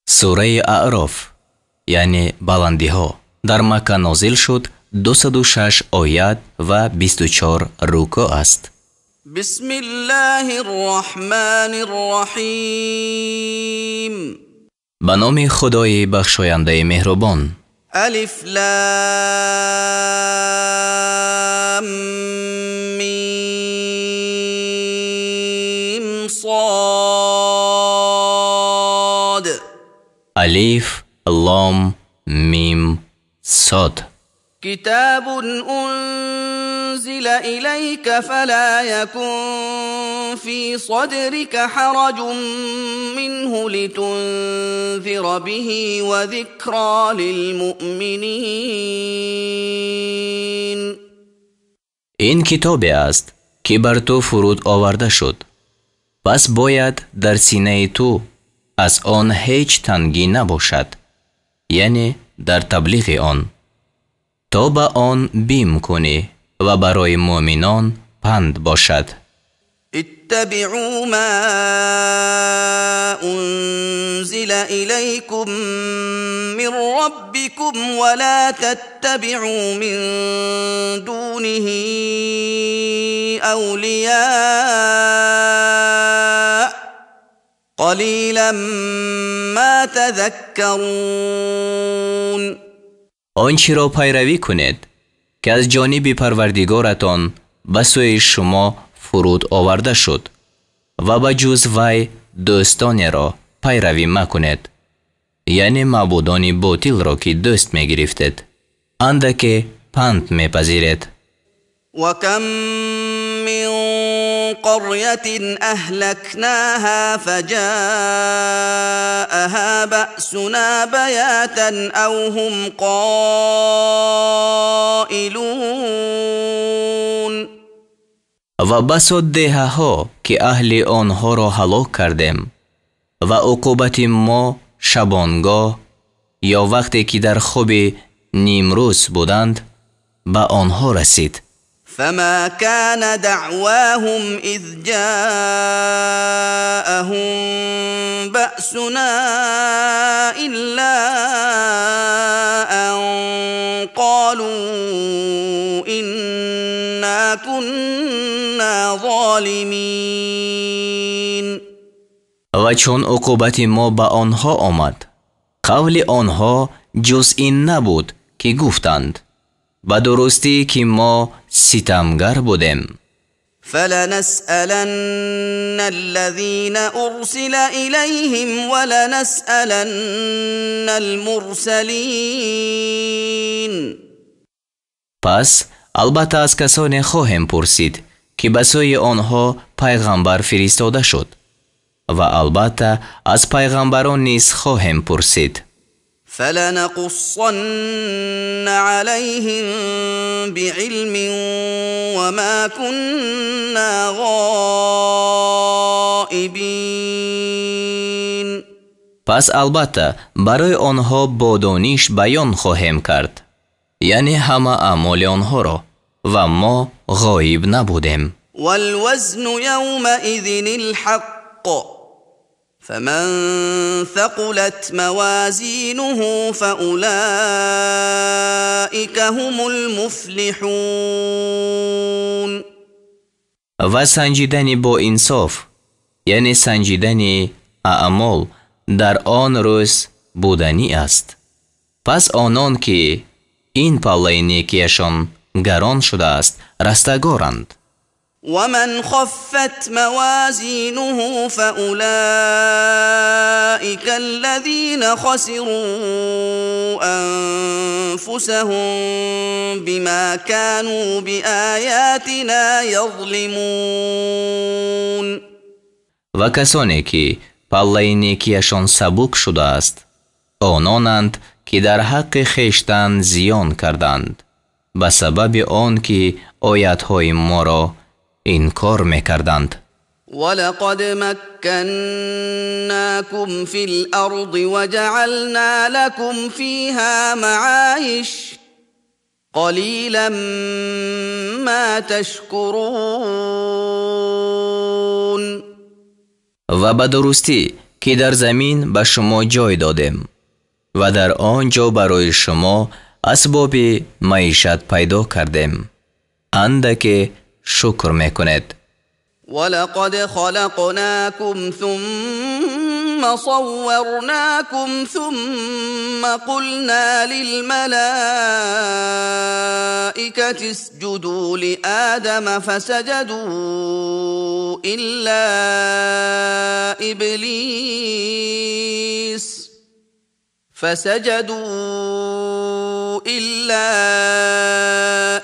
сураи Аъроф яъне баландиҳо дар Макка нозил шуд, 206 оят ва 24 руку аст. бисмиллаҳи рроҳмани рроҳим. ба номи Худои бахшояндаи меҳрубон. алиф лам мим صاد. алиф лом мим صاد. كتاب أنزل إليك فلا يكن في صدرك حرج منه لتنذر به وذكرى للمؤمنين. این کتابی است که بر تو فرود آورده شد، پس باید در سینه تو از آن هیچ تنگی نباشد، یعنی در تبلیغ آن، تا به آن بیم کنی و برای مؤمنان پند باشد. اتبعوا ما أنزل إليكم من ربكم ولا تتبعوا من دونه أولياء قليلا ما تذكرون. آنچه را پیروی کنید که از جانب پروردگارتان به سوی شما فرود آورده شد و به جز وی دوستانی را پیروی مکنید، یعنی معبودان باطل را که دوست می گرفتید، اندکی پند می پذیرید. وكم من قرية أهلكناها فجاءها بأسنا بياتا أو هم قائلون. و بسا دهه ها که اهل آنها را هلاک کردیم و عقوبت ما شبانگاه یا وقتی که در خواب نیمروز بودند به آنها رسید. فما كان دعواهم إذ جاءهم بأسنا إلا أن قالوا إنا كنا ظالمين. و چون عقوبت ما به آنها آمد، قول آنها جز این نبود که گفتند به درستی که ما ستمگر بودیم. فلنسألن الذين أرسل إليهم ولنسألن المرسلين. پس البته از کسانی خواهیم پرسید که به سوی آنها پیغمبر فرستاده شد و البته از پیغمبران نیز خواهیم پرسید. فلنقصن عليهم بعلم وما كنا غائبين. پس البته برای آنها با دانش بیان خواهیم کرد، یعنی همه اعمال آنها را، و ما غایب نبودیم. والوزن يومئذ الحق فمن ثقلت موازينه فأولئك هم المفلحون. و سنجیدن با انصاف، یعنی سنجیدن اعمال، در آن روز بودنی است. پس آنان که این پله نیکیشان گران شده است رستگارند. ومن خفت موازينه فأولئك الذين خسروا أنفسهم بما كانوا بآياتنا يظلمون. و کسانی که پله نیکیشان سبک شده است آنانند که در حق خویشتن زیان کردند به سبب آن که آیاتهای ما را انکار میکردند. ولقد مكناكم في الأرض وجعلنا لكم فيها معايش قليلا ما تشكرون. و به درستی که در زمین به شما جای دادیم و در آنجا برای شما اسباب معیشت پیدا کردیم. اندک شکر میکنید. ولقد خلقناكم ثم صورناكم ثم قلنا للملائكة اسجدوا لآدم فسجدوا إلا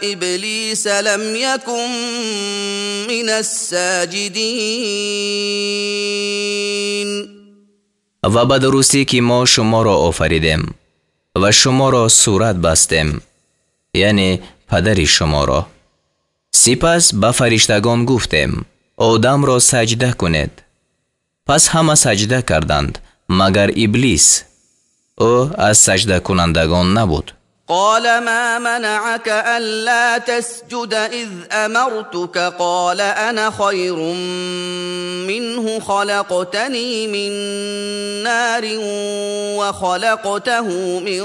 إبليس لم يكن من الساجدين. و به درستی که ما شما را آفریدیم و شما را صورت بستیم، یعنی پدر شما را. سپس به فرشتگان گفتیم آدم را سجده کنید. پس همه سجده کردند مگر ابلیس. او از سجده کنندگان نبود. قال ما منعك ألا تسجد إذ أمرتك قال أنا خير منه خلقتني من نار وخلقته من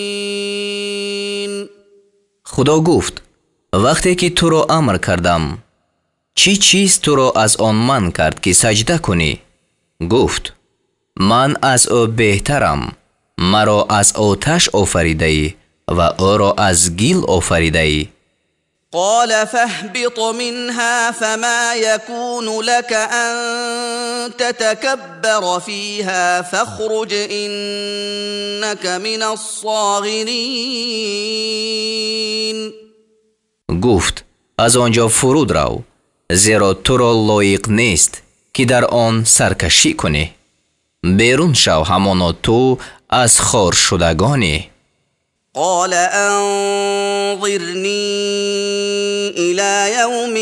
طين. خدا گفت وقتی که تو را امر کردم چی چیز تو را از آن من کرد که سجده کنی؟ گفت من از او بهترم. مرا از آتش آفریده ای و او را از گل آفریده ای. قال فاهبط منها فما يكون لك أن تتكبر فيها فاخرج إنك من الصاغرين. گفت از آنجا فرود رو، زیرا تو را لایق نیست که در آن سرکشی کنی. بیرون شو، همانا تو از خار شدگانی. قال انظرني إلى يوم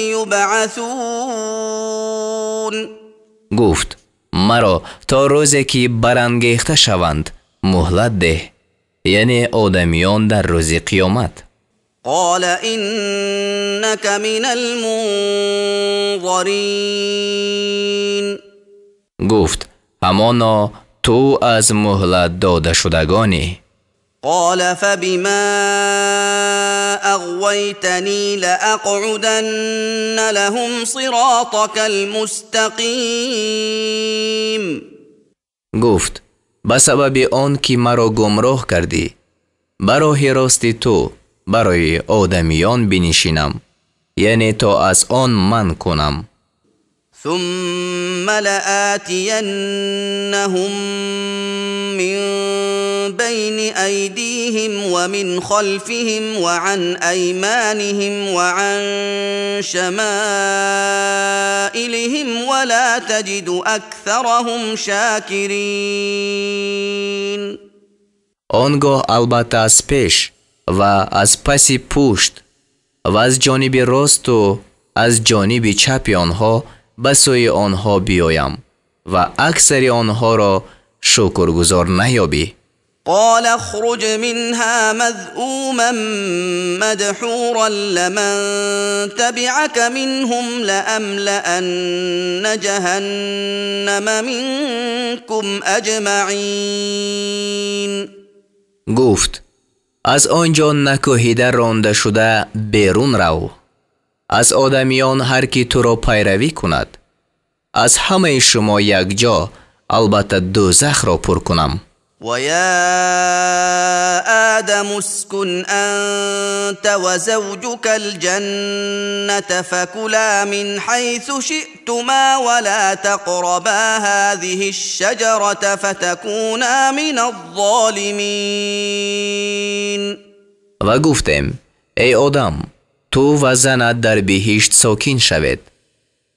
يبعثون. گفت مرا تا روزی که برانگیخته شوند مهلت ده، یعنی آدمیان در روز قیامت. قال إنك من المنظرين. گفت همانا تو از مهلت داده شدگانی. قال فبما أغويتني لأقعدن لهم صراطك المستقيم. گفت به سبب آن که مرا گمراه کردی برای راستی تو برای آدمیان بنشینم، یعنی تا از آن من کنم. ثم لآتينهم من بين أيديهم ومن خلفهم وعن أيمانهم وعن شمائلهم ولا تجد أكثرهم شاكرين. آنگاه البته از پیش و از پس پشت و از جانب راست و از جانب چپ آنها به سوی آنها بیایم و اکثر آنها را شکرگزار نیابی. قال اخرج منها مذءوما مدحورا لمن تبعك منهم لأملأن جهنم منكم اجمعین. گفت از آنجا نکوهیده رانده شده بیرون رو. از آدمیان هر کی تو را پیروی کند از همه شما یک جا البته دوزخ را پر کنم. و یا آدم اسکن انت و زوجك الجنة فكلا من حيث شئتما ولا تقربا هذه الشجرة فتكونا من الظالمین. و گفتیم ای آدم تو و زنت در بهشت ساکن شوید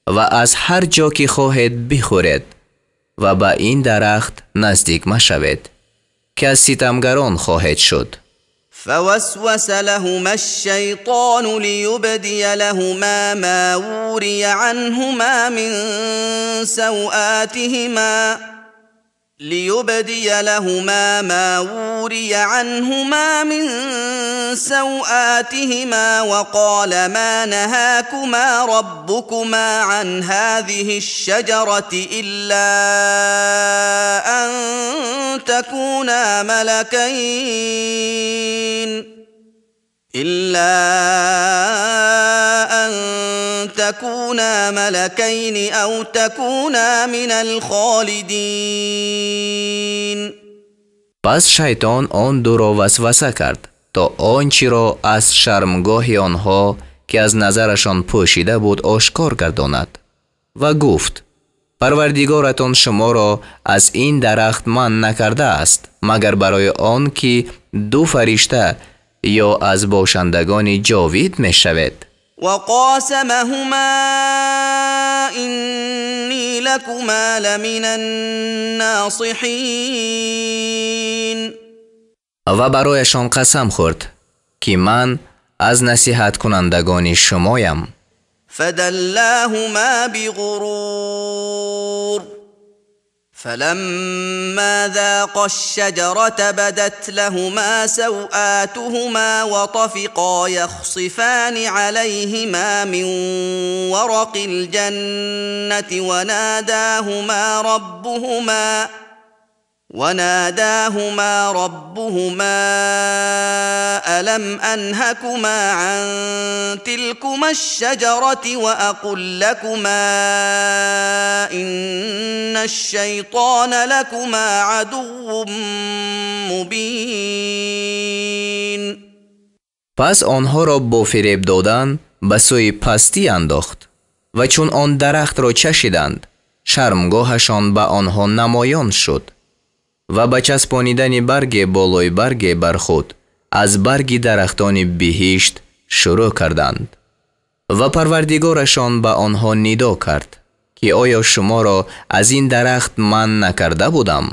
و از هر جا که خواهید بخورید و به این درخت نزدیک مشوید که از ستمگران خواهید شد. فوسوس لهما الشیطان لیبدی لهما ما وري عنهما من سوآتهما ليبدي لهما ما وري عنهما من سوآتهما وقال ما نهاكما ربكما عن هذه الشجرة إلا أن تكونا ملكين أو تكونا من الخالدين. پس شیطان آن دو را وسوسه کرد تا آنچه را از شرمگاه آنها که از نظرشان پوشیده بود آشکار گرداند و گفت پروردگارتان شما را از این درخت منع نکرده است مگر برای آن که دو فرشته یا از باشندگان جاوید می شود. وقاسمهما إني لكما لمن الناصحين. و برایشان قسم خورد که من از نصیحت کنندگان شمایم. فدلاهما بغرور فلما ذاقا الشجرة بدت لهما سوآتهما وطفقا يخصفان عليهما من ورق الجنة وناداهما ربهما ألم أنهكما عن تلكما الشجرة وأقل لكما إن الشيطان لكما عدو مبين. پس آنها را با فریب دادن به سوی پستی انداخت و چون آن درخت را چشیدند شرمگاهشان به آنها نمایان شد و به چسبانیدن برگ بالای برگ بر خود از برگ درختان بهشت شروع کردند و پروردگارشان به آنها ندا کرد که آیا شما را از این درخت من نکرده بودم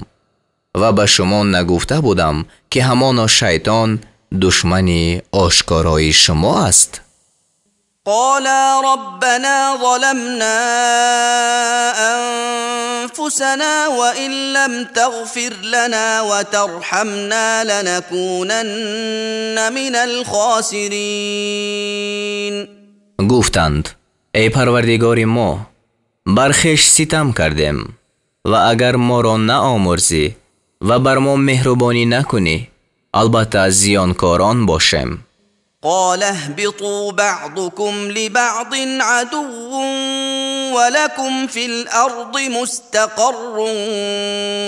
و به شما نگفته بودم که همان شیطان دشمن آشکارای شما است؟ قالا ربنا ظلمنا أنفسنا وإن لم تغفر لنا وترحمنا لنكونن من الخاسرين. گفتند ای پروردگار ما بر خویش ستم کردیم و اگر ما را نآمرزی و بر ما مهربانی نکنی البته از زیانکاران باشیم. قال اهبطوا بعضكم لبعض عدو ولكم في الأرض مستقر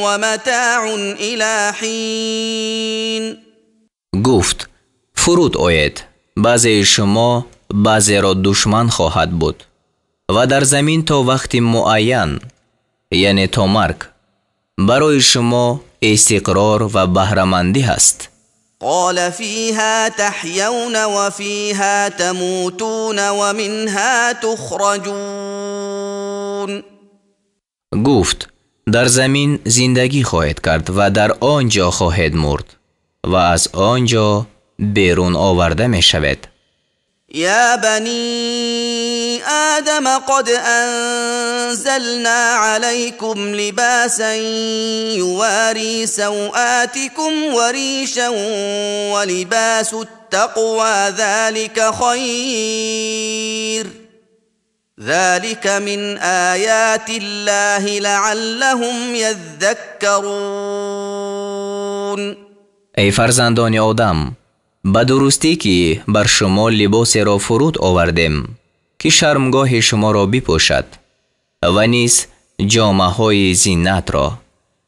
ومتاع إلى حين. گفت فرود آید بعضی شما بعضی را دشمن خواهد بود و در زمین تا وقت معین یعنی تا مرگ برای شما استقرار و بهره‌مندی هست. قال فيها تحيون وفيها تموتون ومنها تخرجون. گفت در زمین زندگی خواهد کرد و در آنجا خواهد مرد و از آنجا بیرون آورده می شود. يا بني آدم قد أنزلنا عليكم لباسا يواري سوآتكم وريشا ولباس التقوى ذلك خير ذلك من آيات الله لعلهم يذكرون. ای فرزندان آدم به درستی که بر شما لباس را فرود آوردیم که شرمگاه شما را بپوشد و نیز جامه های زینت را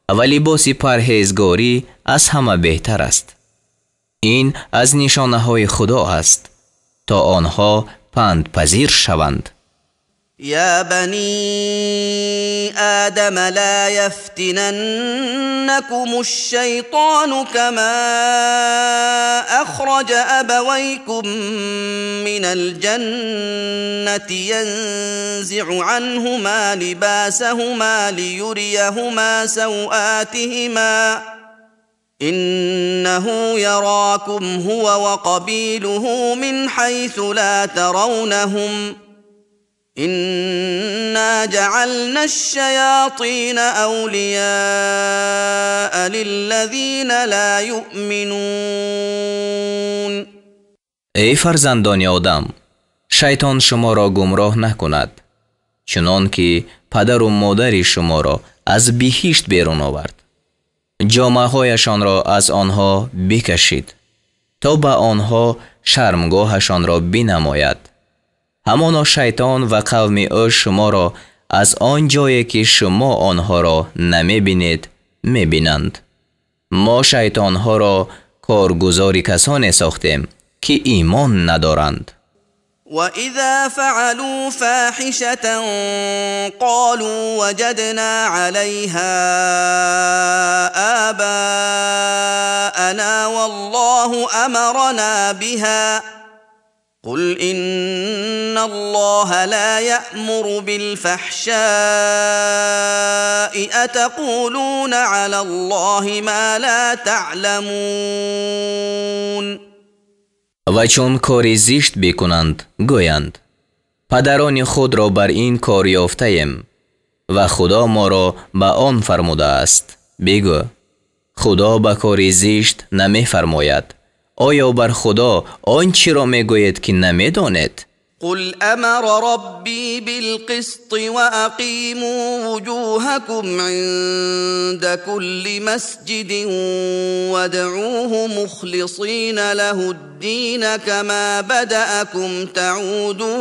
و لباس پرهیزگاری از همه بهتر است. این از نشانه های خدا است تا آنها پند پذیر شوند. يا بني آدم لا يفتننكم الشيطان كما أخرج أبويكم من الجنة ينزع عنهما لباسهما ليريهما سوآتهما إنه يراكم هو وقبيله من حيث لا ترونهم إنا جعلنا الشياطين أولياء للذين لا يؤمنون. ای فرزندان آدم، شیطان شما را گمراه نکند، چنان که پدر و مادر شما را از بهشت بیرون آورد. جامه هایشان را از آنها بکشید تا به آنها شرمگاهشان را بنماید. همانا شیطان و قوم او شما را از آن جایی که شما آنها را نمی بینید می بینند. ما شیطان ها را کارگزاری کسانی ساختیم که ایمان ندارند. وَإِذَا فَعَلُوا فَاحِشَةً قَالُوا وَجَدْنَا عَلَيْهَا آبَاءَنَا وَاللَّهُ أَمَرَنَا بِهَا قُلْ إِنَّ اللَّهَ لَا يَأْمُرُ بِالْفَحْشَاءِ أَتَقُولُونَ عَلَى اللَّهِ مَا لَا تَعْلَمُونَ. و چون کاری زشت بکنند گویند پدران خود را بر این کار یافته ایم و خدا ما را به آن فرموده است. بگو خدا به کاری زشت نمی فرماید. آیا بر خدا آنچه را می گوید که نمی داند؟ قل امر ربی بالقسط واقیموا وجوهکم عند كل مسجد وادعوه مخلصین له الدین كما بدأكم تعودون.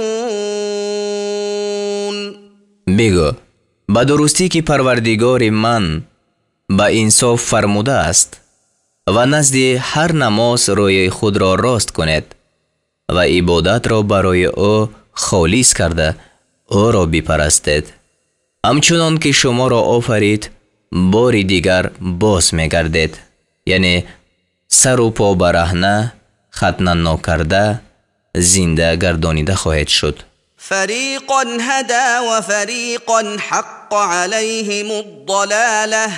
بگو به درستی که پروردگار من به انصاف فرموده است و نزد هر نماز روی خود را راست کنید و عبادت را برای او خالص کرده او را بپرستید. همچنان که شما را آفرید بار دیگر باز می‌گردید، یعنی سر و پا برهنه ختنه ناکرده زنده گردانیده خواهد شد. فریقا هدی و فریقا حق علیهم الضلاله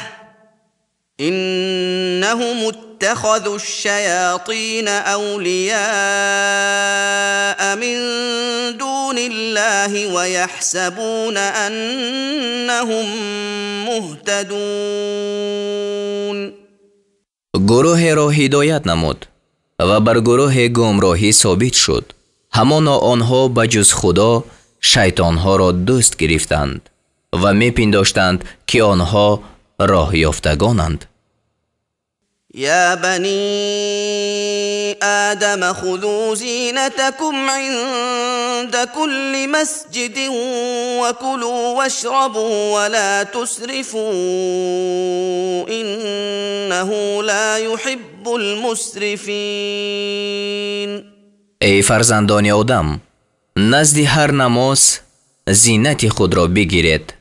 إنهم اتخذوا الشياطين أولياء من دون الله ويحسبون أنهم مهتدون. گروه را هدایت نمود و بر گروه گمراهی ثابت شد. همانا آنها بجز خدا شیطانها را دوست گرفتند و میپنداشتند که آنها راه یافتگانند. یا بنی آدم خذوا زینتکم عند كل مسجد وكلوا واشربوا ولا تسرفوا انه لا يحب المسرفین. ای فرزندان آدم، نزد هر نماز زینت خود را بگیرید،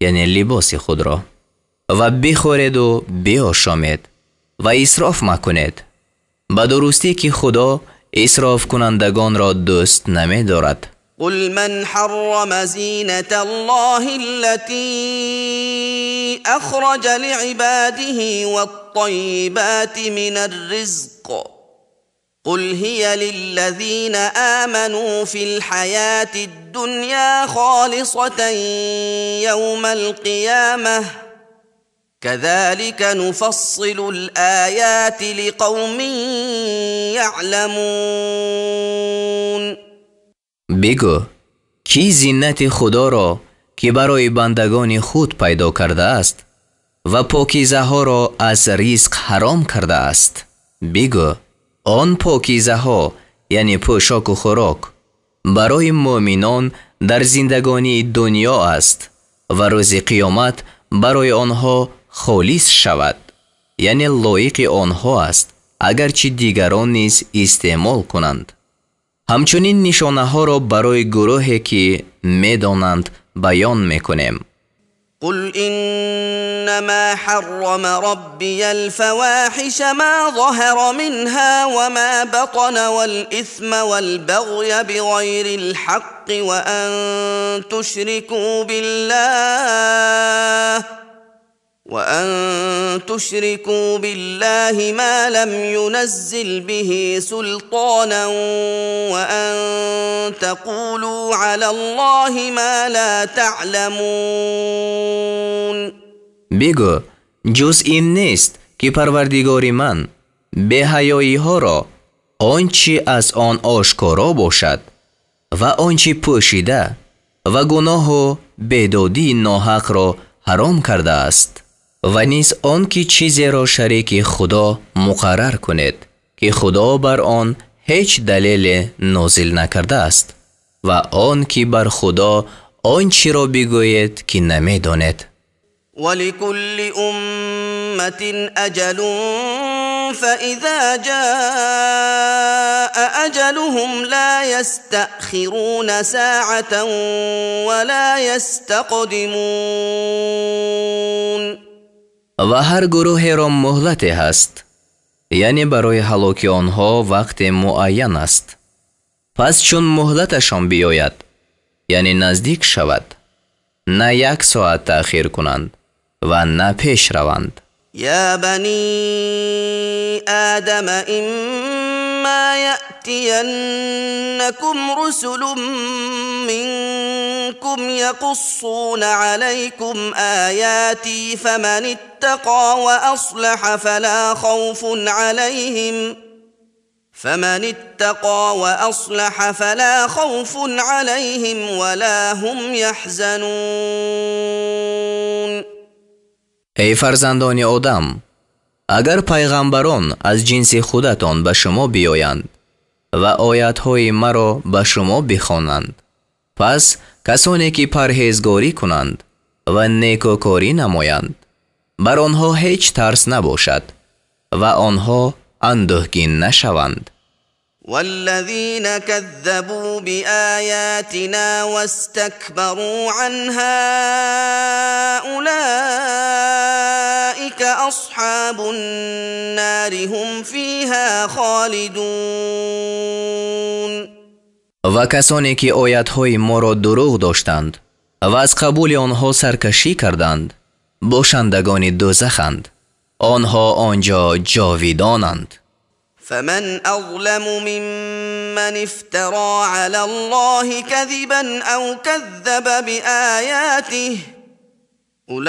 یعنی لباس خود را، و بخورید و بیاشامید و اسراف مکنید، به درستی که خدا اسراف کنندگان را دوست نمی دارد. قل من حرم زینة الله التي اخرج لعباده والطیبات من الرزق قل هي للذين آمنوا في الحياة الدنيا خالصة يوم القيامة كذلك نفصل الآيات لقوم يعلمون. بگو کی زینت خدا را که برای بندگان خود پیدا کرده است و پاکیزه ها را از رزق حرام کرده است. بگو آن پاکیزه ها یعنی پوشاک و خوراک برای مؤمنان در زندگانی دنیا است و روز قیامت برای آنها خالص شود، یعنی لایق آنها است اگرچه دیگران نیز استعمال کنند. همچنین نشانه ها را برای گروهی که میدانند بیان میکنیم. قل إنما حرم ربي الفواحش ما ظهر منها وما بطن والإثم والبغي بغير الحق وأن تشركوا بالله ما لم ينزل به سلطانا وأن تقولوا على الله ما لا تعلمون. بگو جز این نیست که پروردگار من بی‌حیایی ها را آنچه از آن آشکارا باشد و آنچه پوشیده و گناه و بیدادی ناحق را حرام کرده است و نیز آنکه چیزی را شریک خدا مقرر کند که خدا بر آن هیچ دلیل نازل نکرده است و آنکه بر خدا آنچه را بگوید که نمی‌داند. ولكل أمة أجل فإذا جاء أجلهم لا يستأخرون ساعة ولا يستقدمون. و هر گروه را مهلت هست، یعنی برای هلاک آنها وقت معین است. پس چون مهلتشان بیاید، یعنی نزدیک شود، نه 1 ساعت تأخیر کنند و نه پیش روند. یا بنی آدم اما یأتینکم رسل منکم یقصون علیکم آیاتی فمن اتقى وأصلح فلا خوف عليهم ولا هم يحزنون. ای فرزندان آدم، اگر پیغمبران از جنس خودتان به شما بیایند و آیاتهای مرا به شما بخوانند، پس کسانی که پرهیزگاری کنند و نیکوکاری نمایند، بر آنها هیچ ترس نباشد و آنها اندوهگین نشوند. والذين كذبوا بآياتنا واستكبروا عنها أولئك أصحاب النار هم فيها خالدون. و کسانی که آیاتهای ما را دروغ داشتند و از قبول آنها سرکشی کردند، باشندگان دوزخند، آنها آنجا جاویدانند. فمن أظلم ممن افترى على الله كذبا أو كذب بآياته أولئك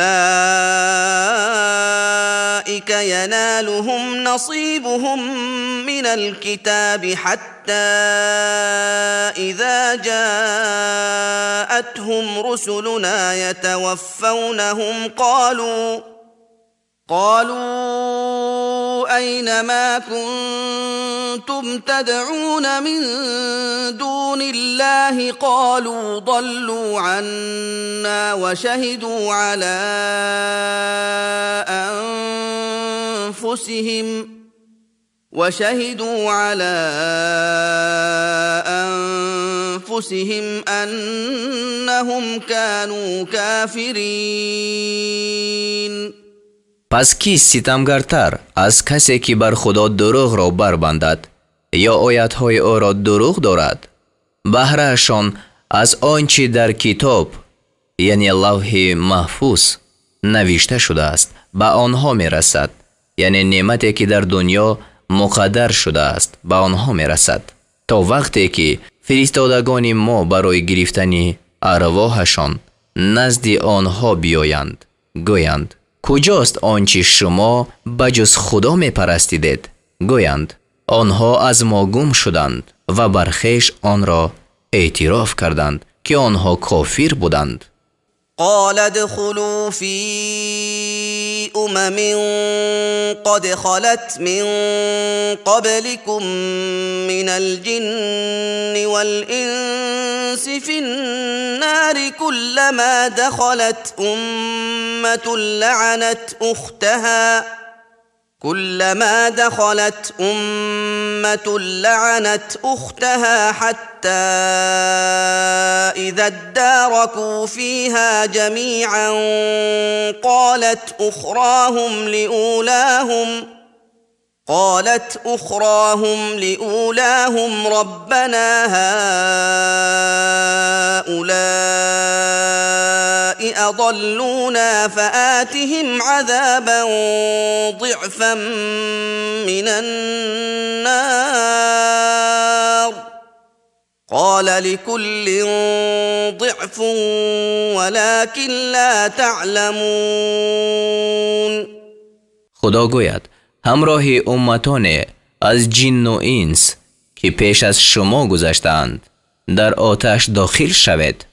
ينالهم نصيبهم من الكتاب حتى إذا جاءتهم رسلنا يتوفونهم قالوا أين ما كنتم تدعون من دون الله قالوا ضلوا عنا وشهدوا على أنفسهم أنهم كانوا كافرين. پس کی ستمگرتر از کسی که بر خدا دروغ را بربندد یا آیاتهای او را دروغ دارد؟ بهرهشان از آنچه در کتاب، یعنی لوح محفوظ نوشته شده است، به آنها می رسد، یعنی نعمتی که در دنیا مقدر شده است به آنها می رسد، تا وقتی که فرستادگان ما برای گرفتن ارواحشان نزد آنها بیایند، گویند کجاست آنچه شما بجز خدا می پرستیدید؟ گویند آنها از ما گم شدند و بر خویش آن را اعتراف کردند که آنها کافر بودند. قال ادخلوا في قد خلت من قبلكم من الجن والإنس في النار كلما دخلت أمة لعنت أختها حتى إذا اداركوا فيها جميعا قالت أخراهم لأولاهم ربنا هؤلاء أضلونا فآتهم عذابا ضعفا من النار قال لكل ضعف ولكن لا تعلمون. خدا گوید همراه امتان از جن و انس که پیش از شما گذشتند در آتش داخل شوید.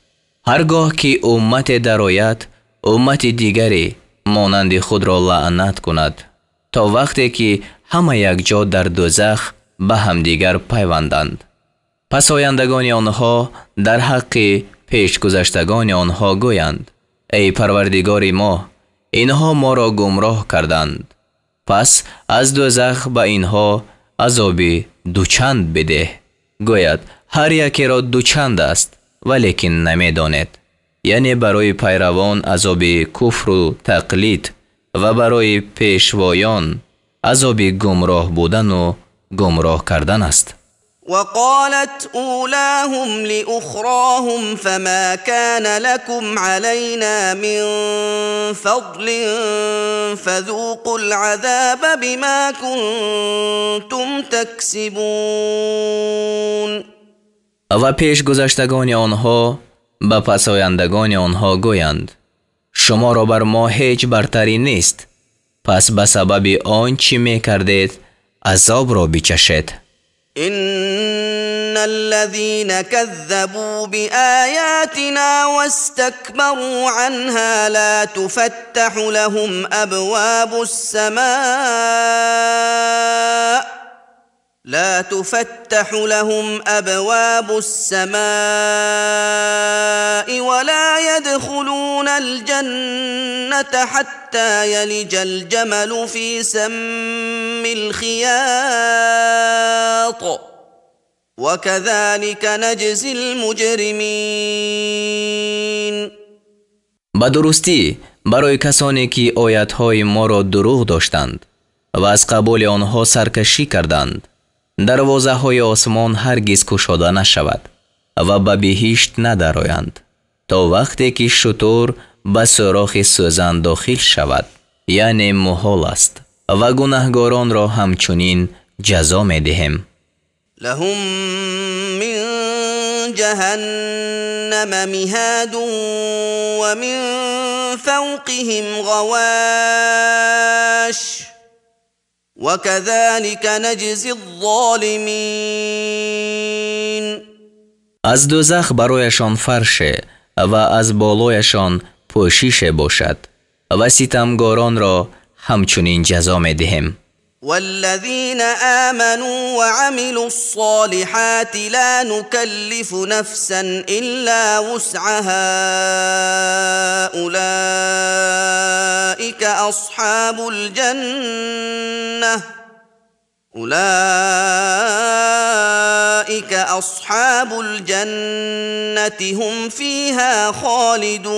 هرگاه که امت درآید امت دیگری مانند خود را لعنت کند تا وقتی که همه یک جا در دوزخ به همدیگر پیوندند. پس آیندگان آنها در حق پیش گذشتگان آنها گویند ای پروردگار ما، اینها ما را گمراه کردند، پس از دوزخ به اینها عذابی دوچند بده. گوید هر یکی را دوچند است ولیکن نمی دانید. یعنی برای پیروان عذاب کفر و تقلید و برای پیشوایان عذاب گمراه بودن و گمراه کردن است. وقالت أولاهم لأخراهم فما كان لكم علينا من فضل فذوقوا العذاب بما كنتم تكسبون. و پیش گذشتگان آنها به پسایندگان آنها گویند شما را بر ما هیچ برتری نیست، پس به سبب آنچه می کردید عذاب را بچشید. إن الذين كذبوا بآياتنا واستكبروا عنها لا تفتح لهم أبواب السماء ولا يدخلون الجنة حتى يلج الجمل في سم الخياط وكذلك نجزي المجرمين. به درستی برای کسانی که آیاتهای ما را دروغ داشتند و از قبول آنها سرکشی کردند دروازه های آسمان هرگز گشاده نشود و به بهشت ندرآیند تا وقتی که شتر به سوراخ سوزن داخل شود، یعنی محال است، و گناهکاران را همچنین جزا می دهیم. لهم من جهنم مهاد ومن فوقهم غواش وكذلك نجزي الظالمين. از دوزخ برایشان فرش و از بالایشان پوشش باشد و ستمگاران را همچنین جزا می دهیم. والذين آمنوا وعملوا الصالحات لا نكلف نفسا إلا وسعها أولئك أصحاب الجنة هم فيها خالدون.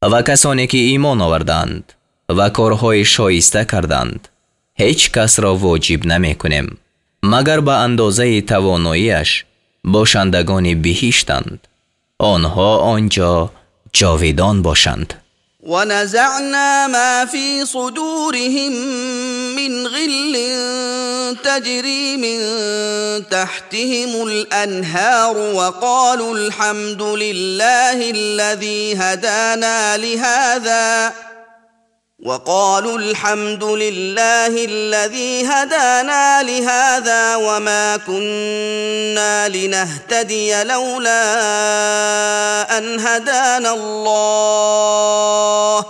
و کسانی که ایمان آوردند و کارهای شایسته کردند هیچ کس را واجب نمی کنیم مگر به اندازه تواناییش باشندگان بهشتند، آنها آنجا جاویدان باشند. ونزعنا ما في صدورهم من غل تجري من تحتهم الأنهار وقالوا الحمد لله الذي هدانا لهذا وما كنا لنهتدي لولا أن هدانا الله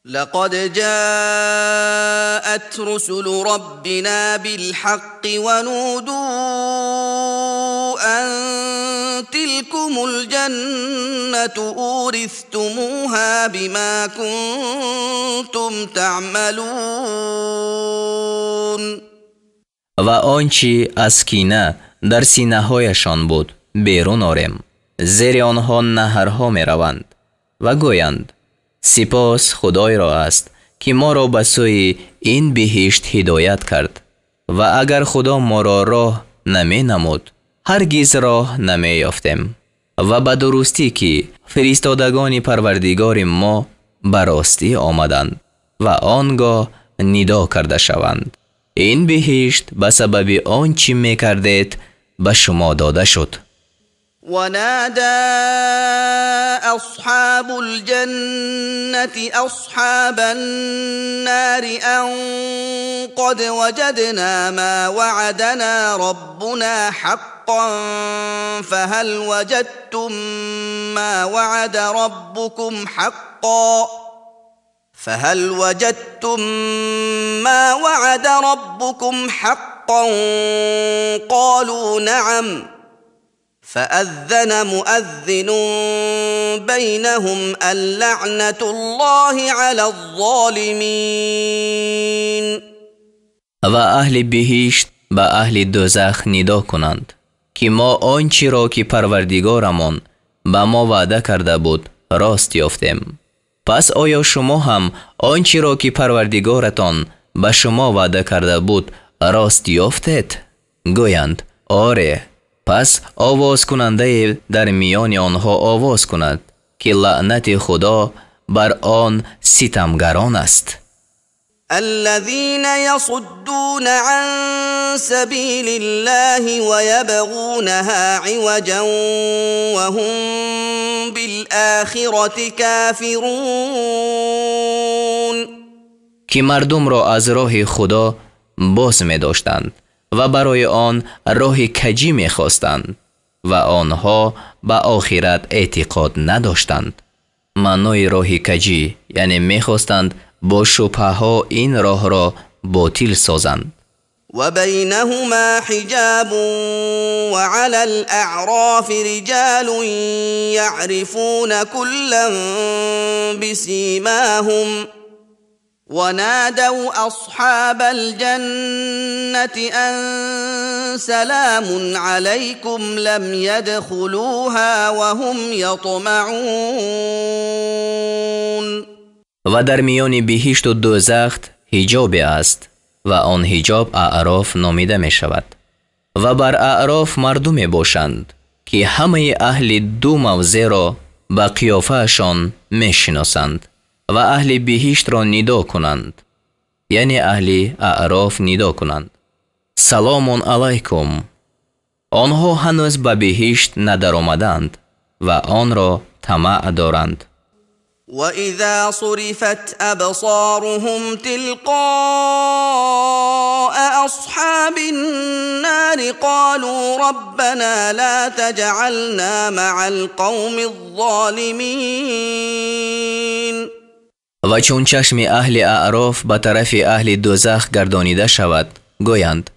لقد جاءت رسل ربنا بالحق ونودوا أن تلكم الجنة أورثتموها بما كنتم تعملون. و آنچه از کینه در سینه هایشان بود بیرون آریم، زیر آنها نهرها می روند و گویند سپاس خدای را است که ما را به سوی این بهشت هدایت کرد و اگر خدا ما را راه نمی نمود هرگز راه نمی یافتیم. و به درستی که فرستادگان پروردگار ما براستی آمدند و آنگاه ندا کرده شوند این بهشت به سبب آنچه می کردید به شما داده شد. ونادى أصحاب الجنة أصحاب النار أن قد وجدنا ما وعدنا ربنا حقا فهل وجدتم ما وعد ربكم حقا قالوا نعم فأذن مؤذن بينهم اللعنة الله على الظالمين. و اهل بهشت به اهل دوزخ ندا کنند که ما آنچه را که پروردگارمان به ما وعده کرده بود راست یافتیم. پس آیا شما هم آنچه را که پروردگارتان به شما وعده کرده بود راست یافتید؟ گویند آره. پس آواز کننده در میان آنها آواز کند که لعنت خدا بر آن ستمگران است. الذين يصدون عن سبيل الله ويبغونها عوجا وهم بالآخرة كافرون. که مردم را از راه خدا باز می داشتند و برای آن راه کجی می خواستند و آنها به آخرت اعتقاد نداشتند. معنای راه کجی یعنی می خواستند با شبهه ها این راه را باطل سازند. و بینهما حجاب و علی الاعراف رجال یعرفون کلا بسیماهم ونادوا أصحاب الجنة أن سلام عليكم لم يدخلوها وهم يطمعون. و در میان بهشت و دوزخ حجاب است و آن حجاب اعراف نامیده می شود و بر اعراف مردم باشند که همه اهل دو موضع را به قیافه‌شان می شناسند و اهل بهشت را ندا کنند، یعنی اهل اعراف ندا کنند سلام علیکم. آنها هنوز به بهشت ندر آمدند و آن را طمع دارند. وَإِذَا صُرِفَتْ أَبْصَارُهُمْ تِلْقَاءَ أَصْحَابِ النَّارِ قَالُوا رَبَّنَا لَا تَجْعَلْنَا مَعَ الْقَوْمِ الظَّالِمِينَ. و چون چشم اهل اعراف به طرف اهل دوزخ گردانیده شود گویند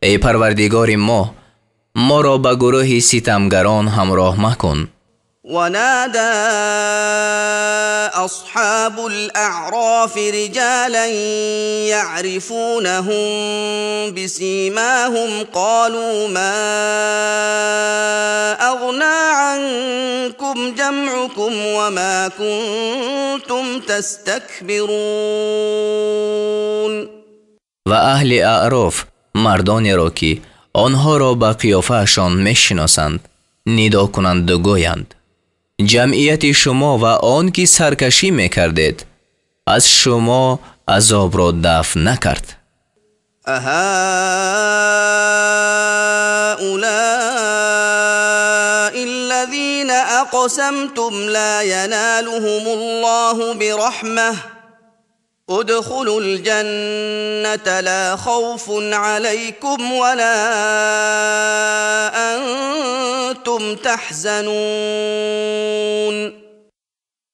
ای پروردگار ما را به گروه ستمگران همراه مکن. ونادى أصحاب الأعراف رجالا يعرفونهم بسيماهم قالوا ما أغنى عنكم جمعكم وما كنتم تستكبرون. و اهل اعراف مردانی را که آنها را به قیافه‌شان میشناسند ندا کنند و گویند جمعیت شما و آن که سرکشی میکردید از شما عذاب را دفع نکرد. اهؤلاء الذين اقسمتم لا ينالهم الله برحمه ادخلوا الجنة لا خوف عليكم ولا أنتم تحزنون.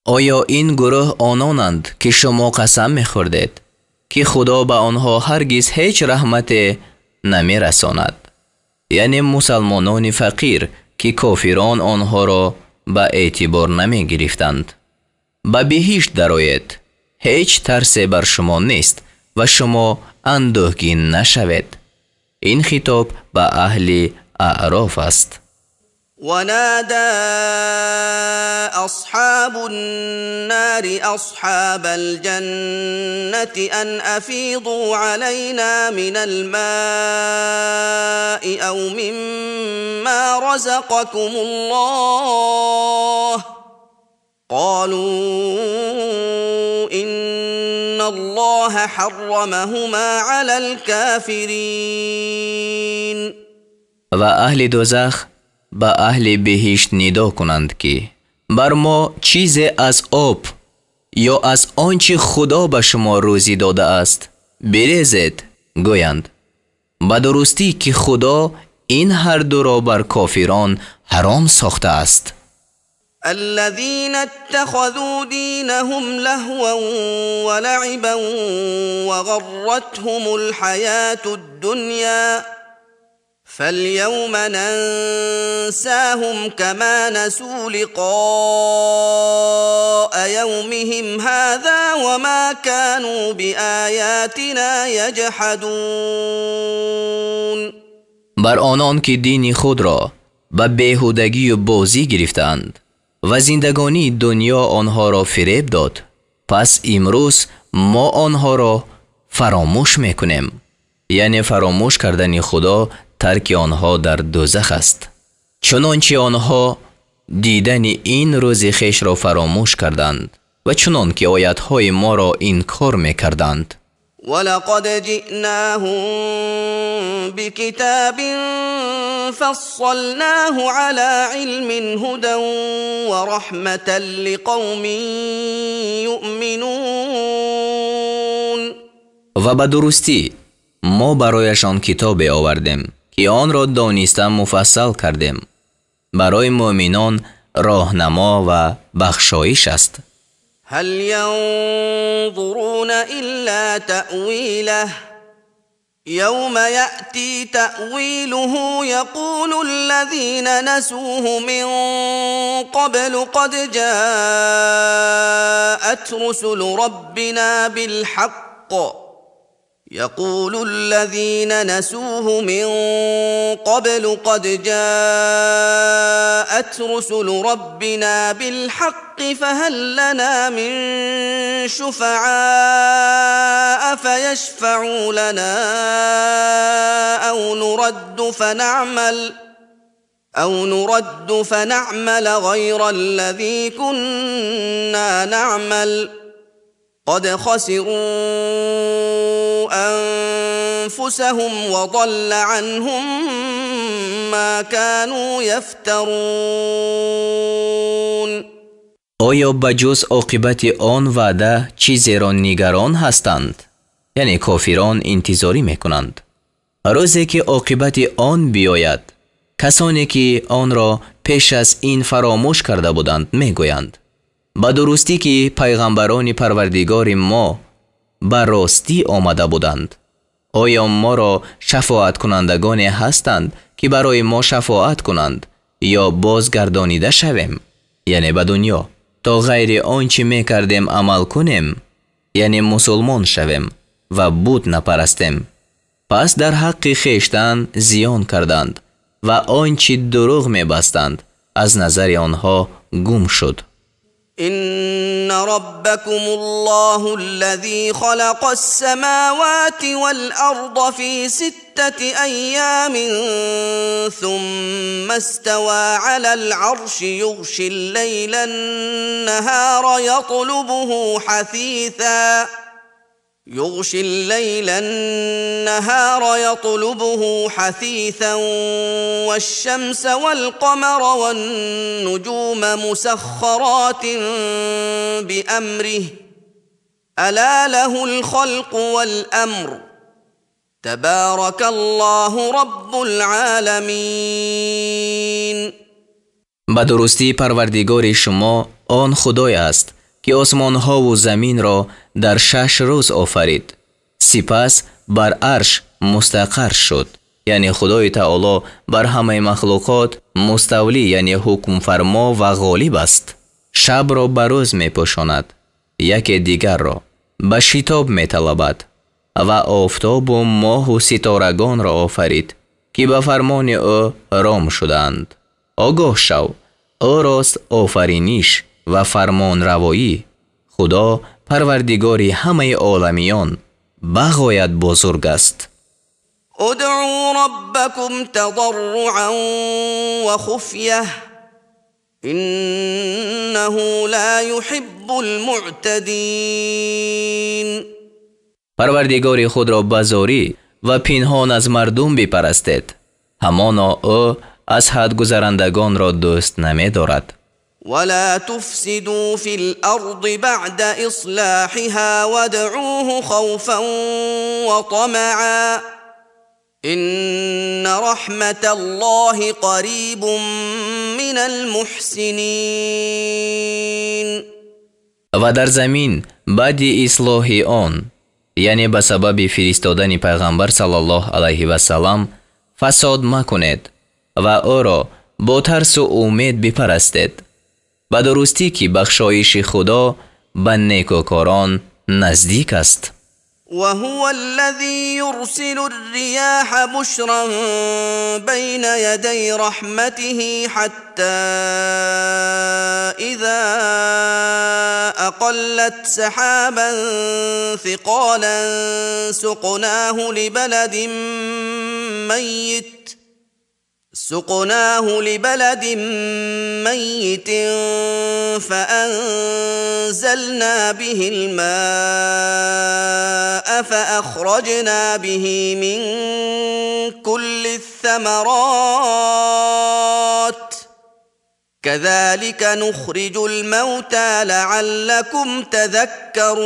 آیا این گروه آنانند که شما قسم می‌خوردید که خدا به آنها هرگز هیچ رحمت نمی‌رساند؟ یعنی مسلمانان فقیر که کافران آنها را به اعتبار نمی‌گرفتند. به بهشت درآیید، هیچ ترسی بر شما نیست و شما اندوهگین نشوید. این خطاب به اهل اعراف است. ونادى أصحاب النار أصحاب الجنة أن أفيضوا علينا من الماء أو مما رزقكم الله قالوا إن الله حرمهما على الكافرين. و اهل دوزخ به اهل بهشت ندا کنند که بر ما چیزی از آب یا از آنچه خدا به شما روزی داده است بریزید. گویند به درستی که خدا این هر دو را بر کافران حرام ساخته است. الذين اتخذوا دينهم لهوا ولعبا وغرتهم الحياة الدنيا فاليوم ننساهم كما نسوا لقاء يومهم هذا وما كانوا بآياتنا يجحدون. بر آنان که دین خود را به بیهودگی و بازی گرفتند و زندگانی دنیا آنها را فریب داد، پس امروز ما آنها را فراموش میکنیم. یعنی فراموش کردن خدا ترک آنها در دوزخ است. چنانچه آنها دیدن این روز خویش را فراموش کردند و چنان که آیاتهای ما را انکار میکردند. ولقد جئناهم بكتاب فصلناه على علم هدى ورحمة لقوم يؤمنون. و به درستی ما برایشان کتاب آوردیم که آن را دانسته مفصل کردیم، برای مؤمنان راهنما و بخشایش است. هل ينظرون إلا تأويله يوم يأتي تأويله يقول الذين نسوه من قبل قد جاءت رسل ربنا بالحق يقول الذين نسوه من قبل قد جاءت رسل ربنا بالحق فهل لنا من شفعاء فيشفعوا لنا أو نرد فنعمل غير الذي كنا نعمل قد خسروا أنفسهم وضل عنهم ما كانوا يفترون. آیا بجز عاقبت آن وعده چیزی را نگران هستند؟ یعنی کافران انتظاری میکنند روزی که عاقبت آن بیاید. کسانی که آن را پیش از این فراموش کرده بودند میگویند به درستی که پیغمبران پروردگار ما به راستی آمده بودند. آیا ما را شفاعت کنندگانی هستند که برای ما شفاعت کنند یا بازگردانیده شویم، یعنی به دنیا، تا غیر آنچه می کردیم عمل کنیم، یعنی مسلمان شویم و بت نپرستیم؟ پس در حق خویشتن زیان کردند و آنچه دروغ می بستند از نظر آنها گم شد. إن ربكم الله الذي خلق السماوات والأرض في 6 أيام ثم استوى على العرش يغشي الليل النهار يطلبه حثيثا والشمس والقمر والنجوم مسخرات بأمره ألا له الخلق والأمر تبارك الله رب العالمين. به درستی پروردگار شما آن خدای است که آسمان ها و زمین را در 6 روز آفرید، سپس بر عرش مستقر شد. یعنی خدای تعالی بر همه مخلوقات مستولی، یعنی حکم فرما و غالب است. شب را به روز می پوشاند، یکی دیگر را به شتاب می طلبد و آفتاب و ماه و ستارگان را آفرید که به فرمان او رام شدند. آگاه شو، او راست آفرینش و فرمان روایی. خدا پروردگاری همه عالمیان بغایت بزرگ است. ادعوا ربكم تضرعا وخفية إنه لا يحب المعتدين. پروردگار خود را بزاری و پنهان از مردم بپرستید، همانا او از حد گذرندگان را دوست نمی دارد. ولا تفسدوا في الأرض بعد إصلاحها وادعوه خوفا وطمعا إن رحمة الله قريب من المحسنين. و در زمین بعد اصلاح آن، یعنی به سبب فرستادن پیغمبر صلی الله علیه و سلام، فساد مکنید و او را با ترس و امید بپرستید. به درستی که بخشایش خدا به نیکوکاران نزدیک است. وهو الذي يرسل الرياح بشرا بين يدي رحمته حتى إذا أقلت سحابا ثقالا سقناه لبلد ميت فأنزلنا به الماء فأخرجنا به من كل الثمرات كذلك نخرج الموتى لعلكم تذكرون.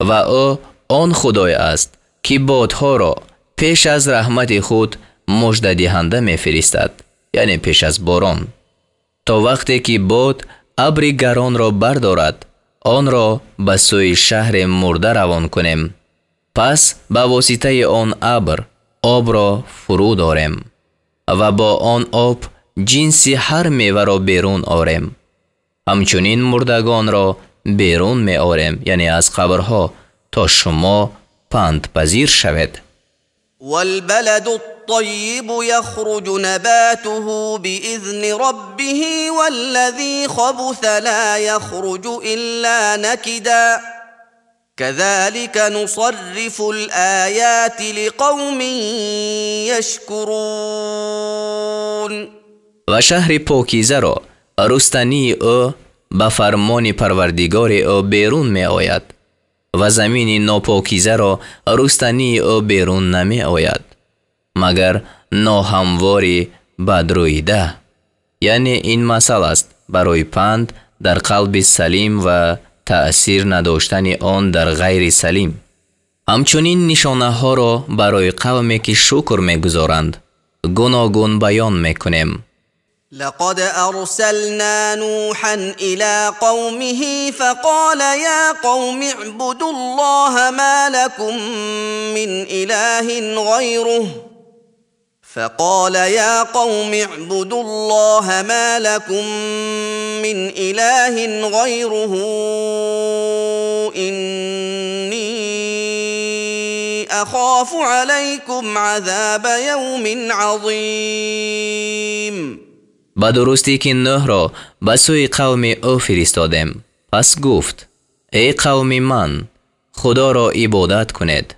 و او آن خدای است که بادها را پیش از رحمت خود مژده دهنده می فرستد، یعنی پیش از باران، تا وقتی که باد ابر گران را بردارد آن را به سوی شهر مرده روان کنیم. پس به واسطه آن ابر آب را فرود آریم و با آن آب جنسی هر میوه را بیرون آریم. همچنین مردگان را بیرون می آریم، یعنی از قبرها، تا شما پند پذیر شوید. والبلد الطيب يخرج نباته بإذن ربه والذي خبث لا يخرج إلا نكدا كذلك نصرف الآيات لقوم يشكرون. و شهر پاکیزه را رستنی او به فرمان پروردگار او بیرون می آید و زمین ناپاکیزه را رستنی او بیرون نمی آید مگر ناهمواری بدرویده. یعنی این مثال است برای پند در قلب سلیم و تأثیر نداشتن آن در غیر سلیم. همچنین نشانه ها را برای قومی که شکر می گذارند گوناگون بیان می کنیم. لقد أرسلنا نوحا إلى قومه فقال يا قوم اعبدوا الله ما لكم من إله غيره إني أخاف عليكم عذاب يوم عظيم. به درستی که نوح را به سوی قوم او فرستادیم. پس گفت ای قوم من، خدا را عبادت کنید.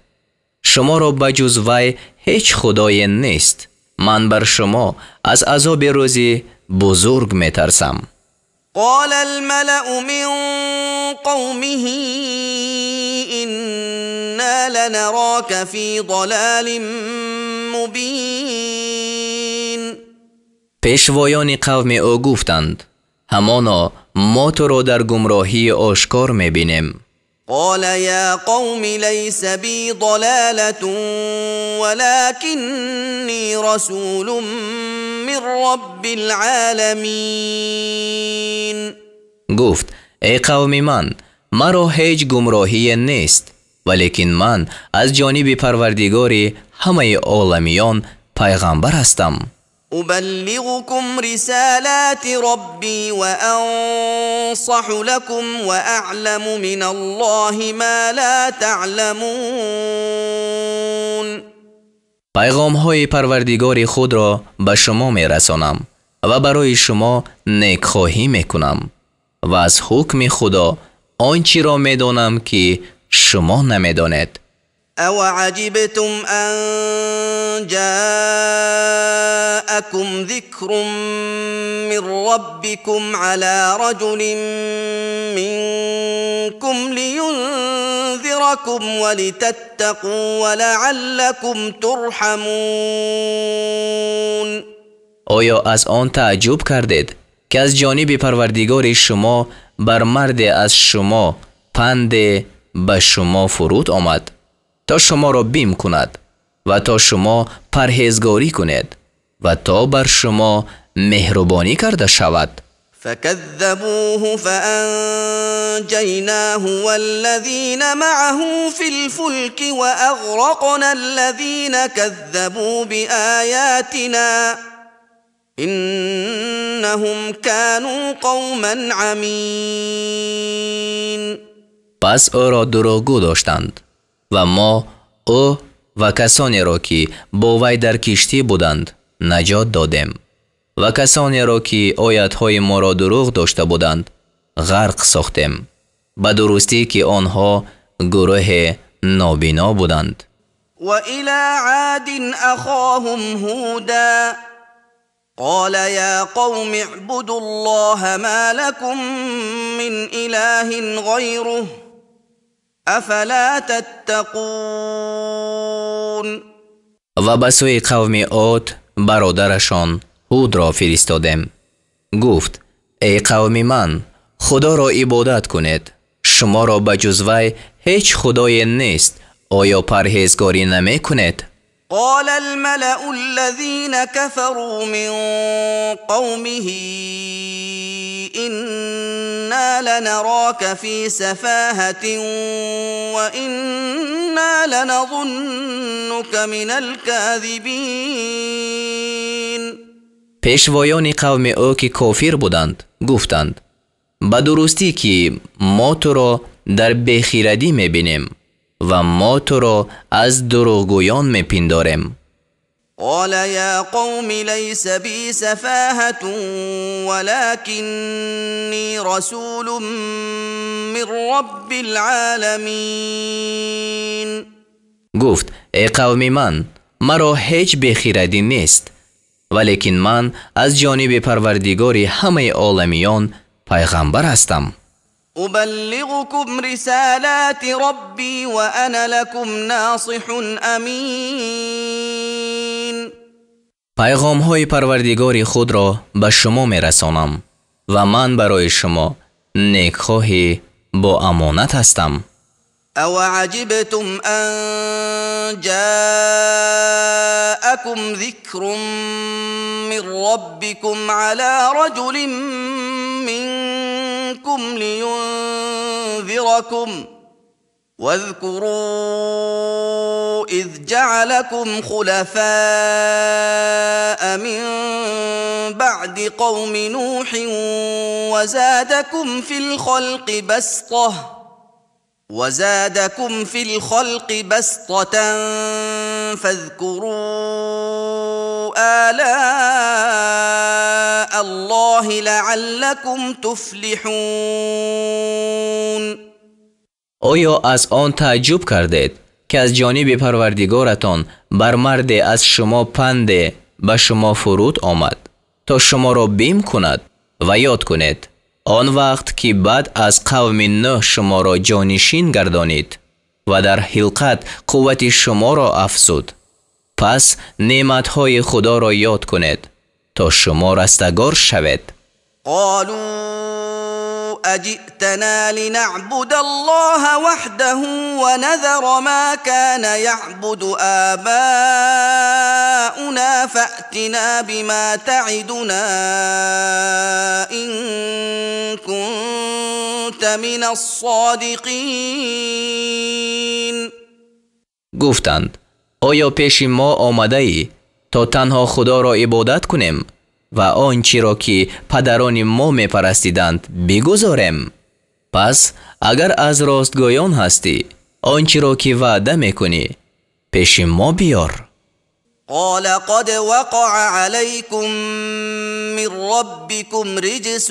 شما را بجز وی هیچ خدای نیست. من بر شما از عذاب روزی بزرگ می ترسم. قال الملأ من قومه إنا لنراك في ضلال مبين. پیشوایان قوم او گفتند همانا ما تو را در گمراهی آشکار می بینیم. قال يا قوم ليس بي ضلالة ولكني رسول من رب العالمين. گفت ای قوم من، مرا هیچ گمراهی نیست، ولیکن من از جانب پروردگار همه عالمیان پیغمبر هستم. أبلغكم رسالات ربي وأنصح لكم وأعلم من الله ما لا تعلمون. پیغام های پروردگار خود را به شما می رسانم و برای شما نیکخواهی می کنم و از حکم خدا آنچه را می دانم که شما نمی دانید. او عجبتم ان جاءكم ذكر من ربكم على رجل منكم لينذركم لينذركم ولتتقوا ولعلكم ترحمون. آیا از آن تعجب کردید که از جانب پروردگار شما بر مرد از شما پند به شما فرود آمد تا شما را بیم کند و تا شما پرهیزگاری کنید و تا بر شما مهربانی کرده شود؟ فكذبوه فأنجيناه والذين معه في الفلك وأغرقنا الذين كذبوا بآياتنا إنهم كانوا قوما عمين. پس او را دروغگو داشتند و ما او و کسانی را که با وی در کشتی بودند نجات دادیم و کسانی را که آیت‌های ما را دروغ داشته بودند غرق ساختیم، به درستی که آنها گروه نابینا بودند. و الی عاد اخاهم هودا قال یا قوم اعبدوا الله ما لكم من اله غیره افلا تتقون. و به سوی قوم عاد برادرشان هود را فرستادیم. گفت ای قوم من، خدا را عبادت کنید، شما را به جز وی هیچ خدای نیست، آیا پرهیزگاری نمی کنید؟ قال الملأ الذين كفروا من قومه إنا لنراك في سفاهة وإنا لنظنك من الكاذبين. پیشوایان قوم او که کافر بودند گفتند به درستی که ما تو را در بیخیردی میبینیم و ما تو را از دروغگویان میپنداریم. قال یا قوم لیس بی سفاهة ولكنی رسول من رب العالمین. گفت ای قوم من، مرا هیچ بیخیردی نیست، ولیکن من از جانب پروردگار همه عالمیان پیغمبر هستم. أبلغكم رسالات ربي وأنا لكم ناصح أمين. پیغام های پروردگار خود را به شما می رسانم و من برای شما نیکخواه با امانت هستم. او عجبتم ان جاءكم ذكر من ربكم على رجل منكم لينذركم واذكروا إذ جعلكم خلفاء من بعد قوم نوح وزادكم في الخلق بسطة فاذكروا آلاء الله لعلكم تفلحون. آیا از آن تعجب کردید که از جانب پروردگارتان بر مرد از شما پند به شما فرود آمد تا شما را بیم کند و یاد کنید آن وقت که بعد از قوم نوح شما را جانشین گردانید و در حلقت قوت شما را افزود. پس نعمتهای خدا را یاد کنید تا شما رستگار شوید. قالوا اجئتنا لنعبد الله وحده ونذر ما كان يعبد آباؤنا فأتنا بما تعدنا إن كنت من الصادقين. گفتند آیا پیش ما آمده ای تا تنها خدا را عبادت کنیم و آنچه را که پدران ما می پرستیدند بگذاریم؟ پس اگر از راستگویان هستی آنچه را که وعده می کنی پیش ما بیار. قال قد وقع عليكم من ربكم رجس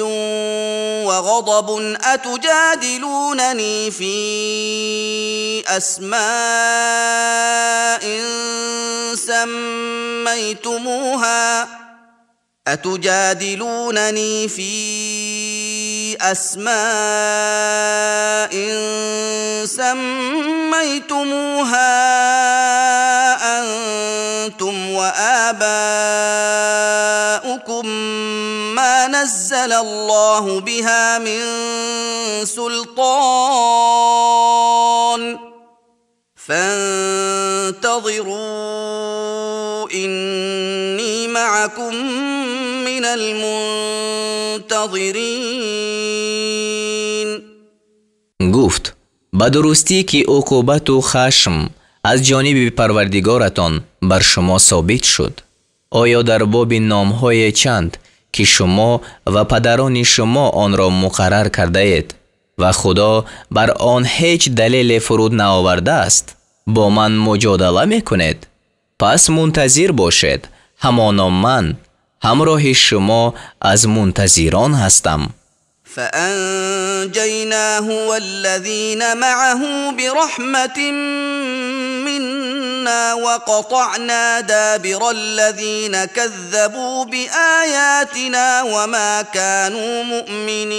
وغضب أتجادلونني في أسماء سميتموها سميتموها أنتم وآباؤكم ما نزل الله بها من سلطان فانتظروا إني معكم من المنتظرين. گفت به درستی که عقوبت و خشم از جانب پروردگارتان بر شما ثابت شد. آیا در باب نامهای چند که شما و پدران شما آن را مقرر کرده اید و خدا بر آن هیچ دلیل فرود نآورده است با من مجادله میکنید؟ پس منتظر باشید، همانا من همراه شما از منتظران هستم. فأنجيناه والذين معه برحمة منا وقطعنا دابر الذين كذبوا بآياتنا وما كانوا مؤمنين.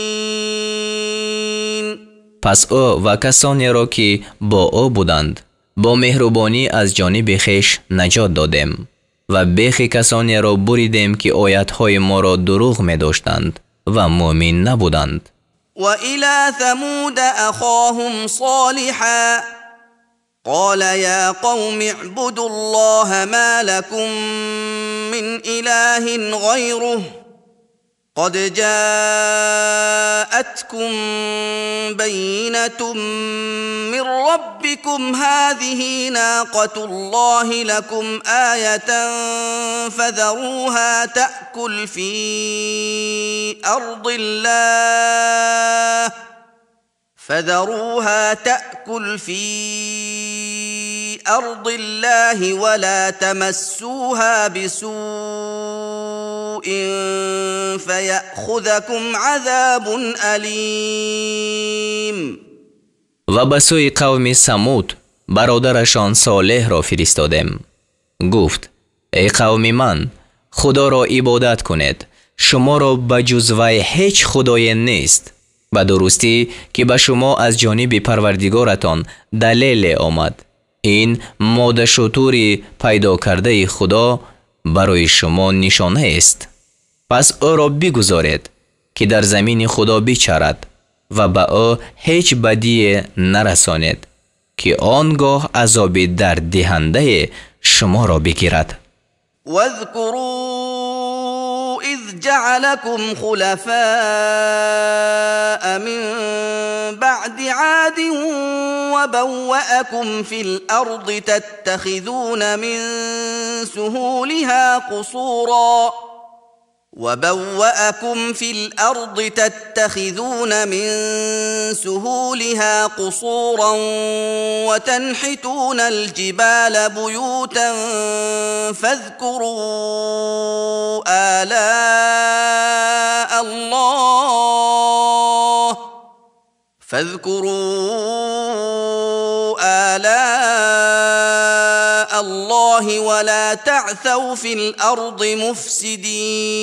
پس او و کسانی را که با او بودند با مهربانی از جانب خویش نجات دادیم و بیخ کسانی را بریدیم که آیاتهای ما را دروغ می داشتند و مؤمن نبودند. و الى ثمود اخاهم صالحا قال یا قوم اعبدوا الله ما لكم من اله غیره قد جاءتكم بينة من ربكم هذه ناقة الله لكم آية فذروها تأكل في أرض الله ولا تمسوها بسوء فيأخذكم عذاب أليم. و به سوی قوم ثمود برادرشان صالح را فرستادیم. گفت ای قوم من، خدا را عبادت کنید، شما را بجز وی هیچ خدای نیست. به درستی که به شما از جانب پروردگارتان دلیل آمد. این ماده شطوری پیدا کرده خدا برای شما نشانه است. پس او را بگذارید که در زمین خدا بچرد و به او هیچ بدی نرسانید که آنگاه عذاب درد دهنده شما را بگیرد. واذكروا إذ جعلكم خلفاء من بعد عاد وبوأكم في الأرض تتخذون من سهولها قصورا وتنحتون الجبال بيوتا فاذكروا آلاء الله ولا تعثوا في الأرض مفسدين.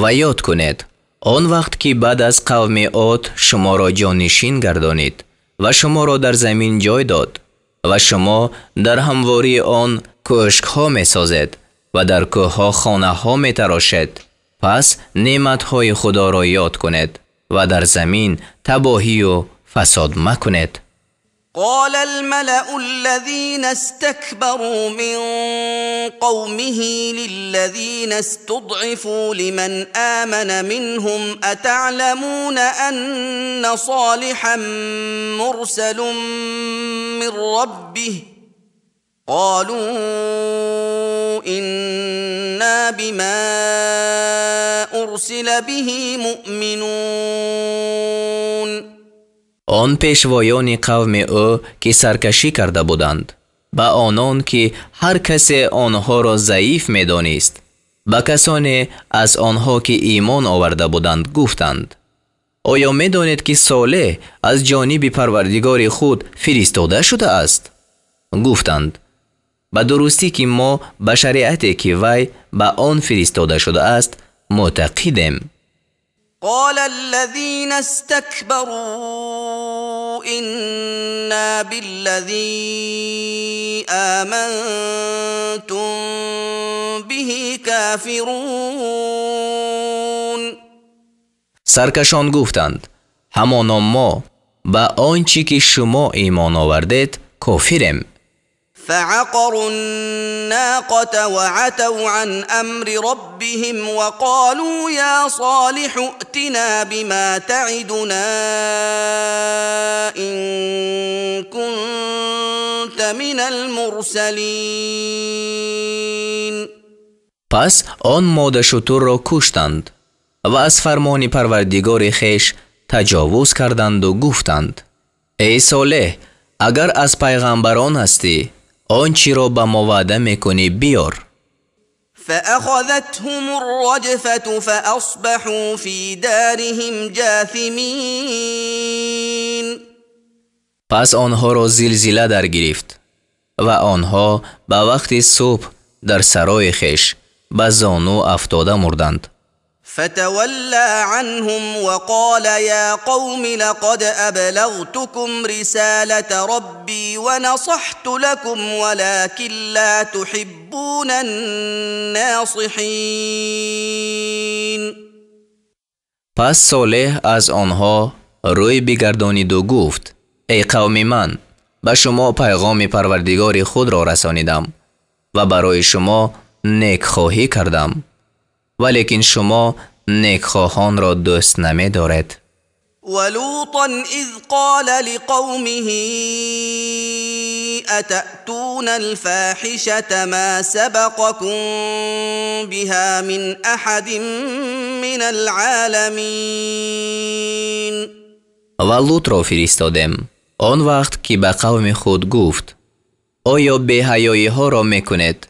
و یاد کنید آن وقت که بعد از قوم عاد شما را جانشین گردانید و شما را در زمین جای داد و شما در همواری آن کوشک ها می سازید و در کوه ها خانه ها می تراشید. پس نعمت های خدا را یاد کنید و در زمین تباهی و فساد مکنید. قال الملأ الذين استكبروا من قومه للذين استضعفوا لمن آمن منهم أتعلمون أن صالحا مرسل من ربه قالوا إنا بما أرسل به مؤمنون. آن پیشوایان قوم او که سرکشی کرده بودند به آنان که هر کسی آنها را ضعیف می دانست به کسانی از آنها که ایمان آورده بودند گفتند آیا می دانید که صالح از جانب پروردگار خود فرستاده شده است؟ گفتند به درستی که ما به شریعتی که وی به آن فرستاده شده است معتقدیم. قال الذين استكبروا إنا بالذي آمنتم به كافرون. سرکشان گفتند همانا ما با آنچه که شما ایمان آوردید کافریم. فعقروا الناقة وعتوا عن أمر ربهم وقالوا يا صالح ائتنا بما تعدنا إن كنت من المرسلين. پس آن ماده شتر را کشتند و از فرمان پروردگار خیش تجاوز کردند و گفتند ای صالح اگر از پیغمبران هستی آنچه را به ما وعده میکنی بیار. فأخذتهم الرجفة فأصبحوا في دارهم جاثمين. پس آنها را زلزله در گرفت و آنها به وقت صبح در سرای خیش به زانو افتاده مردند. فتولى عنهم وقال يا قوم لقد أبلغتكم رسالة ربي ونصحت لكم ولكن لا تحبون الناصحين. پس صالح از آنها روی بگردانید و گفت ای قوم من به شما پیغام پروردگار خود را رسانیدم و برای شما نیکخواهی کردم ولیکن شما نیکخواهان را دوست نمی دارید. ولوطا اذ قال لقومه اتأتون الفاحشة ما سبقكم بها من احد من العالمین. و لوط را فرستادیم آن وقت که به قوم خود گفت آیا بی‌حیایی ها را میکنید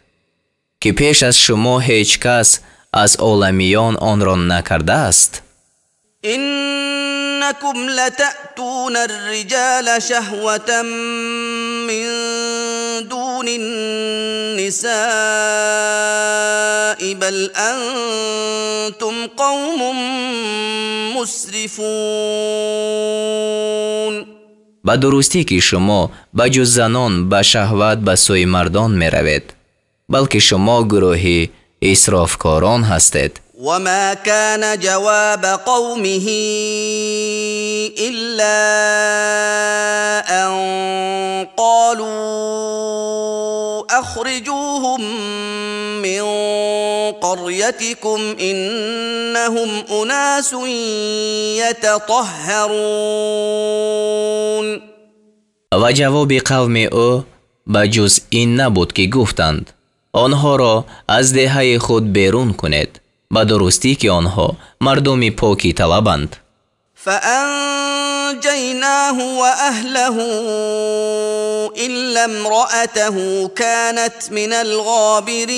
که پیش از شما هیچ کس از عالمیان آن را نکرده است؟ انکم لتأتون الرجال شهوة من دون النساء بل انتم قوم مسرفون. به درستی که شما بجز زنان به شهوت به سوی مردان می روید بلکه شما گروهی اسرافکاران هستید. وما كان جواب قومه إلا أن قالوا أخرجوهم من قريتكم إنهم أناس يتطهرون. و جواب قوم او بجز این نبود که گفتند آنها را از دهه خود بیرون کنید به درستی که آنها مردمی پاکی طلبند. فأنجيناه وأهله إلا امرأته كانت من الغابرين.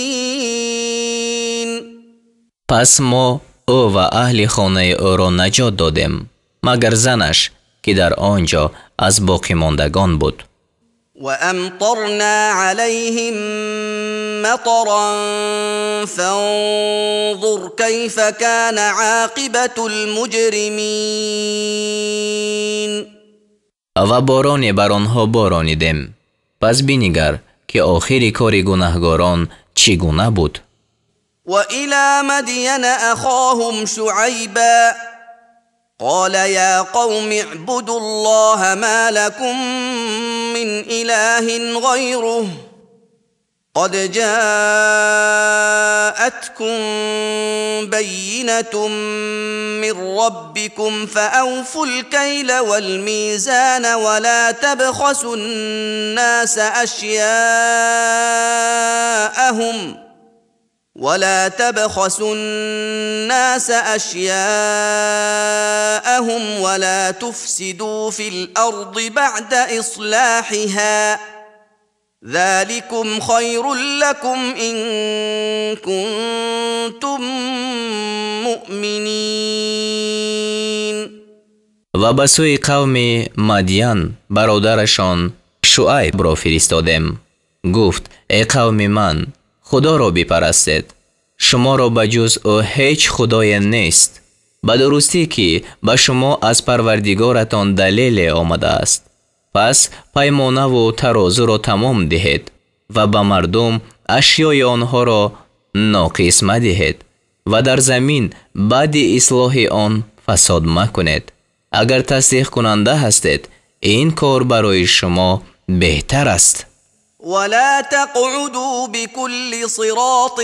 پس ما او و اهل خانه او را نجات دادیم مگر زنش که در آنجا از باقی ماندگان بود. وأمطرنا عليهم مطرا فانظر كيف كان عاقبة المجرمين. و بارانی بر آنها بارانیدیم پس بینگر که آخر کار گناهگاران چگونه بود. وإلى مدين أخاهم شعيبا قال يا قوم اعبدوا الله ما لكم من إله غيره قد جاءتكم بينة من ربكم فأوفوا الكيل والميزان ولا تبخسوا الناس أشياءهم ولا تفسدوا في الأرض بعد إصلاحها ذلكم خير لكم إن كنتم مؤمنين. و به سوی قوم مدین برادرشان شعیب را فرستادیم. گفت ای قوم من خدا را بپرستید، شما را بجز او هیچ خدای نیست، به درستی که به شما از پروردگارتان دلیل آمده است. پس پیمانه و ترازو را تمام دهید و به مردم اشیای آنها را ناقص مدهید و در زمین بعد اصلاح آن فساد مکنید. اگر تصدیق کننده هستید این کار برای شما بهتر است. ولا تقعدوا بكل صراط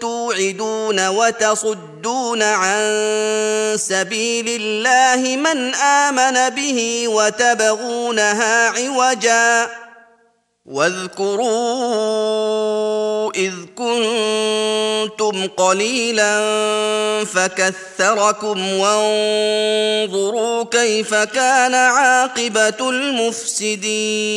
توعدون وتصدون عن سبيل الله من آمن به وتبغونها عوجا واذكروا إذ كنتم قليلا فكثركم وانظروا كيف كان عاقبة المفسدين.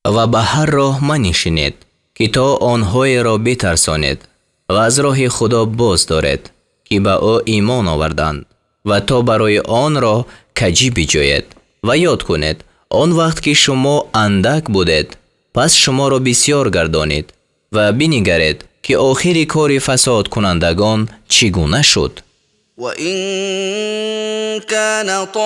و به هر راه منشینید که تا آنهای را بترسانید و از راه خدا باز دارید که به او ایمان آوردند و تا برای آن را کجی بجوید و یاد کنید آن وقت که شما اندک بودید پس شما را بسیار گردانید و بنگرید که آخر کار فساد کنندگان چگونه شد. وَإِن كَانَ طَائِفَةٌ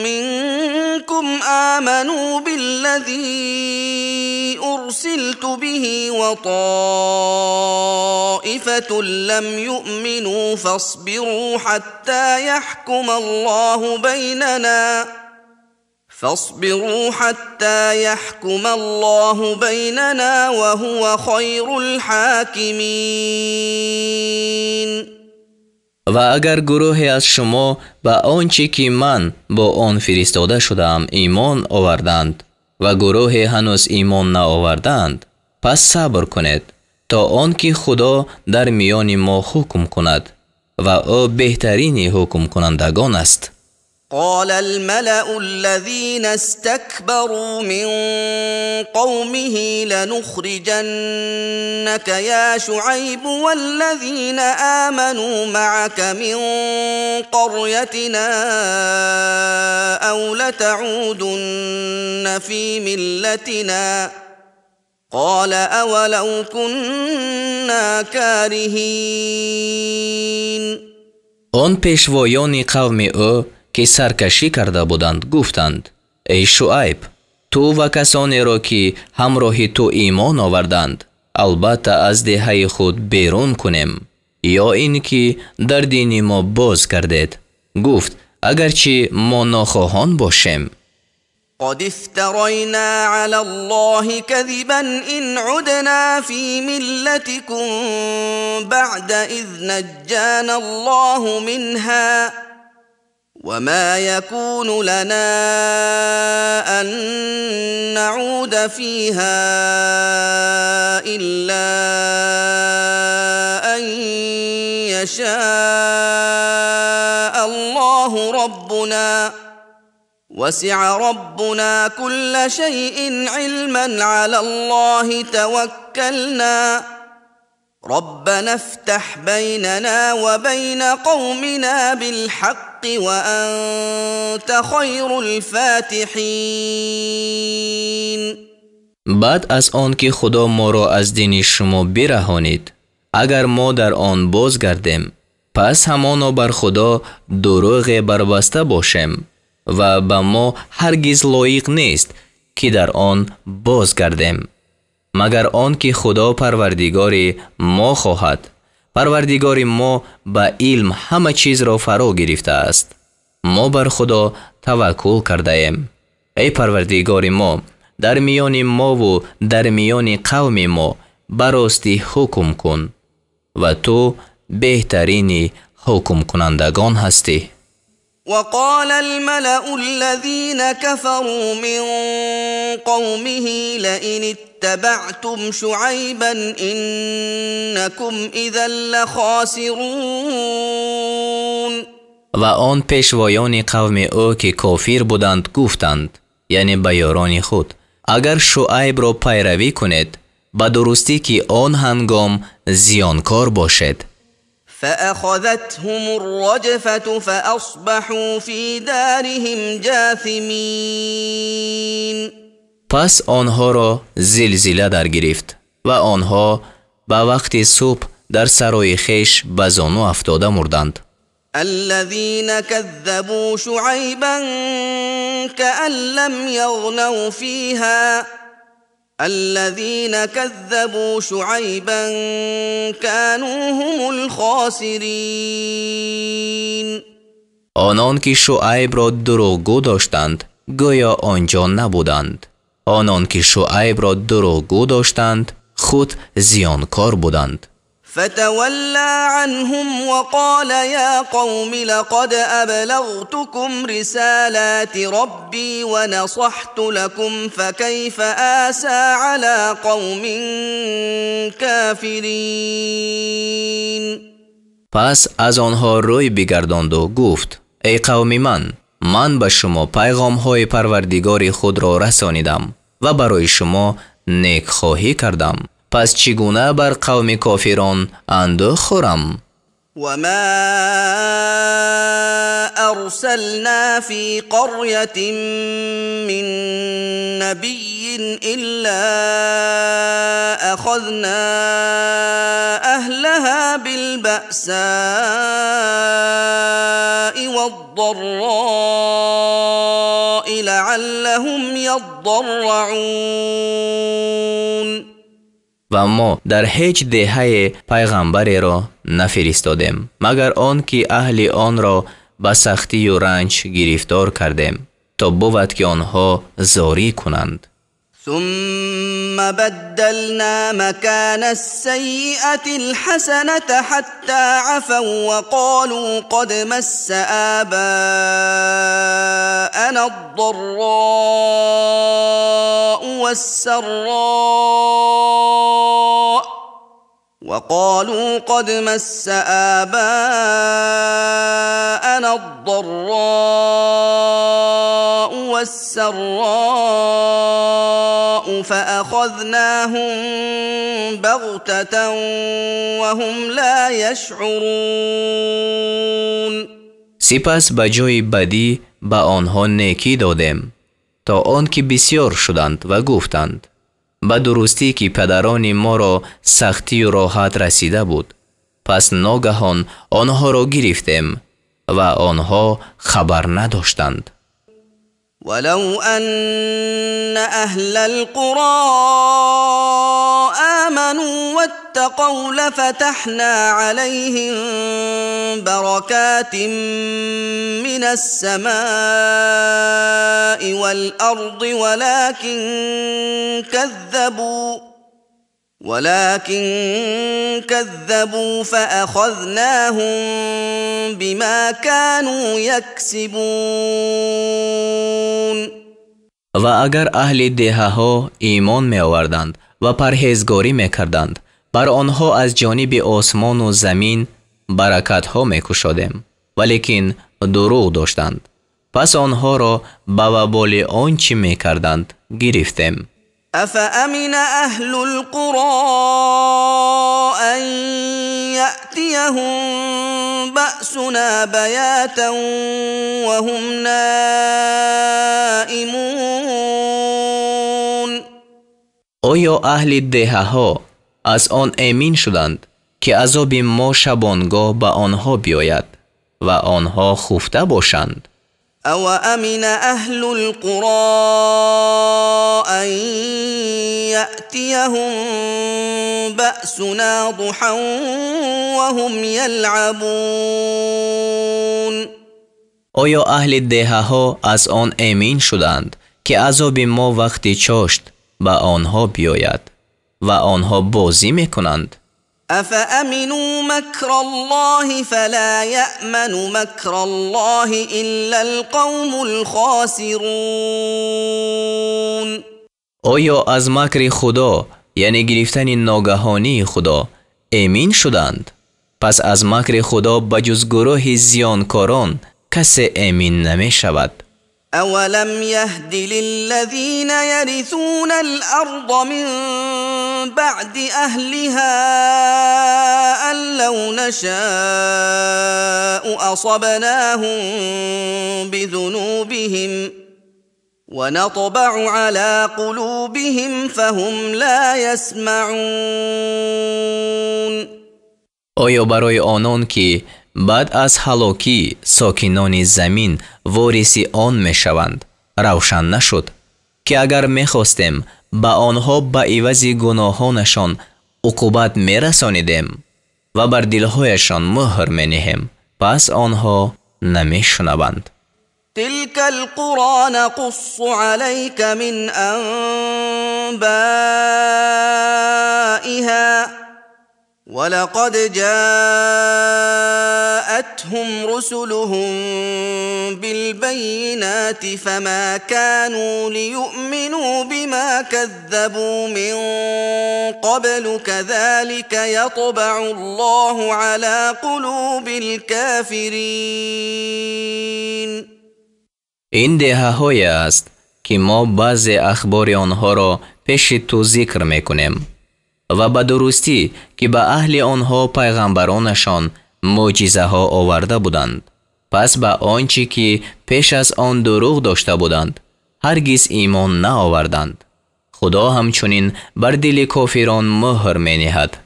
مِّنكُمْ آمَنُوا بِالَّذِي أُرْسِلْتُ بِهِ وَطَائِفَةٌ لَّمْ يُؤْمِنُوا فَاصْبِرُوا حَتَّى يحكم الله بيننا وهو خير الحاكمين. و اگر گروهی از شما به آنچه که من با آن فرستاده شدم ایمان آوردند و گروهی هنوز ایمان نآوردند پس صبر کنید تا آنکه خدا در میان ما حکم کند و او بهترین حکم کنندگان است. قال الملأ الذين استكبروا من قومه لنخرجنك يا شعيب والذين آمنوا معك من قريتنا أو لتعودن في ملتنا قال أولو كنا كارهين. آن پیشوایان قوم او که سرکشی کرده بودند گفتند ای شعیب تو و کسانی را که همراه تو ایمان آوردند البته از دهه خود بیرون کنیم یا این که در دین ما باز کردید. گفت اگرچه ما ناخواهان باشیم. قد افترينا على الله كذبا إن عدنا في ملتكم بعد إذ نجانا الله منها وما يكون لنا أن نعود فيها إلا أن يشاء الله ربنا وسع ربنا كل شيء علما على الله توكلنا ربنا افتح بيننا وبين قومنا بالحق وأنت خير الفاتحين. بعد از آن که خدا ما را از دین شما برهانید اگر ما در آن بازگردیم پس همانا بر خدا دروغ بربسته باشیم و به ما هرگز لایق نیست که در آن بازگردیم مگر آن که خدا پروردگار ما خواهد. پروردگار ما به علم همه چیز را فرا گرفته است. ما بر خدا توکل کرده ایم. ای پروردگار ما در میان ما و در میان قوم ما براستی حکم کن و تو بهترین حکم کنندگان هستی. وقال الملأ الذين كفروا من قومه لئن اتبعتم شعيبا إنكم إذا لخاسرون. و آن پیشوایان قوم او که کافر بودند گفتند یعنی به یاران خود اگر شعیب را پیروی کنید به درستی که آن هنگام زیانکار باشد. فأخذتهم الرجفة فأصبحوا في دارهم جاثمين. پس آنها را زلزله در گرفت و آنها ба вақти субҳ дар сарои хеш ба зону афтода мурданд. الذين كذبوا شعيبا كأن لم يغنوا فيها الذين كذبوا شعيبا كانوا هم الخاسرين. آنان که شعیب را دروغگو داشتند گویا آنجا نبودند. آنان که شعیب را دروغگو داشتند خود زیانکار بودند. فتولى عنهم وقال يا قوم لقد أبلغتكم رسالات ربي ونصحت لكم فكيف آسى على قوم كافرين. پس از آنها روی بگرداند و گفت ای قوم من به شما پیغام های پروردگار خود را رسانیدم و برای شما نیکخواهی کردم. پس چگونه بر قوم کافران اندوه خورم؟ وما أرسلنا في قرية من نبي إلا أخذنا أهلها بالبأساء والضراء لعلهم يضرعون. و ما در هیچ دهه پیغمبری را نفرستادیم مگر آن که اهل آن را به سختی و رنج گرفتار کردیم تا بود که آنها زاری کنند. ثم بدلنا مكان السيئة الحسنة حتى عفوا وقالوا قد مس آباءنا الضراء والسراء فأخذناهم بغتة وهم لا يشعرون. سپس به جای بدی به آنها نیکی دادیم تا آن که بسیار شدند و گفتند به درستی که پدران ما را سختی و راحت رسیده بود. پس ناگهان آنها را گرفتیم و آنها خبر نداشتند. ولو أن أهل القرى آمنوا واتقوا لفتحنا عليهم بركات من السماء والأرض ولكن كذبوا فأخذناهم بما كانوا يكسبون. و اگر اهل دهه ها ایمان می آوردند و پرهیزگاری می کردند بر آنها از جانب آسمان و زمین برکت ها می کشادیم ولیکن دروغ داشتند. پس آنها را به وبال آنچه می کردند گرفتیم. أفأمن أهل القرى أن يأتيهم بأسنا بياتا وهم نائمون. آیا اهل دهه ها از آن امین شدند که عذاب ما شبانگاه به آنها بیاید و آنها خفته باشند؟ أو أمن أهل القرى أن يأتيهم بأسنا ضحى وهم يلعبون. آیا اهل دهه ها از آن امین شدند که عذاب ما وقتی چاشت به آنها بیاید و آنها بازی میکنند؟ أفأمنوا مكر الله فلا يأمن مكر الله إلا القوم الخاسرون. آیا از مکر خدا یعنی گرفتن ناگهانی خدا امین شدند؟ پس از مکر خدا بجز گروه زیانکاران کسی امین نمی شود. أولم يهد للذين يرثون الأرض من بعد أهلها أن لو نشاء أصبناهم بذنوبهم ونطبع على قلوبهم فهم لا يسمعون. آیا برای آنان که بعد از هلاکی ساکنان زمین وارث آن می شوند روشن نشد که اگر می خواستیم به آنها به عوض گناهانشان عقوبت می رسانیدیم و بر دلهایشان مهر می نهیم پس آنها نمی شنوند. تلك القرى نقص عليك من أنبائها ولقد جاءتهم رسلهم بالبينات فما كانوا ليؤمنوا بما كذبوا من قبل كذلك يطبع الله على قلوب الكافرين. این دهه های است که ما بعض اخبار آنها را پیش تو ذکر میکنیم و به درستی که به اهل آنها پیغمبرانشان معجزه ها آورده بودند پس به آنچه که پیش از آن دروغ داشته بودند هرگز ایمان نآوردند. خدا همچنین بر دل کافران مهر می نهد.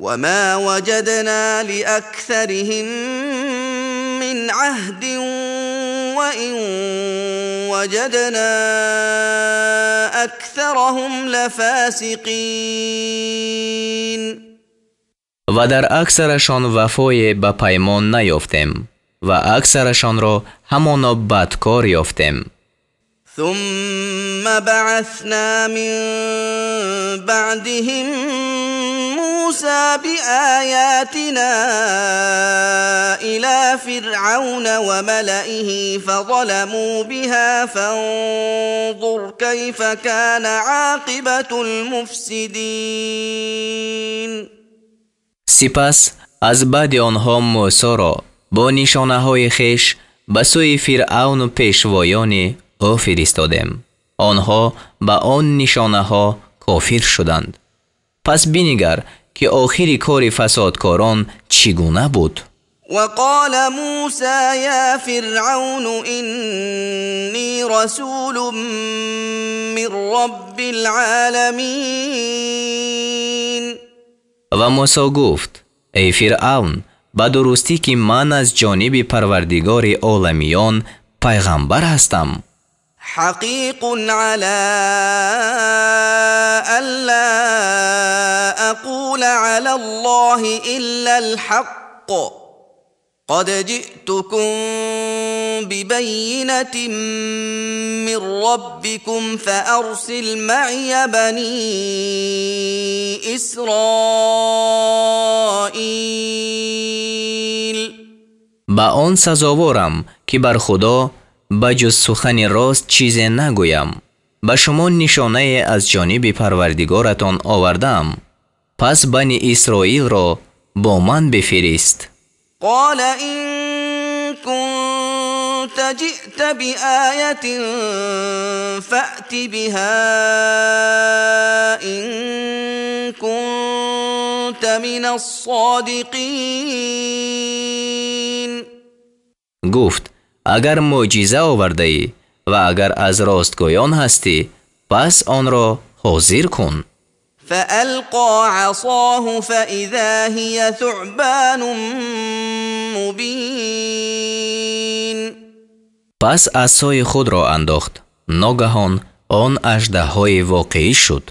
وما وجدنا لأكثرهم من عهد وإن وجدنا أكثرهم لفاسقين. و در اکثرشان وفای به پیمان نیافتیم و اکثرشان را همانا بدکار یافتیم. ثم بعثنا من بعدهم موسى بآياتنا إلى فرعون وملئه فظلموا بها فانظر كيف كان عاقبة المفسدين. سپس از بعد آنها موسی را با نشانه های خویش به سوی فرعون و پیشوایان او فرستادیم. آنها به آن نشانه ها کافر شدند. پس بنگر که آخر کار فسادکاران چگونه بود. وقال موسى يا فرعون إني رسول من رب العالمين. و موسی گفت ای فرعون به درستی که من از جانب پروردگار عالمیان پیغمبر هستم. حقیق على ألا أقول على الله إلا الحق قد جئتكم ببينة من ربكم فأرسل معي بني إسرائيل. با آن سزاوارم که بر خدا بجز سخن راست چیزی نگویم. به شما نشانه از جانب پروردگارتان آوردم پس بنی اسرائیل را با من بفرست. قال إن كنت جئت بآية فأت بها إن كنت من الصادقين. گفت اگر معجزه آورده ای و اگر از راستگویان هستی پس آن را حاضر کن. فألقى عصاه فإذا هي ثعبان مبين. پس عصای خود را انداخت ناگهان آن اژدهای واقعی شد.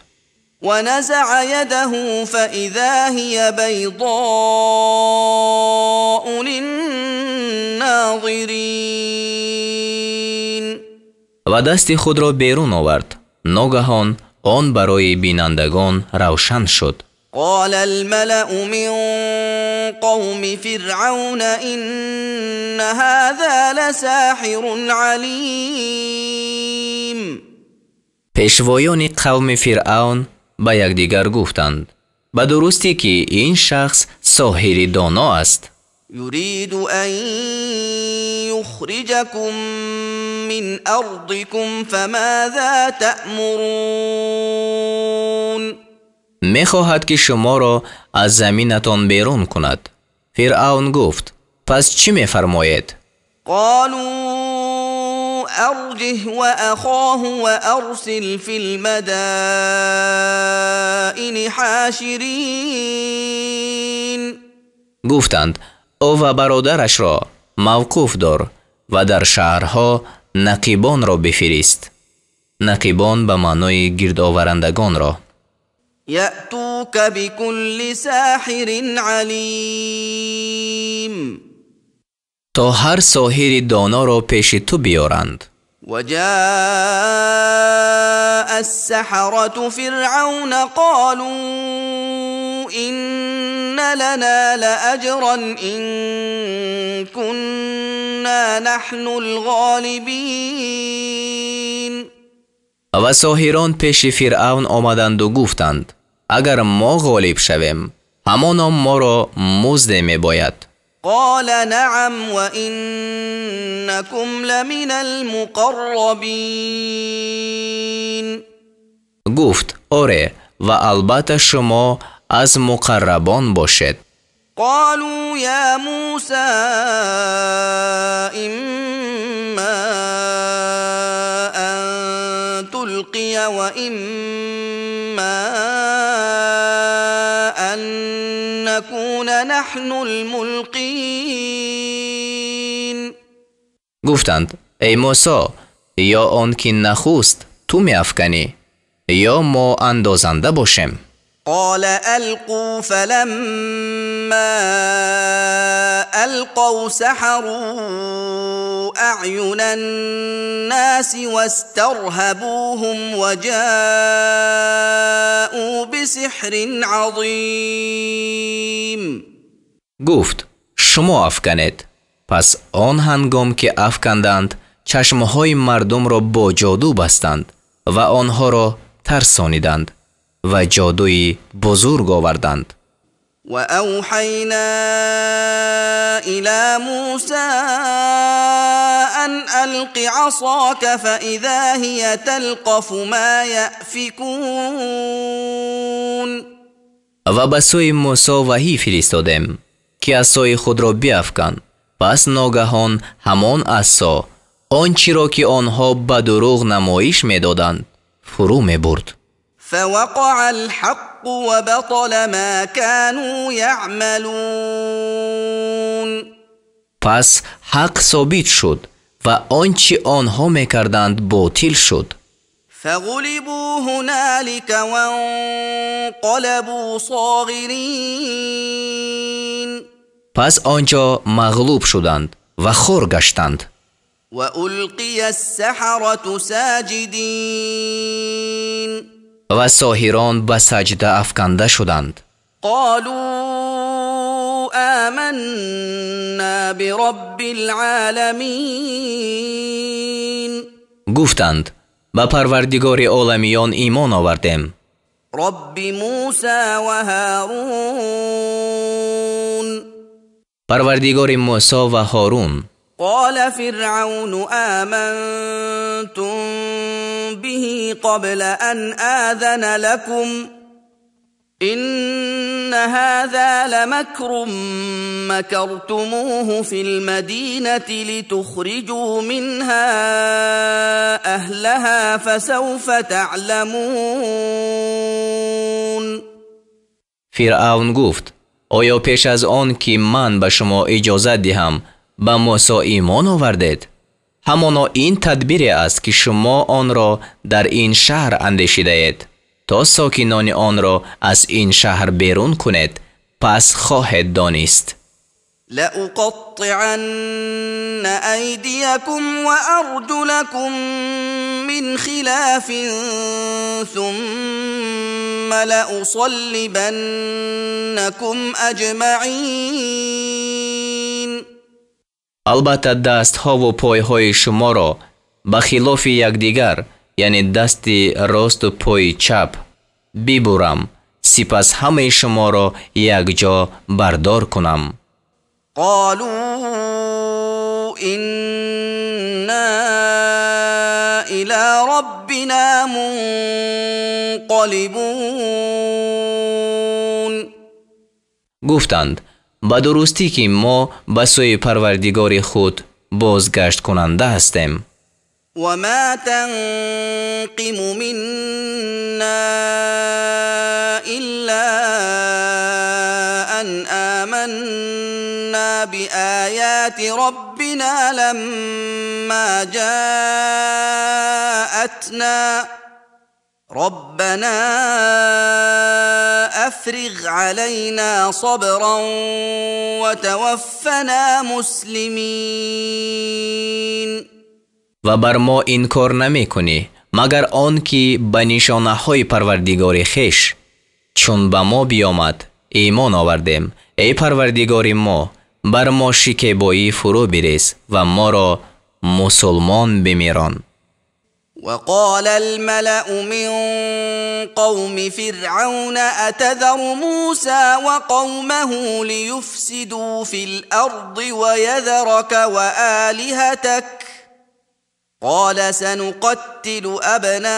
ونزع يده فإذا هي بيضاء للناظرين. و دست خود را بیرون آورد ناگهان آن برای بینندگان روشن شد. قال الملأ من قوم فرعون إن هذا لساحر عليم. پیشوایان قوم فرعون به یکدیگر گفتند به درستی که این شخص ساحر دانا است. يريد أن يخرجكم من أرضكم فماذا تأمرون. میخواهد که شما را از زمینتان بیرون کند. فرعون گفت پس چی میفرماید؟ قالوا أرجه وأخاه وأرسل في المدائن حاشرين. گفتند او و برادرش را موقوف دار و در شهرها نقیبان را بفرست. نقیبان به معنای گردآورندگان را. يأتوك بكل ساحر عليم. تا هر ساحر دانا را پیش تو بیارند. وجاء السحرة فرعون قالوا إن لنا لأجرا إن كنا نحن الغالبين. و ساحران پیش فرعون آمدند و گفتند اگر ما غالب شویم همانا ما را مزد می باید. قال نعم وإنكم لمن المقربين. گفت آره و البته شما از مقربان باشید. قالوا يا موسى إما أن تلقي وإما أن نكون نحن الملقين. گفتند ای موسی یا آن که نخست تو می افکنی یا ما اندازنده باشیم. قال ألقوا فلما ألقوا سحروا أعين الناس واسترهبوهم وجاءوا بسحر عظيم. گفت شما افکنید. پس آن هنگام که افکندند چشمهای مردم را با جادو بستند و آنها را ترسانیدند و جادوی بزرگ آوردند. و اوحینا الی موسی ان الق عصاک فاذا هی تلقف ما یأفکون. و به سوی موسی وحی فرستادیم که عصای خود را بیفکن. پس ناگهان همان عصا آنچه را که آنها به دروغ نمایش میدادند فرو میبرد. فوقع الحق وبطل ما كانوا يعملون. پس حق ثابت شد و آنچه آنها میکردند باطل شد. فغلبوا هنالك وانقلبوا صاغرين. پس آنجا مغلوب شدند و خور گشتند. وألقي السحرة ساجدين. و ساحران به سجده افکنده شدند. قالوا آمنا برب العالمين. گفتند به پروردگار عالمیان ایمان آوردیم. رب موسی و هارون. پروردگار موسی و هارون. قال فرعون آمنتم به قبل أن آذن لكم إن هذا لمكر مكرتموه في المدينة لتخرجوا منها أهلها فسوف تعلمون. فرعون گفت آیا پیش از آن که من به شما اجازه دهم به موسی ایمان آوردید؟ همانا این تدبیر است که شما آن را در این شهر اندیشیده اید تا ساکنان آن را از این شهر بیرون کنید. پس خواهید دانست لأقطعن أيديكم وأرجلكم من خلاف ثم لأصلبنكم أجمعين. البته دست ها و پای های شما را به خلاف یکدیگر، یعنی دست راست و پای چپ ببرم، سپس همه شما را یک جا بردار کنم. قالوا إنا إلى ربنا منقلبون. گفتند به درستی که ما به سوی پروردگار خود بازگشت کننده هستیم. وما تنقم منا إلا أن آمنا بآيات ربنا لما جاءتنا ربنا أفرغ علينا صبرا وتوفنا مسلمين. و بر ما این کار نمی کنی مگر آن که به نشانه های پروردگار خیش چون به ما بیامد ایمان آوردیم. ای پروردگار ما بر ما شکیبایی فرو بریز و ما را مسلمان بمیران. وقال الملأ من قوم فرعون أتذر موسى وقومه ليفسدوا في الأرض ويذرك وآلهتك قال سنقتل أبناءهم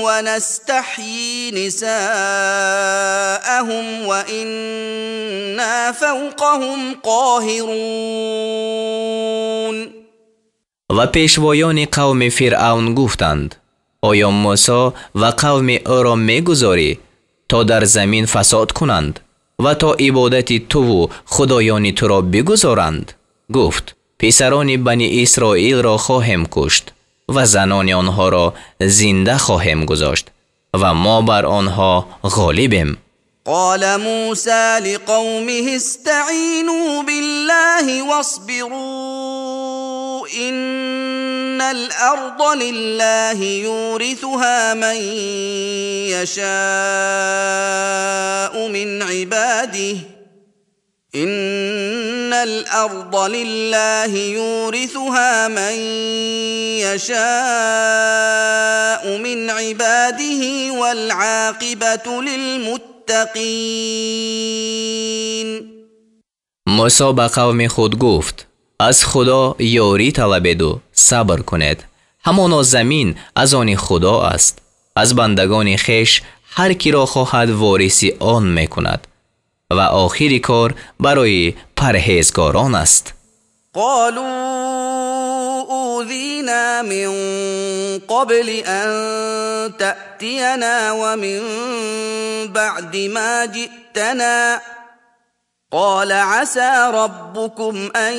ونستحيي نساءهم وإنا فوقهم قاهرون. و پیشوایان قوم فرعون گفتند آیا موسی و قوم او را میگذاری تا در زمین فساد کنند و تا عبادت تو و خدایان تو را بگذارند؟ گفت پسران بنی اسرائیل را خواهم کشت و زنان آنها را زنده خواهم گذاشت و ما بر آنها غالبیم. قال موسى لقومه استعينوا بالله واصبروا إن الأرض لله يورثها من يشاء من عباده إن الأرض لله يورثها من يشاء من عباده والعاقبة للمتقين. موسی به قوم خود گفت از خدا یاری طلبید و صبر کنید. همانا زمین از آن خدا است. از بندگان خیش هر کی را خواهد وارثی آن میکند و آخری کار برای پرهیزگاران است. قالوا أوذينا من قبل أن تأتينا ومن بعد ما جئتنا قال عسى ربكم أن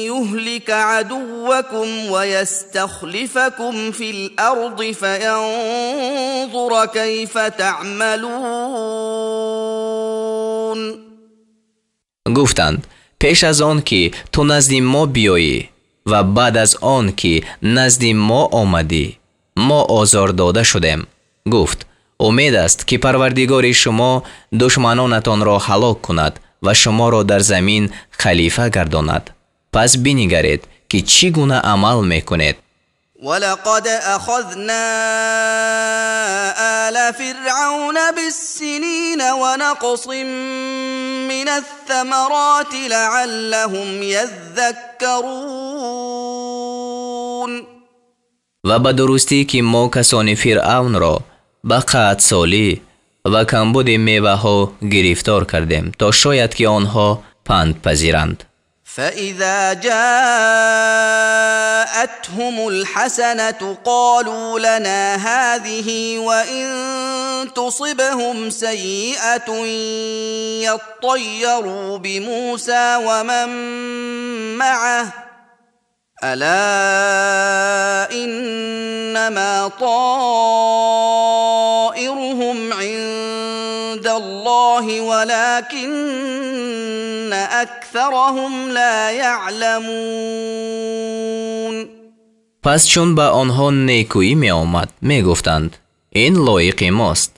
يهلك عدوكم ويستخلفكم في الأرض فينظر كيف تعملون. گفتند پیش از آن که تو نزد ما بیایی و بعد از آن که نزد ما آمدی ما آزار داده شدیم. گفت امید است که پروردگار شما دشمنانتان را هلاک کند و شما را در زمین خلیفه گرداند. پس بنگرید که چگونه عمل میکنید. ولقد أخذنا آل فرعون بالسنين ونقص من الثمرات لعلهم يذكرون. و به درستی که ما کسان فرعون را به قحط سالی و کمبود میوه ها گرفتار کردیم تا شاید که آنها پند پذیرند. فإذا جاءتهم الحسنة قالوا لنا هذه وإن تصبهم سيئة يطيروا بموسى ومن معه ألا إنما طائرهم عند الله ولكن أكثرهم لا يعلمون. پس چون به آنها نیکویی می آمد می گفتند این لایق ماست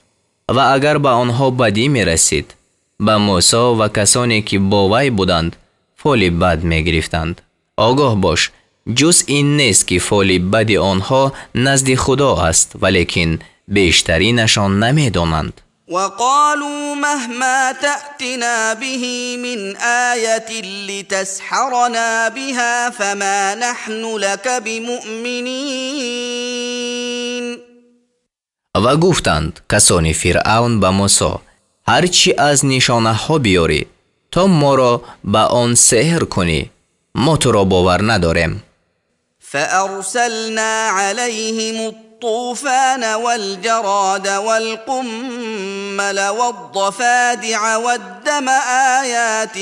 و اگر به آنها بدی می رسید به موسی و کسانی که با وی بودند فال بد می گرفتند. آگاه باش جز این نیست که فال بد آنها نزد خدا است ولیکن بیشترینشان نمی دانند. وقالوا مهما تأتنا به من آية لتسحرنا بها فما نحن لك بمؤمنين. و گفتند کسان فرعون به موسی هرچی از نشانه ها بیاری تا ما را به آن سحر کنی ما تو را باور نداریم. فأرسلنا عليهم الطوفان والجراد والقمل والضفادع والدم آيات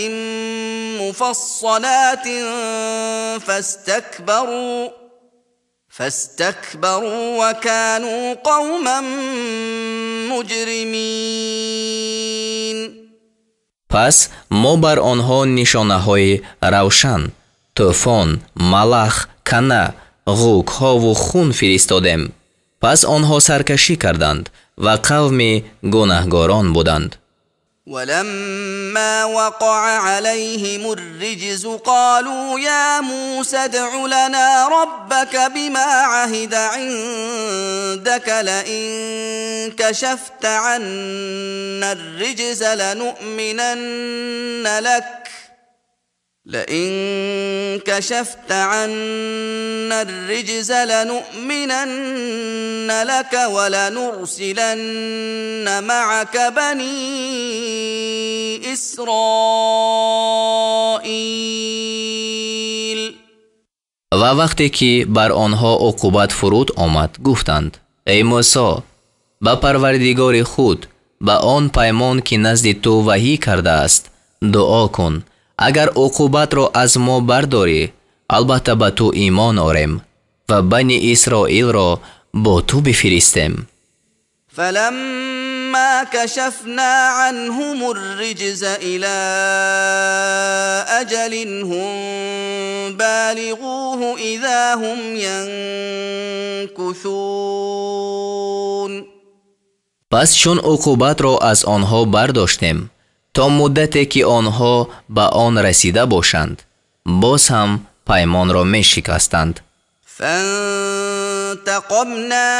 مفصلات فاستكبروا وكانوا قوما مجرمين. پس ما بر آنها نشانه‌های روشن، طوفان، ملخ، کنه، غوک‌ها و خون فرستادیم. پس آنها سرکشی کردند و قوم گناهکاران بودند. ولما وقع عليهم الرجز قالوا يا موسى ادع لنا ربك بما عهد عندك لئن كشفت عنا الرجز لنؤمنن لك ولنرسلن معك بني إسرائيل. و وقتی که بر آنها عقوبت فرود آمد گفتند ای موسی با پروردگار خود با آن پیمان که نزد تو وحی کرده است دعا کن اگر عقوبت را از ما برداری البته به تو ایمان آوریم و بنی اسرائیل را با تو بفرستیم. فلما كشفنا عنهم الرجز إلى أجل هم بالغوه إذا هم ينكثون. پس چون عقوبت را از آنها برداشتیم تا مدتی که آنها به آن رسیده باشند باز هم پیمان را می شکستند. فانتقمنا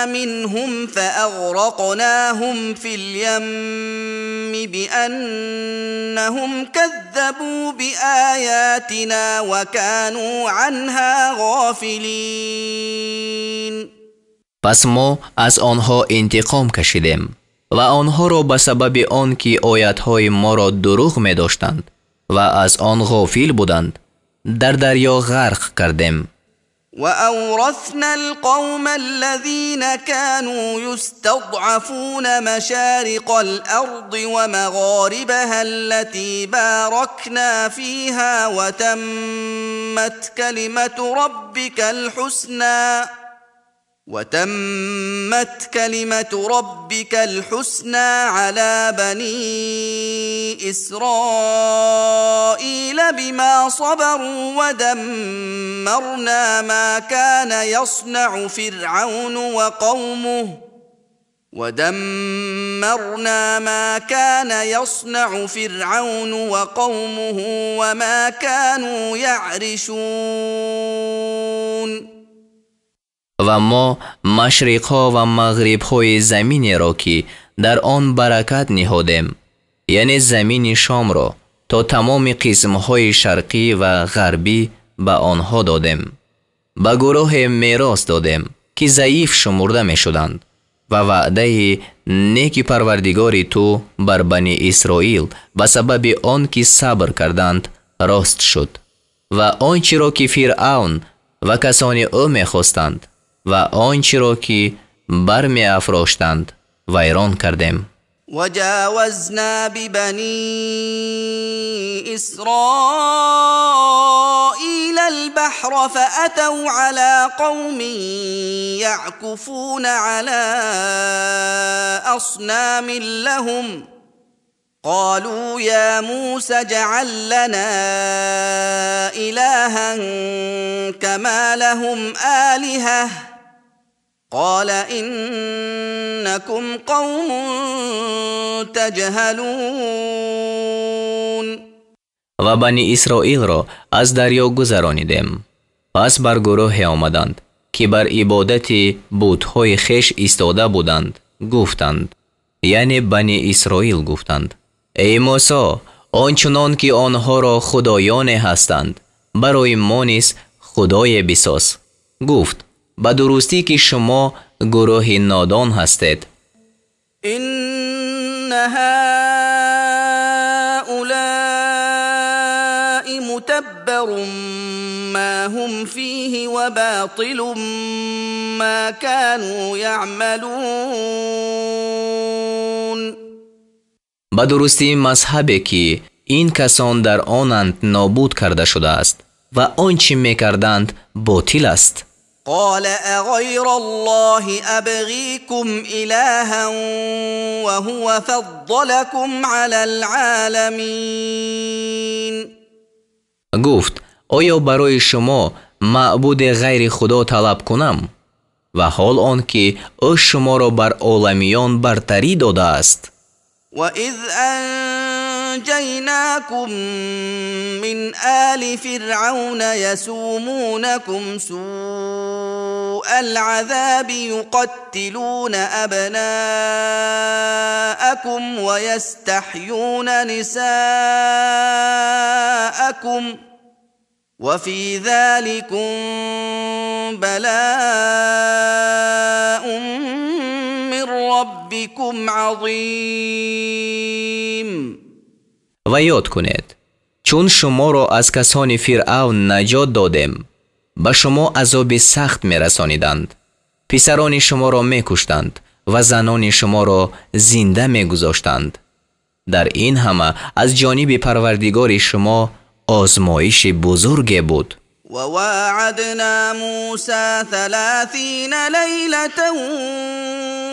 منهم فأغرقناهم في اليم بأنهم كذبوا بآياتنا وكانوا عنها غافلين. پس ما از آنها انتقام کشیدیم و آنها را به سبب آن که آیاتهای ما را دروغ می داشتند و از آن غافل بودند در دریا غرق کردیم. وأورثنا القوم الذين كانوا يستضعفون مشارق الأرض ومغاربها التي باركنا فيها وتمت كلمة ربك الحسنى على بني إسرائيل بما صبروا ودمرنا ما كان يصنع فرعون وقومه وما كانوا يعرشون. و ما مشرق‌ها و مغرب‌های زمین را که در آن برکت نهادیم یعنی زمین شام را تا تمام قسم‌های شرقی و غربی به آنها دادیم به گروه میراث دادیم که ضعیف شمرده می شدند و وعده نیک پروردگار تو بر بنی اسرائیل به سبب آن که صبر کردند راست شد و آنچه را که فرعون و کسان او می خواستند و آنچه را که برمی افراشتند ویران کردیم. وجاوزنا ببني إسرائيل البحر فأتوا على قوم يعكفون على أصنام لهم قالوا يا موسى اجعل لنا إلها كما لهم آلهة قال إنكم قوم تجهلون. و بنی اسرائیل را از دریا گذرانیدیم. پس بر گروه آمدند که بر عبادت بت‌های خویش ایستاده بودند گفتند یعنی بنی اسرائیل گفتند ای موسی آنچنان که آنها را خدایان هستند برای ما نیز خدای بساز. گفت به درستی که شما گروه نادان هستید. إن هؤلاء متبر ما هم فيه وباطل ما كانوا يعملون. به درستی مذهبی که این کسان در آنند نابود کرده شده است و آنچه میکردند باطل است. قال اغير الله ابغيكم الها وهو فضلكم على العالمين. گفت آیا برای شما معبود غیر خدا طلب کنم و حال آن که او شما را بر عالمیان برتری داده است. وَإِذْ أَنْجَيْنَاكُمْ مِنْ آلِ فِرْعَوْنَ يَسُومُونَكُمْ سُوءَ الْعَذَابِ يُقَتِّلُونَ أَبْنَاءَكُمْ وَيَسْتَحْيُونَ نِسَاءَكُمْ وَفِي ذَلِكُمْ بَلَاءٌ من ربكم عظیم. و یاد کنید چون شما را از کسان فرعون نجات دادیم به شما عذاب سخت می رسانیدند. پسران شما را می کشتند و زنان شما را زنده می گذاشتند. در این همه از جانب پروردگار شما آزمایش بزرگی بود. وواعدنا موسى 30 ليلة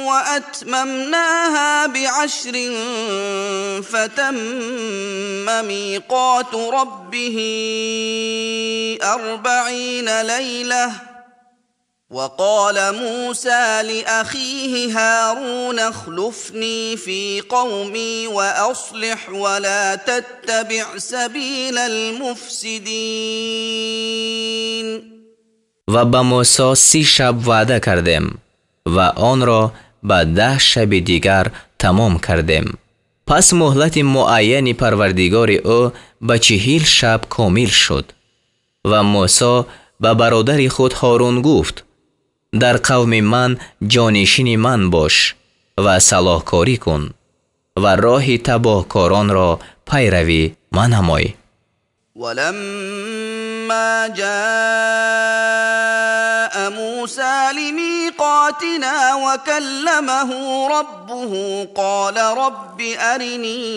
وأتممناها ب10 فتم ميقات ربه 40 ليلة. وقال موسى لأخيه هارون اخلفني في قومي وأصلح ولا تتبع سبيل المفسدين. و به موسی 30 شب وعده کردیم و آن را به 10 شب دیگر تمام کردیم. پس مهلت معین پروردگار او به 40 شب کامل شد. و موسی به برادر خود هارون گفت در قوم من جانشین من باش و صلاحکاری کن و راه تباهکاران را پیروی منمای. ولما جاء موسى لميقاتنا وكلمه ربه قال رب أرني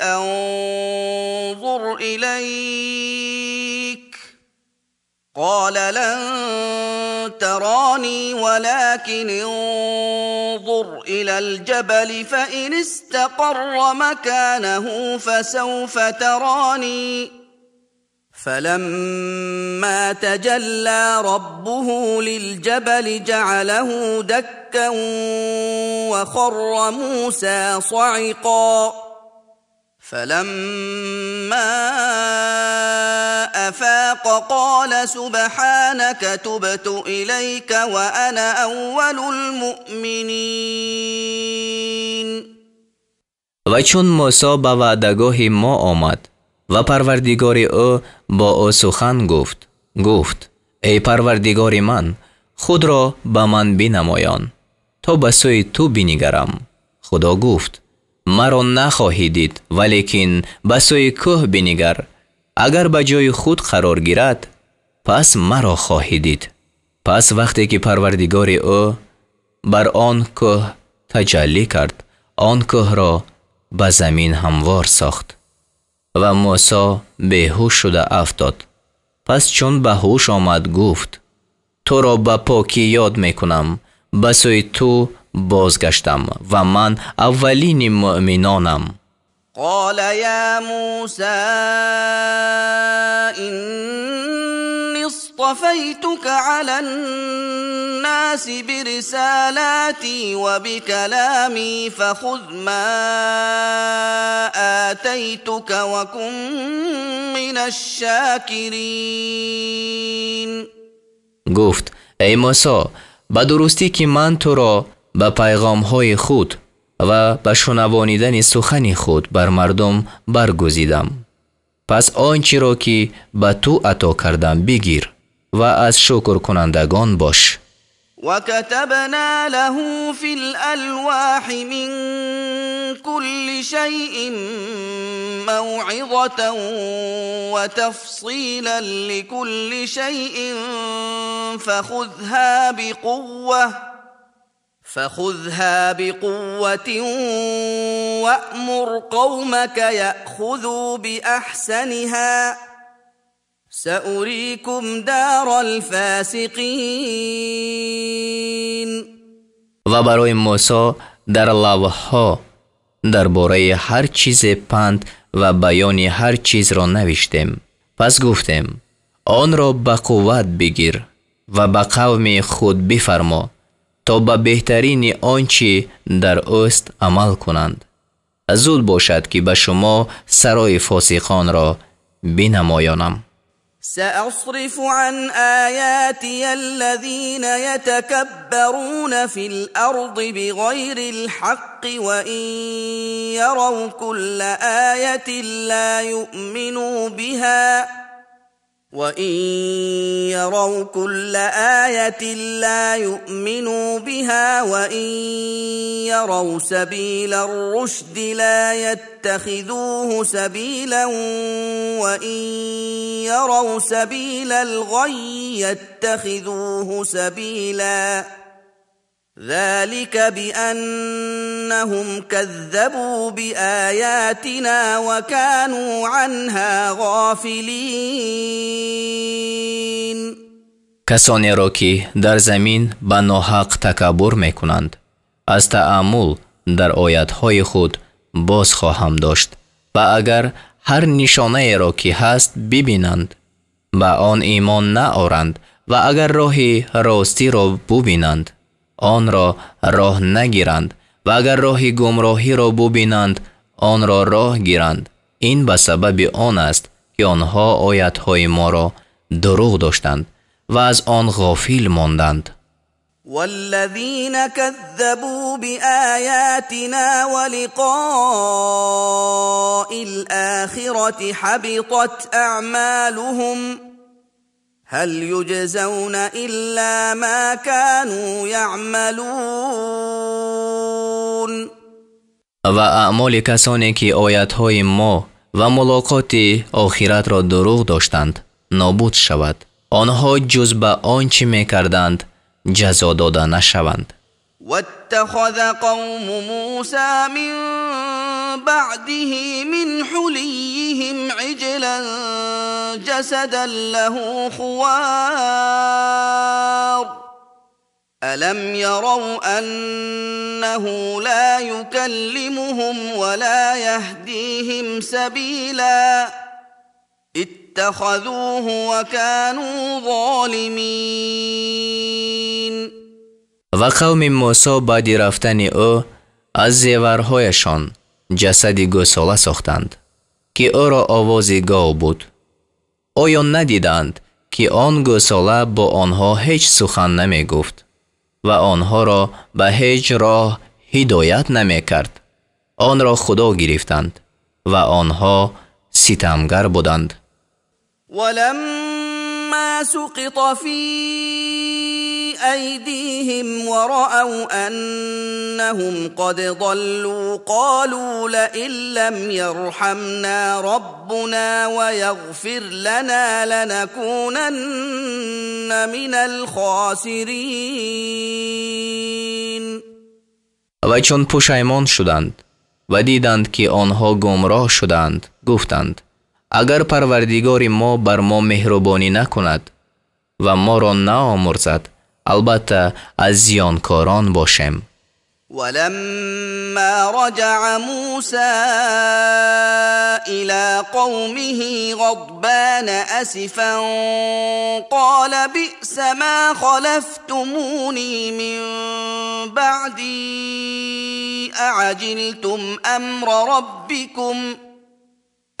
أنظر إليك قال لن تراني ولكن انظر إلى الجبل فإن استقر مكانه فسوف تراني. فلما تجلى ربه للجبل جعله دكا وخر موسى صعقا. فلما أفاق قال سبحانك تبت إليك وأنا أول المؤمنين. و چون موسی به وعدگاه ما آمد و پروردگار او با او سخن گفت ای پروردگار من خود را به من بنمایان تا به سوی تو بنگرم. خدا گفت مرا نخواهی دید ولیکن به سوی کوه بنگر. اگر به جای خود قرار گیرد پس مرا خواهی دید. پس وقتی که پروردگار او بر آن کوه تجلی کرد آن کوه را به زمین هموار ساخت و موسی بیهوش شده افتاد. پس چون به هوش آمد گفت تو را به پاکی یاد میکنم به سوی تو بازگشتم و من اولین مؤمنانم. قال يا موسى إني اصطفيتك على الناس برسالاتي وبكلامي فخذ ما آتيتك وكن من الشاكرين. گفت ای موسی به درستی که من تو را به پیغام های خود و به شنوانیدن سخن خود بر مردم برگزیدم. پس آنچه را که به تو عطا کردم بگیر و از شکر کنندگان باش. وكتبنا له في الألواح من كل شيء موعظة وتفصيلا لكل شيء فخذها بقوة وأمر قومك يأخذوا بأحسنها سأريكم دار الفاسقين. و برای موسی در لوح‌ها درباره هر چیز پند و بیان هر چیز را نوشتیم. پس گفتیم آن را به قوت بگیر و به قوم خود بفرما تا به بهترین آنچه در اوست عمل کنند. زود باشد که به شما سرای فاسقان را بنمایانم. سأصرف عن آياتي الذين يتكبرون في الأرض بغير الحق وإن يروا كل آية لا يؤمنوا بها وإن يروا سبيل الرشد لا يتخذوه سبيلا وإن يروا سبيل الغي يتخذوه سبيلا ذلك بأنهم كذبوا بآياتنا وكانوا عنها غافلين. کسانی را که در زمین به ناحق تکبر میکنند از تأمل در آیاتهای خود باز خواهم داشت و اگر هر نشانه را که هست ببینند به آن ایمان نآورند و اگر راه راستی را ببینند آن را راه نگیرند و اگر راه گمراهی را ببینند آن را راه گیرند. این به سبب آن است که آنها آیاتهای ما را دروغ داشتند و از آن غافل ماندند. والذين كذبوا بآياتنا ولقاء الآخرة حبطت أعمالهم هل يجزون إلا ما كانوا يعملون. و اعمال کسانی که آیاتهای ما و ملاقات آخرت را دروغ داشتند نابود شود. آنها جز به آنچه میکردند جزا داده نشوند. واتخذ قوم موسى من بعده من حليهم عجلا جسدا له خوار ألم يروا أنه لا يكلمهم ولا يهديهم سبيلا اتخذوه وكانوا ظالمين. و قوم موسی بعد رفتن او از زیورهایشان جسد گوساله ساختند که او را آواز گاو بود. آیا ندیدند که آن گوساله با آنها هیچ سخن نمی گفت و آنها را به هیچ راه هدایت نمی کرد؟ آن را خدا گرفتند و آنها ستمگر بودند. ولما سقط في أيديهم ورأوا أنهم قد ضلوا قالوا لئن لم يرحمنا ربنا ويغفر لنا لنكونن من الخاسرين. و چون پشیمان شدند و دیدند که آنها گمراه شدند گفتند اگر پروردگار ما بر ما مهربانی نکند و ما را نآمرزد البته از زیانکاران باشیم. ولما رجع موسى إلى قومه غضبان أسفا قال بئس ما خلفتموني من بعدي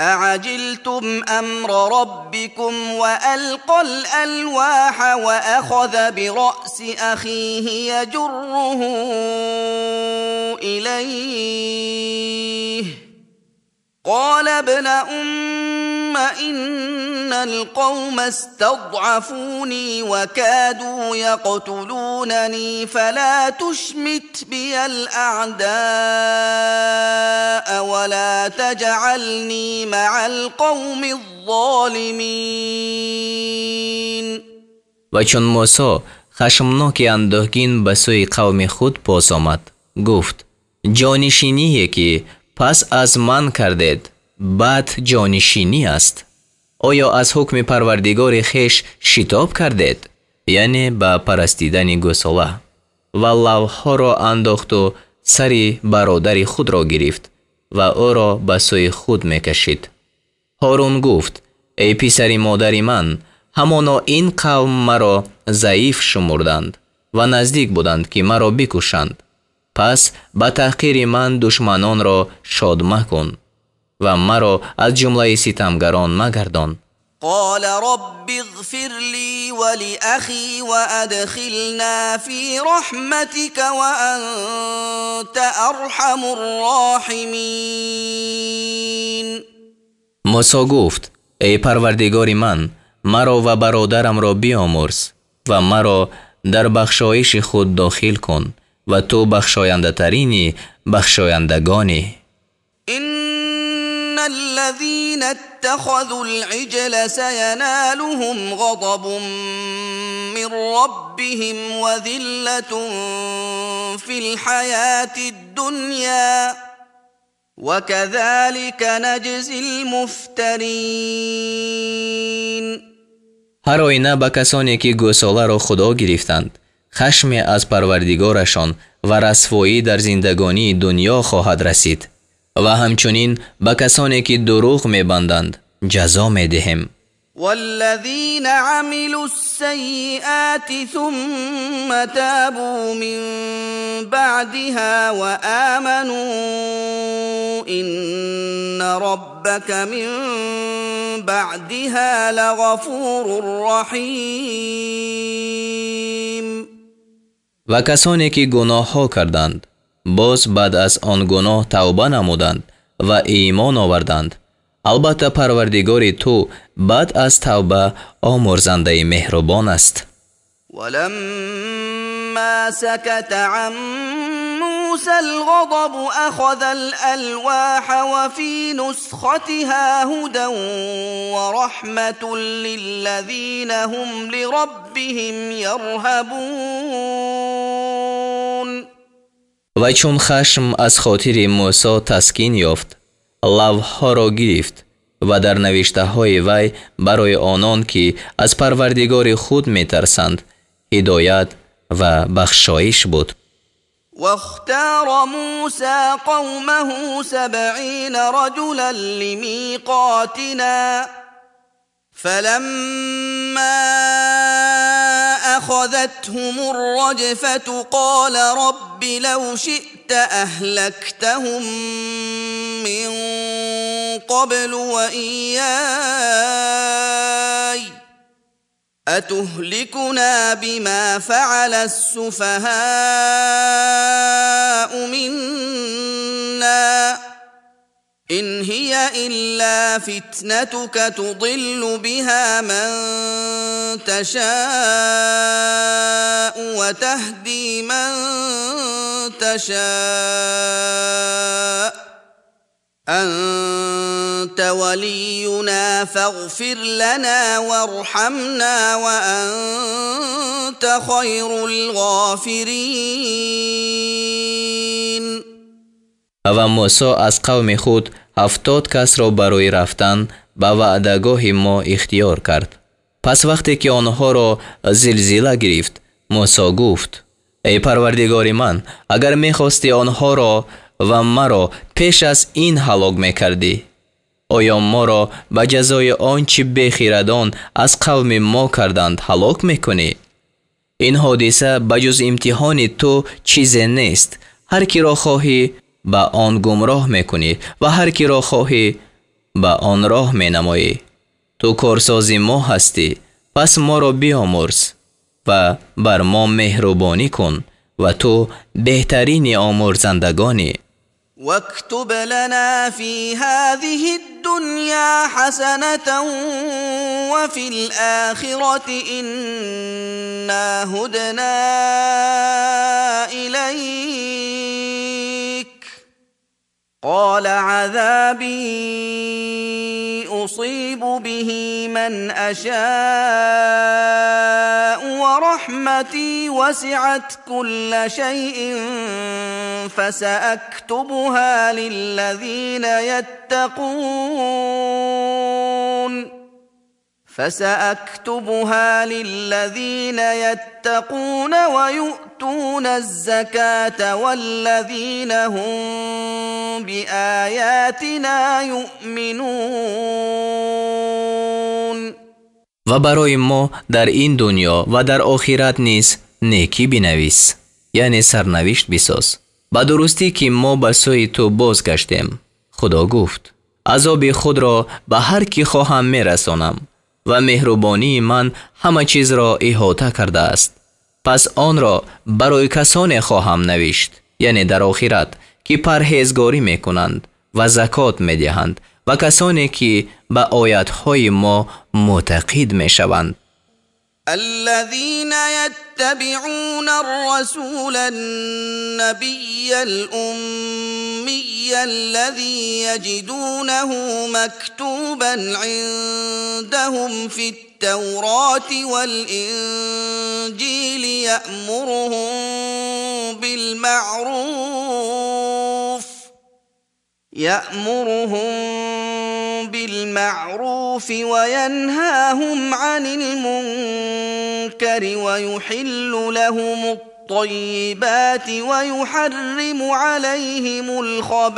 أعجلتم أمر ربكم وألقى الألواح وأخذ برأس أخيه يجره إليه قال ابن أم إن القوم استضعفوني وكادوا يقتلونني فلا تشمت بي الأعداء ولا تجعلني مع القوم الظالمين. و چون موسی خشمناک اندوهگین به سوی قوم خود باز آمد، گفت: جانشینی که پس از من کردید بعد جانشینی است. آیا از حکم پروردگار خیش شتاب کردید؟ یعنی به پرستیدن گوساله. و لوها را انداخت و سر برادر خود را گرفت و او را به سوی خود میکشید. هارون گفت: ای پسر مادر من، همانا این قوم مرا ضعیف شمردند و نزدیک بودند که مرا بکشند. پس به تحقیر من دشمنان را شاد مکن و مرا از جمله ستمگران مگردان. قال رب اغفر لي ولأخي وأدخلنا في رحمتك وأنت أرحم الراحمين. موسی گفت: ای پروردگار من، مرا و برادرم را بیامرز و مرا در بخشایش خود داخل کن و تو بخشاینده ترین بخشایندگانی. إن الذين اتخذوا العجل سينالهم غضب من ربهم وذلة في الحياة الدنيا وكذلك نجزي المفترين. هر آینه به کسانی که گوساله را خدا گرفتند خشم از پروردگارشان و رسوایی در زندگانی دنیا خواهد رسید و همچنین به کسانی که دروغ می‌بندند جزا می‌دهیم. والذين عملوا السيئات ثم تابوا من بعدها وآمنوا إن ربك من بعدها لغفور رحيم. و کسانی که گناه ها کردند باز بعد از آن گناه توبه نمودند و ایمان آوردند، البته پروردگار تو بعد از توبه آمرزنده مهربان است. ولما سكت عن موسى الغضب أخذ الألواح وفي نسختها هدى ورحمة للذين هم لربهم يرهبون. و چون خشم از خاطر موسی تسکین یافت، لوح‌ها را گرفت و در نوشته های وی برای آنان که از پروردگار خود می ترسند هدایت و بخشایش بود. واختار موسى قومه 70 رجلا لميقاتنا فلما أخذتهم الرجفة قال رب لو شئت أهلكتهم من قبل وإياي أتهلكنا بما فعل السفهاء منا إن هي إلا فتنتك تضل بها من تشاء وتهدي من تشاء أنت ولينا فاغفر لنا وارحمنا وأنت خير الغافرين. و موسی از قوم خود 70 کس را برای رفتن به وعدگاه ما اختیار کرد. پس وقتی که آنها را زلزله گرفت، موسی گفت: ای پروردگار من، اگر می‌خواستی آنها را و مرا پیش از این هلاک می‌کردی، آیا ما را به جزای آنچه بیخردان از قوم ما کردند هلاک می‌کنی؟ این حادثه بجز امتحان تو چیزی نیست. هر کی را خواهی به آن گمراه میکنی و هر کی را خواهی به آن راه مینمایی. تو کارساز ما هستی، پس ما را بیامرز و بر ما مهربانی کن و تو بهترین آمرزندگانی. واكتب لنا في هذه الدنيا حسنة وفي الآخرة إنا هدنا إليك. قال عذابي أصيب به من أشاء ورحمتي وسعت كل شيء فسأكتبها للذين يتقون ويؤتون الزكاة والذين هم بآياتنا يؤمنون. و برای ما در این دنیا و در آخرت نیز نیکی بنویس، یعنی سرنوشت بساز. به درستی که ما به سوی تو بازگشتیم. خدا گفت عذاب خود را به هر کی خواهم میرسانم و مهربانی من همه چیز را احاطه کرده است. پس آن را برای کسانی خواهم نوشت، یعنی در آخرت، که پرهیزگاری میکنند و زکات میدهند و کسانی که به آیاتهای ما معتقد میشوند. الذين يتبعون الرسول النبي الأمي الذي يجدونه مكتوبا عندهم في التوراة والإنجيل يأمرهم بالمعروف وينهاهم عن المنكر ويحل لهم الطيبات ويحرم عليهم الخبائث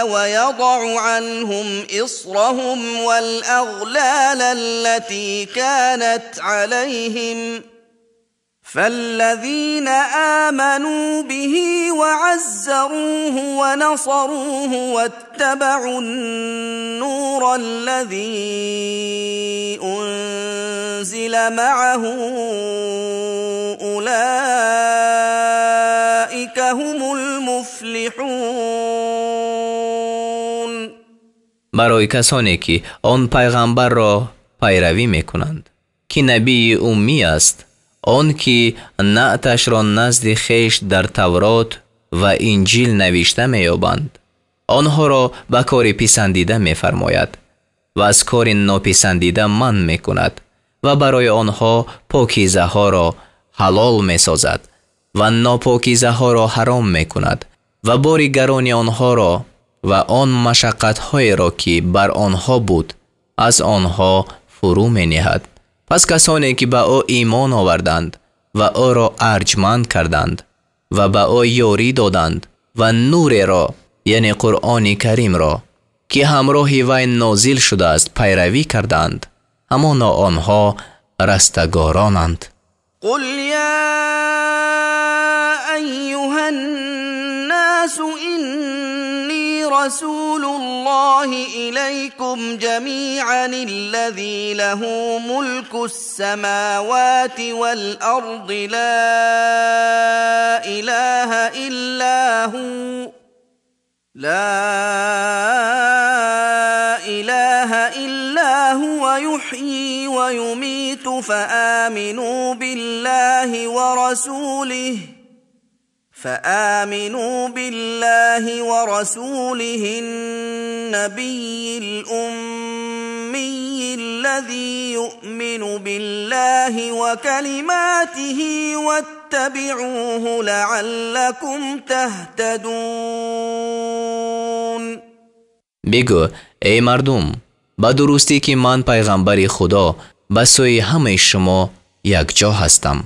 ويضع عنهم إصرهم والأغلال التي كانت عليهم. فالذين آمنوا به وعزروه ونصروه واتبعوا النور الذي أنزل معه أولئك هم المفلحون. برای کسانی که آن پیغمبر را پیروی میکنند که نبی امی است، آن که نعتش را نزد خویش در تورات و انجیل نوشته می‌یابند، آنها را به کار پسندیده می‌فرماید و از کار ناپسندیده منع می‌کند و برای آنها پاکیزه ها را حلال می‌سازد و ناپاکیزه ها را حرام می‌کند و بار گران آنها را و آن مشقت‌های را که بر آنها بود از آنها فرو می‌نهد. پس کسانی که به او ایمان آوردند و او را ارجمند کردند و به او یاری دادند و نور را، یعنی قرآن کریم را که همراه وی نازل شده است پیروی کردند، همانا آنها رستگارانند. قل یا ایها الناس اینی رسول الله إليكم جميعا الذي له ملك السماوات والأرض لا إله إلا هو يحيي ويميت فآمنوا بالله ورسوله النبي الأمي الذي يؤمن بالله وكلماته واتبعوه لعلكم تهتدون. بگو ای مردم، با درستی که من پیغمبر خدا به سوی همه شما یک جا هستم.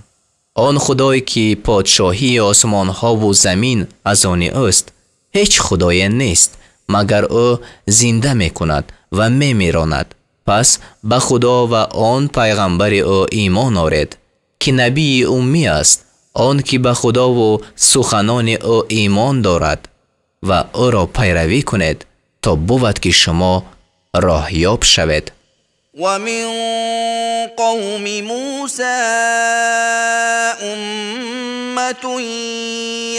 آن خدایی که پادشاهی آسمان ها و زمین از آن است، هیچ خدای نیست مگر او زنده می کند و می میراند. پس به خدا و آن پیغمبر او ایمان آورید که نبی امی است، آن که به خدا و سخنان او ایمان دارد و او را پیروی کنید تا بود که شما راهیاب شوید. ومن قوم موسى أمة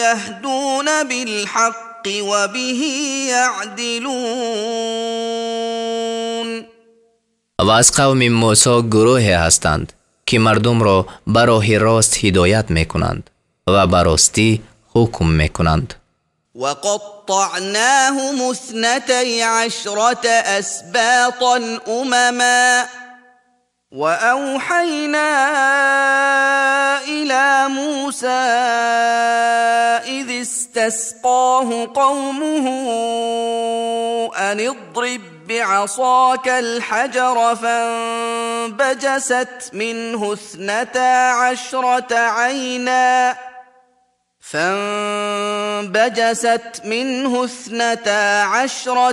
يهدون بالحق وبه يعدلون. و از قوم موسی گروهی هستند که مردم را به راه راست هدایت میکنند و به راستی حکم میکنند. وقطعناهم 12 أسباطا أمما وأوحينا إلى موسى إذ استسقاه قومه أن اضرب بعصاك الحجر فانبجست منه 12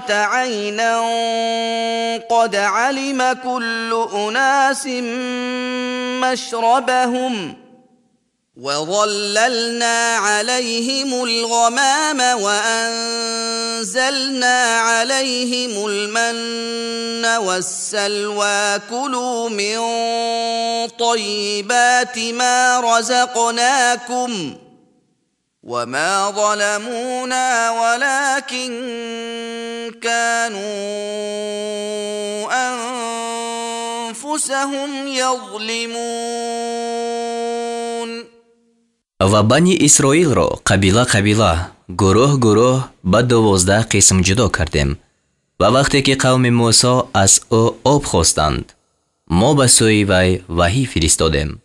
عينا قد علم كل أناس مشربهم وظللنا عليهم الغمام وأنزلنا عليهم المن والسلوى كلوا من طيبات ما رزقناكم وما ظلمونا ولكن كانوا أنفسهم يظلمون. و بنی اسرائیل را قبیله قبیله گروه گروه به 12 قسم جدا کردیم و وقتی که قوم موسی از او آب خواستند ما به سوی وی وحی فرستادیم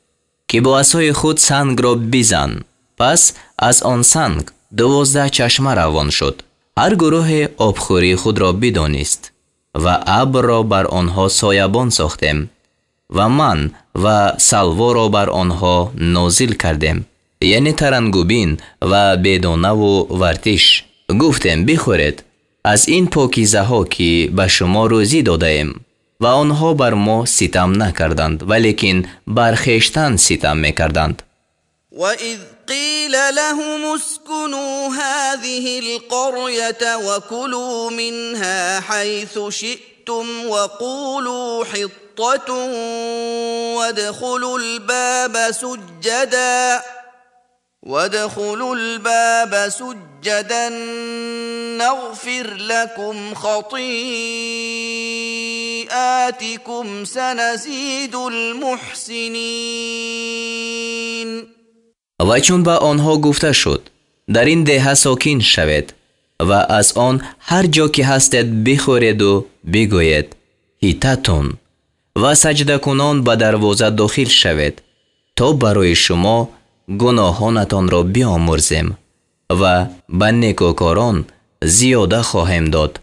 که با عصای خود سنگ را بزن. پس از آن سنگ 12 چشمه روان شد. هر گروه آبخوری خود را بدانست و ابر را بر آنها سایبان ساختیم و من و سلوا را بر آنها نازل کردیم، یعنی ترنگوبین و بدانه و ورتش. گفتیم بخورید از این پاکیزه ها که به شما روزی داده ایم. و آنها بر ما ستم نکردند ولیکن بر خویشتن ستم میکردند. وَإِذْ قِيلَ لَهُمُ اسْكُنُوا هَذِهِ الْقَرْيَةَ وَكُلُوا مِنْهَا حَيْثُ شِئْتُمْ وَقُولُوا حِطَّةٌ وَادْخُلُوا الْبَابَ سُجَّدًا نَغْفِرْ لَكُمْ خَطِيئَاتِكُمْ سَنَزِيدُ الْمُحْسِنِينَ. و چون به آنها گفته شد در این ده ساکن شوید و از آن هر جا که هستید بخورید و بگویید هیتتون و سجده کنان به دروازه داخل شوید تا برای شما گناهانتان را بیامرزیم و به نیکوکاران زیاده خواهیم داد.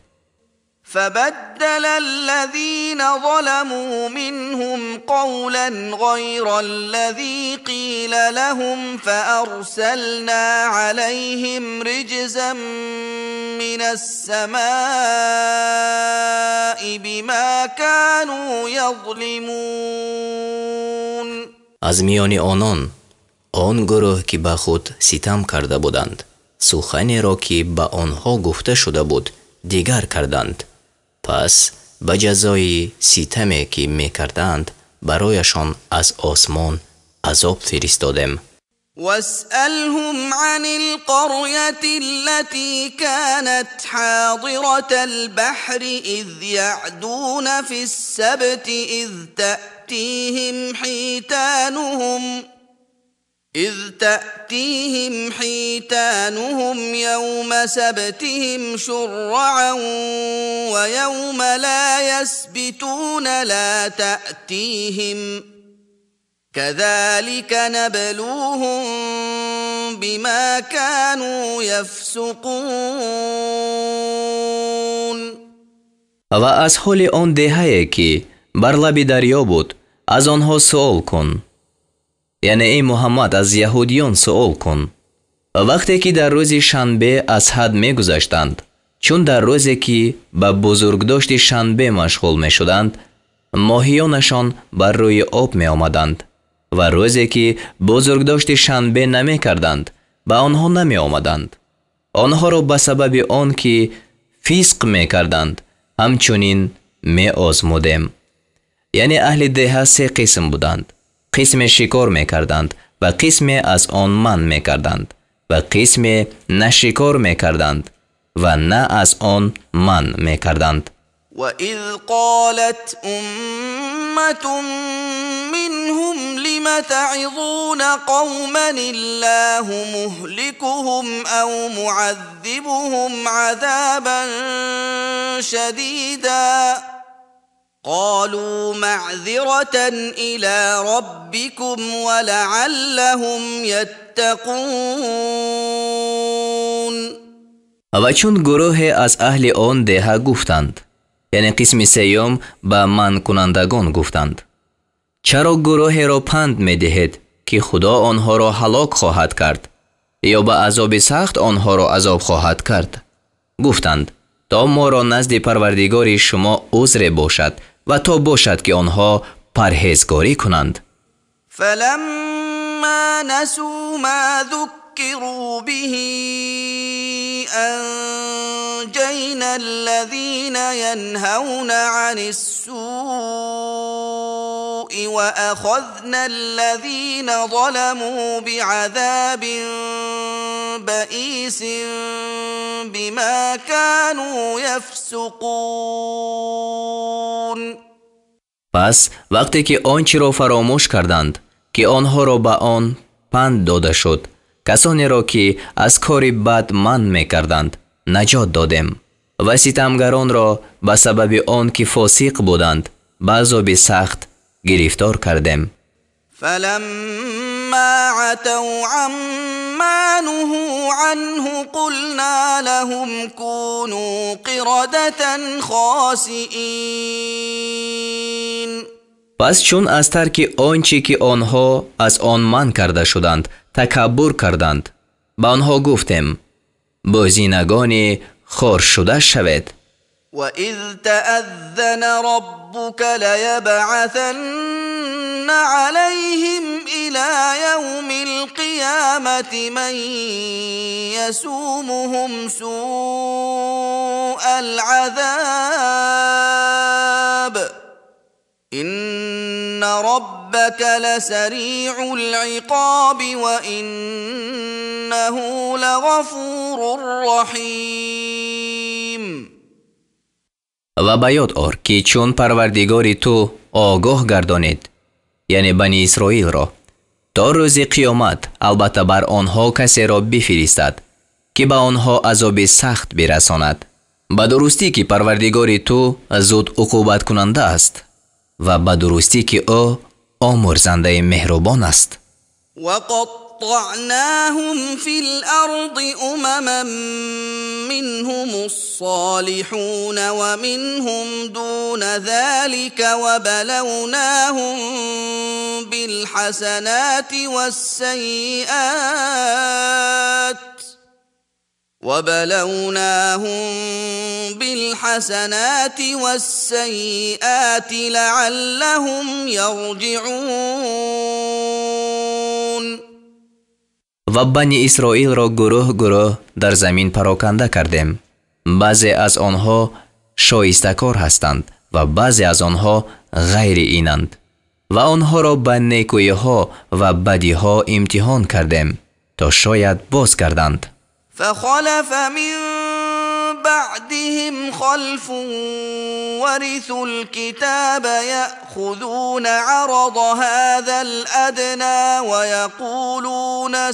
فبدل الذين ظلموا منهم قولا غير الذي قيل لهم فأرسلنا عليهم رجزا من السماء بما كانوا يظلمون. از میان آن گروه که به خود ستم کرده بودند سخنی را که به آنها گفته شده بود دیگر کردند. پس به جزای ستمی که می کردند برایشان از آسمان عذاب فرستادیم. واسألهم عن القرية التي كانت حاضرة البحر إذ يعدون في السبت إذ تأتيهم حيتانهم يوم سبتهم شرعا ويوم لا يسبتون لا تأتيهم كذلك نبلوهم بما كانوا يفسقون. و از حال آن دهه‌ای که بر لب دریا بود از آنها سؤال کن، یعنی ای محمد از یهودیان سؤال کن. وقتی که در روز شنبه از حد می گذشتند، چون در روزی که به بزرگداشت شنبه مشغول می شدند ماهیانشان بر روی آب می آمدند و روزی که بزرگداشت شنبه نمی کردند به آنها نمی آمدند. آنها را به سبب آن که فسق می کردند همچنین می آزمودیم. یعنی اهل دهه سه قسم بودند. قسم شکار می کردند و قسم از آن من می کردند و قسم نه شکار می کردند و نه از آن من می کردند. وَإِذْ قَالَتْ أُمَّةٌ مِّنْهُمْ لِمَ تَعِظُونَ قَوْمًا اللَّهُ مُهْلِكُهُمْ أَوْ مُعَذِّبُهُمْ عَذَابًا شَدِيدًا قَالُوا مَعْذِرَةً إِلَى رَبِّكُمْ وَلَعَلَّهُمْ يَتَّقُونَ. و چون گروه از اهل آن دهه گفتند، یعنی قسم سیوم به من کنندگان گفتند، چرا گروه را پند می دهید که خدا آنها را هلاک خواهد کرد یا به عذاب سخت آنها را عذاب خواهد کرد؟ گفتند تا ما را نزد پروردگار شما عذر باشد و تا باشد که آنها پرهیزگاری کنند. فلما نسوا ما ذكروا به أنجينا الذين ينهون عن السوء وأخذنا الذين ظلموا بعذاب بئيس بما كانوا يفسقون. پس وقتی که آنچه را فراموش کردند که آنها را به آن پند داده شد، کسانی را که از کار بد من می کردند نجات دادیم و ستمگران را به سبب آن که فاسق بودند به عذاب سخت گرفتار کردیم. فلما عتوا عما نهوا عنه قلنا لهم كونوا قردة خاسئین. پس چون از ترک آنچه که آنها از آن من کرده شدند تکبر کردند، به آنها گفتیم بازینگان خار شده شوید. وَإِذْ تَأَذَّنَ رَبُّكَ لَيَبْعَثَنَّ عَلَيْهِمْ إِلَى يَوْمِ الْقِيَامَةِ مَنْ يَسُومُهُمْ سُوءَ الْعَذَابِ إِنَّ رَبَّكَ لَسَرِيعُ الْعِقَابِ وَإِنَّهُ لَغَفُورٌ رَحِيمٌ. و به یاد آر که چون پروردگار تو آگاه گردانید، یعنی بنی اسرائیل را، تا روز قیامت البته بر آنها کسی را بفرستد که به آنها عذاب سخت برساند. به درستی که پروردگار تو زود عقوبت کننده است و به درستی که او آمرزنده مهربان است. وقطعناهم في الأرض أمما منهم الصالحون ومنهم دون ذلك وبلوناهم بالحسنات والسيئات لعلهم يرجعون. و بنی اسرائیل را گروه گروه در زمین پراکنده کردیم. بعضی از آنها شایستکار هستند و بعضی از آنها غیر اینند و آنها را به نیکویی ها و بدی ها امتحان کردیم تا شاید باز کردند. فخلف من بعدهم خلف ورثوا الكتاب يأخذون عرض هذا الأدنى ويقولون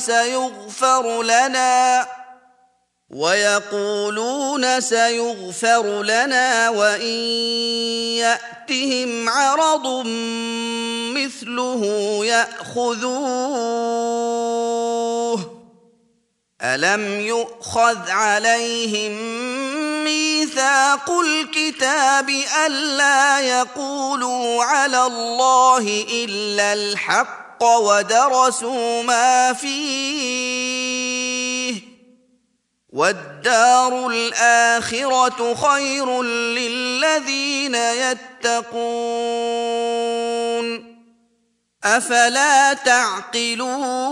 سيغفر لنا وإن يأتهم عرض مثله يأخذوه ألم يؤخذ عليهم ميثاق الكتاب ألا يقولوا على الله إلا الحق ودرسوا ما فيه والدار الآخرة خير للذين يتقون أفلا تعقلون.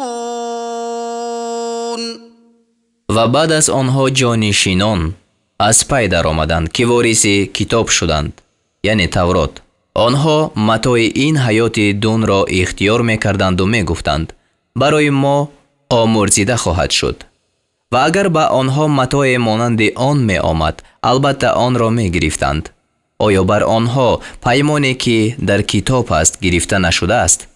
و بعد از آنها جانشینان از پی در آمدند که وارث کتاب شدند یعنی تورات. آنها متاع این حیات دون را اختیار می‌کردند و می‌گفتند برای ما آمرزیده خواهد شد. و اگر به آنها متاع مانند آن می آمد البته آن را می گرفتند. آیا بر آنها پیمانی که در کتاب است گرفته نشده است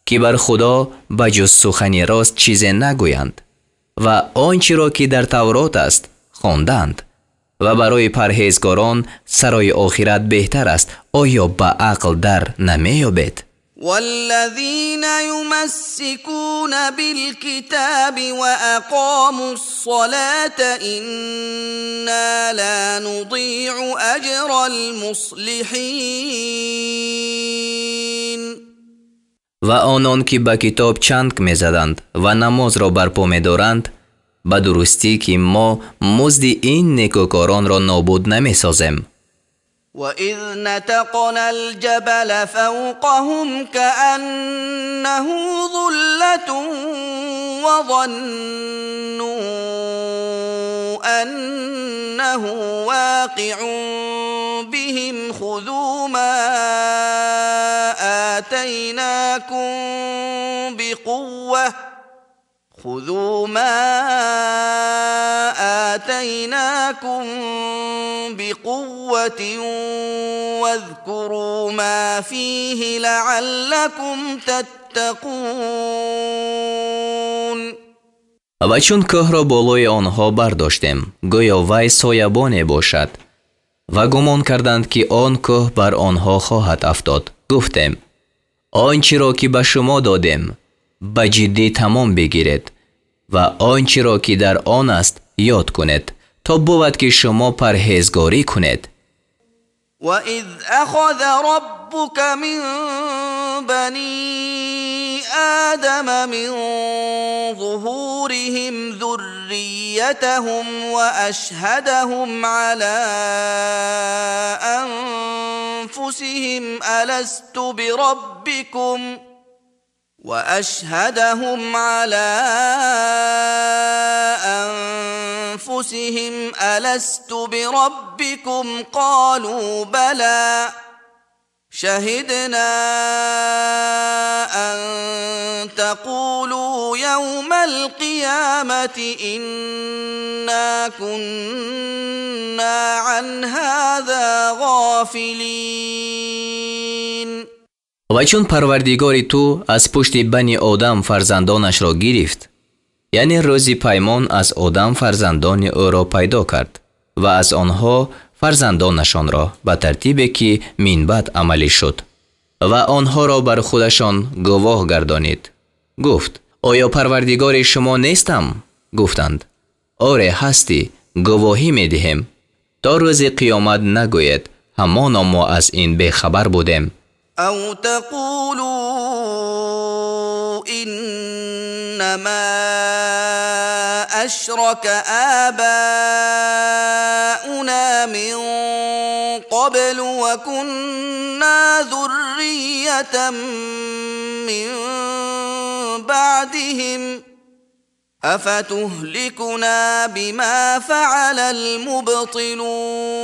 که بر خدا بجز سخن راست چیزی نگویند و آنچه را که در تورات است خواندند و برای پرهیزگاران سرای آخرت بهتر است؟ آیا به عقل در نمیابید؟ والذين يمسكون بالكتاب وأقاموا الصلاة إنا لا نضيع أجر المصلحين. و آنان که به کتاب چنگ می‌زدند و نماز را برپا می‌دارند به درستی که ما مزد این نیکوکاران را نابود نمی‌سازیم. وَإِذْ نَتَقْنَا الْجَبَلَ فَوْقَهُمْ كَأَنَّهُ ظُلَّةٌ وَظَنُّوا أَنَّهُ واقع بِهِمْ خُذُوا ما آتيناكم بقوة واذكروا ما فيه لعلكم تتقون. و چون که را بالای آنها برداشتیم گویا وی سایبانی باشد و گمان کردند که آن که بر آنها خواهد افتاد. گفتیم آنچه را که به شما دادیم به جدی تمام بگیرید و آنچه را که در آن است یاد کنید تا بود که شما پرهیزگاری کنید. وَإِذْ أَخَذَ رَبُّكَ مِنْ بَنِي آدَمَ مِنْ ظُهُورِهِمْ ذُرِّيَّتَهُمْ وَأَشْهَدَهُمْ عَلَى أَنفُسِهِمْ أَلَسْتُ بربكم قالوا بلى شهدنا أن تقولوا يوم القيامة إنا كنا عن هذا غافلين. و چون پروردگار تو از پشت بنی آدم فرزندانش را گرفت، یعنی روزی پیمان از آدم فرزندان او را پیدا کرد و از آنها فرزندانشان را به ترتیبی که من بعد عملی شد و آنها را بر خودشان گواه گردانید. گفت آیا پروردگار شما نیستم؟ گفتند آره هستی، گواهی می دهیم تا روز قیامت نگوید همانا ما از این بخبر بودیم. أو تقولوا إنما أشرك آباؤنا من قبل وكنا ذرية من بعدهم أفتهلكنا بما فعل المبطلون.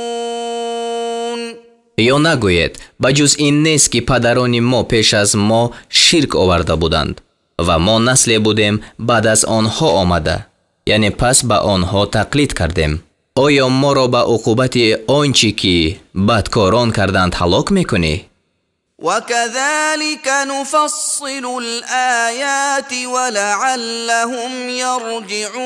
یا نگوید بجز این نیست که پدران ما پیش از ما شرک آورده بودند و ما نسل بودیم بعد از آنها آمده، یعنی پس به آنها تقلید کردیم. آیا ما را به عقوبت آنچه که بدکاران کردند هلاک میکنی؟ وَكَذَلِكَ نُفَصِّلُ الْآيَاتِ وَلَعَلَّهُمْ يَرْجِعُونَ.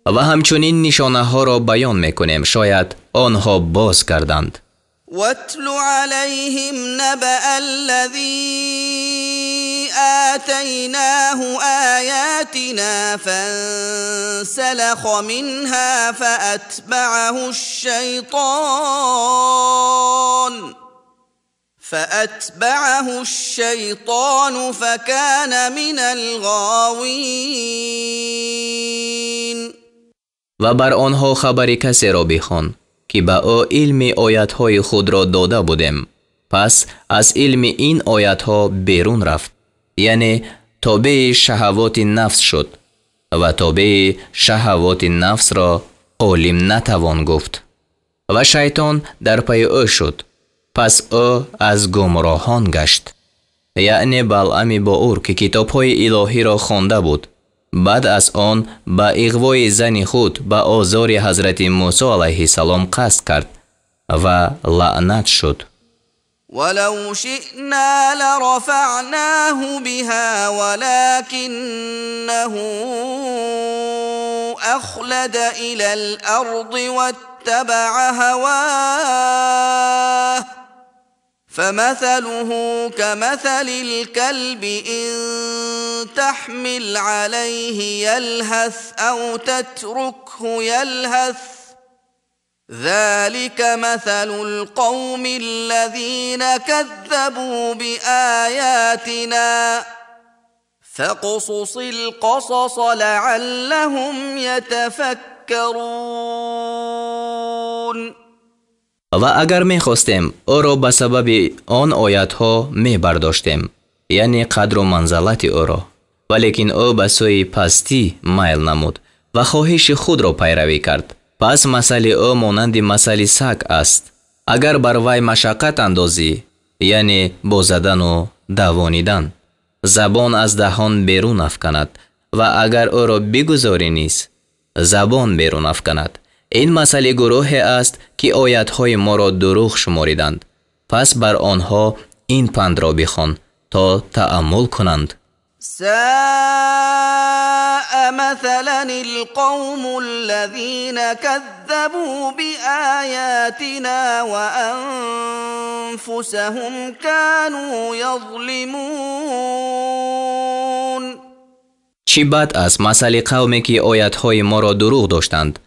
و همچنین نشانه ها را بیان میکنیم شاید آنها باز کردند. وَاتْلُ عَلَيْهِمْ نَبَأَ الَّذِي آتَيْنَاهُ آيَاتِنَا فَانسَلَخَ مِنْهَا فأتبعه الشيطان فكان من الغاوين. و بر آنها خبر کسی را بخوان که به او علم آیاتهای خود را داده بودیم، پس از علم این آیاتها بیرون رفت، یعنی تابع شهوات نفس شد و تابع شهوات نفس را عالم نتوان گفت. و شیطان در پی او شد. پس او از گمراهان گشت. یعنی بلعم بa'ور که کتاب‌های الهی را خوانده بود، بعد از آن با اغوای زن خود به آزار حضرت موسی علیه السلام قصد کرد و لعنت شد. ولو شئنا لرفعناه بها ولكنه أخلد إلى الأرض واتبع هواه فمثله كمثل الكلب إن تحمل عليه يلهث أو تتركه يلهث ذلك مثل القوم الذين كذبوا بآياتنا فاقصص القصص لعلهم يتفكرون. و اگر می خواستیم او را به سبب آن آیت ها می برداشتیم، یعنی قدر و منزلت او را، ولیکن او به سوی پستی میل نمود و خواهش خود را پیروی کرد. پس مثل او مانند مثل سگ است. اگر بر وی مشقت اندازی، یعنی با زدن و دوانیدن، زبان از دهان بیرون افکند و اگر او را بگذاری نیز زبان بیرون افکند. این مثل گروه است که آیت‌های ما را دروغ شماریدند. پس بر آنها این پند را بخوان تا تأمل کنند. ساء مثلا القوم الذين كذبوا بآياتنا وأنفسهم كانوا يظلمون. چی بد است مثل قومی که آیت‌های ما را دروغ داشتند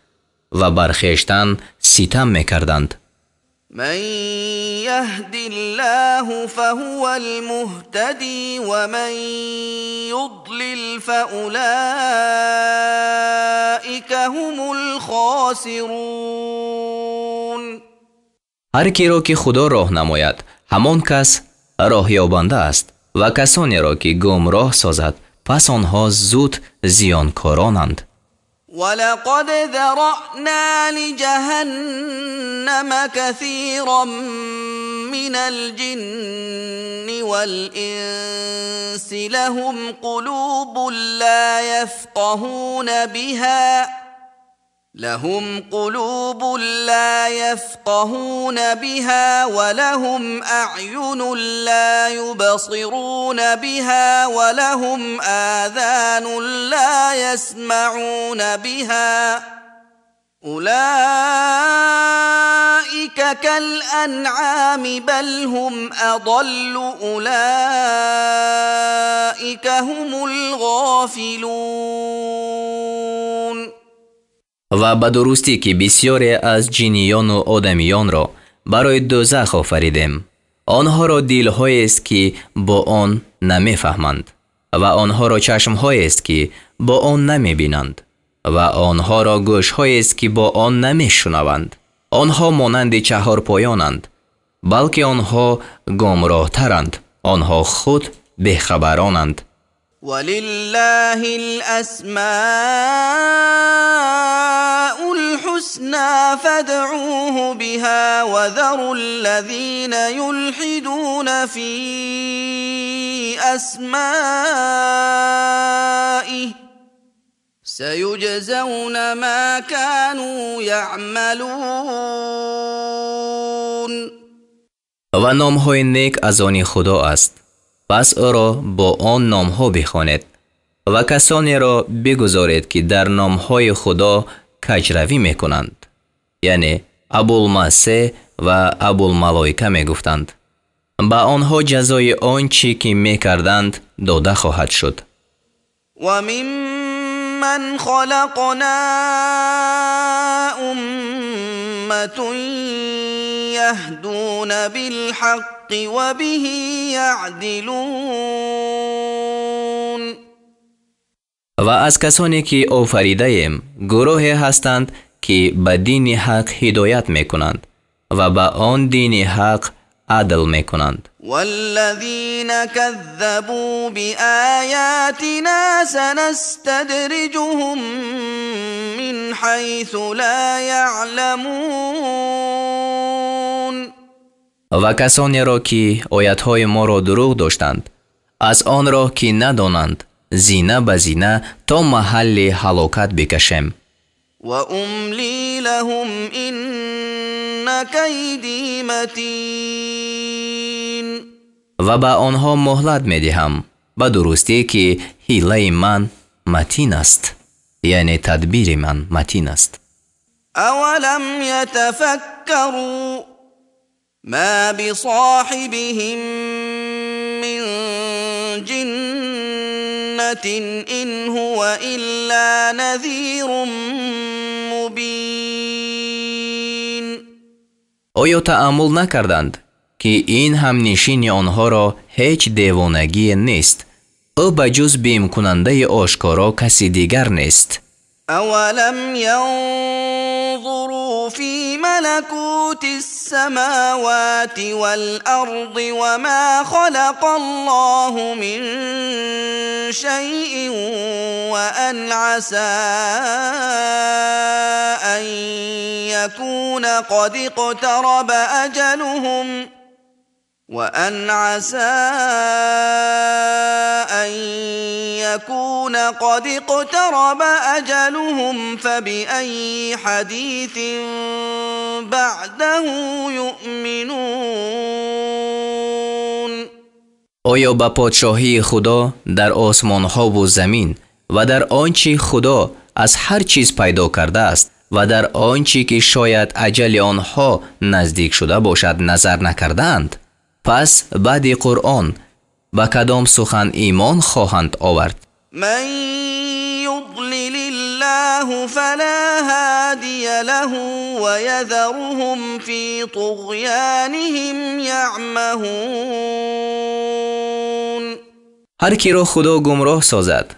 و بر خویشتن ستم می‌کردند. من يهد الله فهو المهتدي ومن يضلل فأولئك هم الخاسرون. هر کی را که خدا راه نماید همان کس راه یابنده است و کسانی را که گمراه سازد پس آنها زود زیانکارانند. ولقد ذرأنا لجهنم كثيرا من الجن والإنس لهم قلوب لا يفقهون بها ولهم أعين لا يبصرون بها ولهم آذان لا يسمعون بها أولئك كالأنعام بل هم أضل أولئك هم الغافلون. و به درستی که بسیاری از جنیان و آدمیان را برای دوزخ آفریدیم. آنها را دل‌هایی است که با آن نمی‌فهمند و آنها را چشم‌هایی است که با آن نمی‌بینند و آنها را گوش‌هایی است که با آن نمی‌شنوند. آنها مانند چهارپایانند، بلکه آنها گمراه‌ترند. آنها خود بی‌خبرانند. ولله الأسماء الحسنى فادعوه بها وذروا الذين يلحدون في أسمائه سيجزون ما كانوا يعملون. و نام‌های نیک از آن خدا است، پس او را با آن نام‌ها بخوانید و کسانی را بگذارید که در نام‌های خدا کجروی می‌کنند، یعنی ابوالمسیح و ابوالملائکه می‌گفتند. با آنها جزای آنچه که می‌کردند داده خواهد شد. و ممن خلقنا أمة يهدون بالحق وبه يعدلون. و از کسانی که آفریده ایم گروهی هستند که به دین حق هدایت میکنند و به آن دین حق عدل میکنند. والذین كذبوا بآیاتنا سنستدرجهم من حیث لا یعلمون. و کسانی را که آیتهای ما را دروغ داشتند، از آن راه که ندانند زینه به زینه تا محل هلاکت بکشیم. و املی لهم ان کیدی متین. و به آنها مهلت میدهم به درستی که حیله من متین است، یعنی تدبیر من متین است. اولم یتفکروا ما بصاحبهم من جنة إن هو إلا نذیر مبین. آیا تأمل نکردند که این همنشین آنها را هیچ دیوانگی نیست؟ او بجز بیم کننده آشکارا کسی دیگر نیست. اولم ينظروا في ملكوت السماوات والأرض وما خلق الله من شيء وأن عسى أن يكون قد اقترب أجلهم فبأي حديث بعده يؤمنون. آیا به پادشاهی خدا در آسمان ها و زمین و در آنچه خدا از هر چیز پیدا کرده است و در آنچه که شاید اجل آنها نزدیک شده باشد نظر نکردند؟ پس بعد قرآن با کدام سخن ایمان خواهند آورد؟ من یضلل الله فلا هادی له و یذرهم فی طغیانهم یعمهون. هر کی را خدا گمراه سازد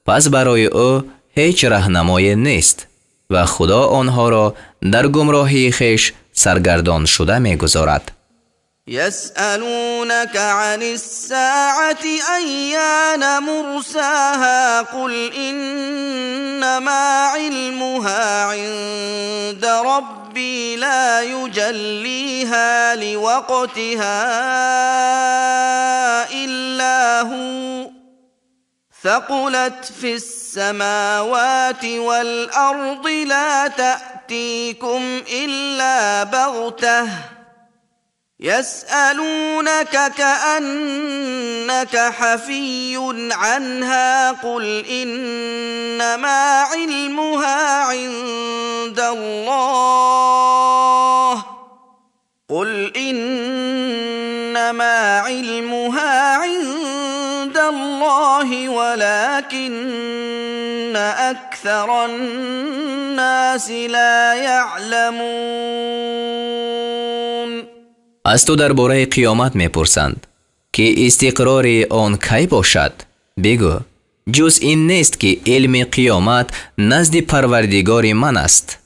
پس برای او هیچ راهنمای نیست و خدا آنها را در گمراهی خویش سرگردان شده میگذارد. يسألونك عن الساعة أيان مرساها قل إنما علمها عند ربي لا يجليها لوقتها إلا هو ثقلت في السماوات والأرض لا تأتيكم إلا بغتة يسألونك كأنك حفي عنها قل إنما علمها عند الله ولكن أكثر الناس لا يعلمون. از تو درباره قیامت میپرسند که استقرار آن کی باشد؟ بگو جز این نیست که علم قیامت نزد پروردگار من است.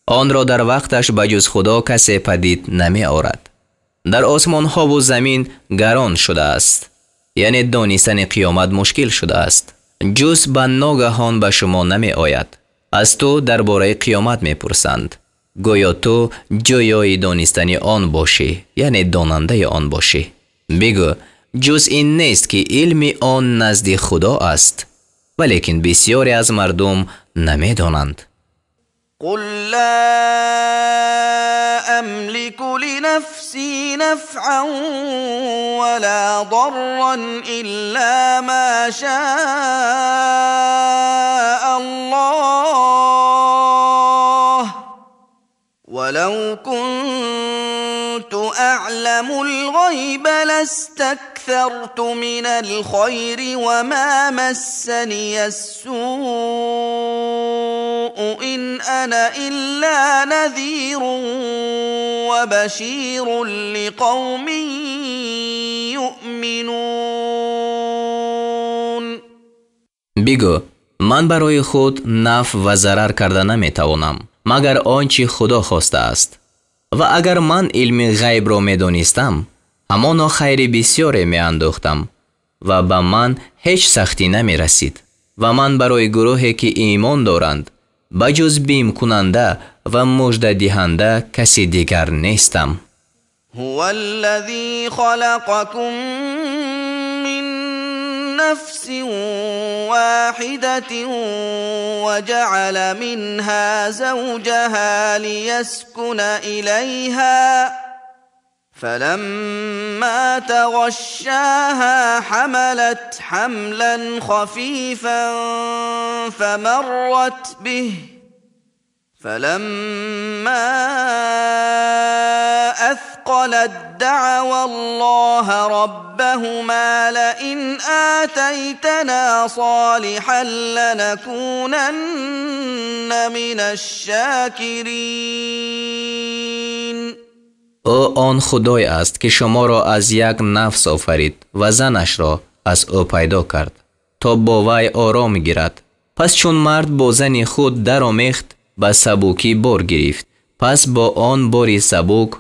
آن را در وقتش بجز خدا کسی پدید نمی آورد. در آسمان ها و زمین گران شده است، یعنی دانستن قیامت مشکل شده است. جز به ناگهان به شما نمی آید. از تو درباره قیامت میپرسند گویا تو جویای دانستن آن باشی، یعنی داننده آن باشی. بگو جز این نیست که علم آن نزد خدا است، ولیکن بسیاری از مردم نمی دانند. قل لا أملك لنفسي نفعا ولا ضرا إلا ما شاء الله ولو كنت أعلم الغيب لاستكثرت من الخير وما مسني السوء إن أنا إلا نذير وبشير لقوم يؤمنون. بگو من برای خود نفع و ضرر کرده نمیتوانم مگر آنچه خدا خواسته است. و اگر من علم غیب را میدانستم همانا خیر بسیاری می اندوختم و به من هیچ سختی نمی رسید و من برای گروهی که ایمان دارند بجز بیم کننده و مژده دهنده کسی دیگر نیستم. هو الذی خلقكم من نفس واحدة وجعل منها زوجها ليسكن إليها فلما تغشاها حملت حملا خفيفا فمرت به فلما أثقلت دعوا الله ربهما لئن آتيتنا صالحا لنكونن من الشاكرين. او آن خدای است که شما را از یک نفس آفرید و زنش را از او پیدا کرد تا با وی آرام گیرد. پس چون مرد با زن خود در آمیخت به سبوکی بار گرفت، پس با آن باری سبوک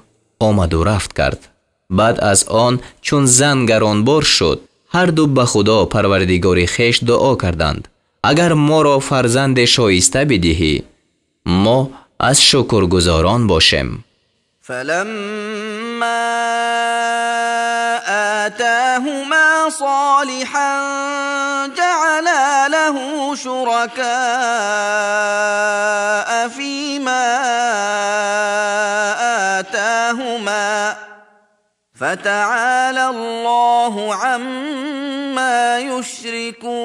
آمد و رفت کرد. بعد از آن چون زن گرانبار شد، هر دو به خدا پروردگار خویش دعا کردند اگر ما را فرزند شایسته بدهی ما از شکرگزاران باشیم. فلما آتاهما صالحا جعلا له شركاء فيما آتاهما فتعالى الله عما يشركون.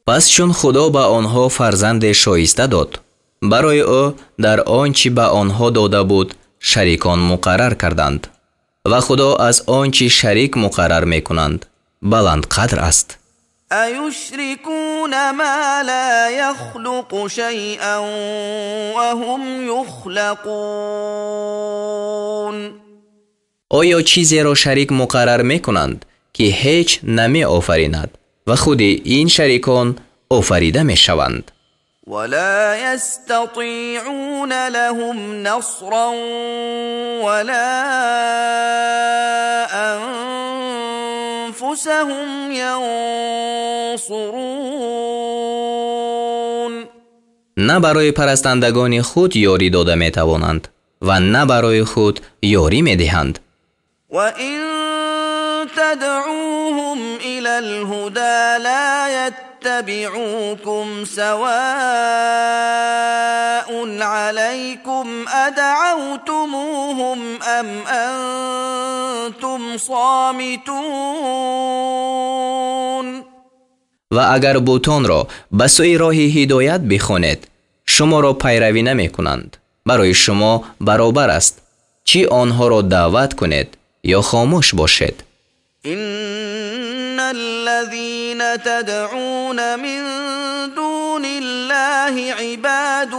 پس چون خدا به آنها فرزند شایسته داد، برای او در آنچه به آنها داده بود شریکان مقرر کردند و خدا از آنچه شریک مقرر میکنند بلند قدر است. ایشرکون ما لا یخلق شیئا وهم یخلقون. آیا چیزی را شریک مقرر میکنند که هیچ نمی آفریند و خود این شریکان آفریده میشوند؟ ولا يستطيعون لهم نصرا ولا أنفسهم ينصرون. نه برای پرستندگان خود یاری داده می توانند و نه برای خود یاری می دهند. و این تدعوهم الى الهدى لا يتبعوكم سواء عليكم أدعوتموهم أم أنتم صامتون. و اگر بوتان را به سوی راه هدایت بخوانید شما را پیروی نمی کنند. برای شما برابر است چی آنها را دعوت کنید یا خاموش باشید. إن الذين تدعون من دون الله عباد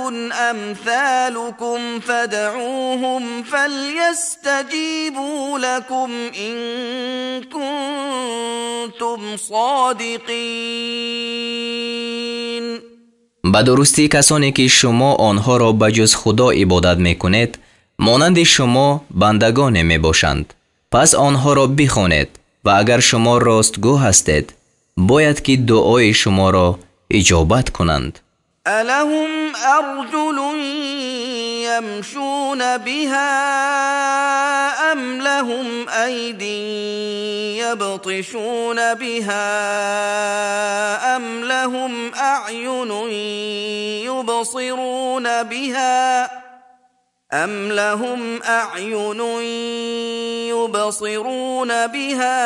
أمثالكم فادعوهم فليستجيبوا لكم إن كنتم صادقين. به درستی کسانی که شما آنها را بجز خدا عبادت میکنید مانند شما بندگان می باشند. پس آنها را بخوانید و اگر شما راستگو هستید باید که دعای شما را اجابت کنند. ألهم أرجل يمشون بها أم لهم أيدي يبطشون بها أم لهم أعين يبصرون بها أم لهم أعين يبصرون بها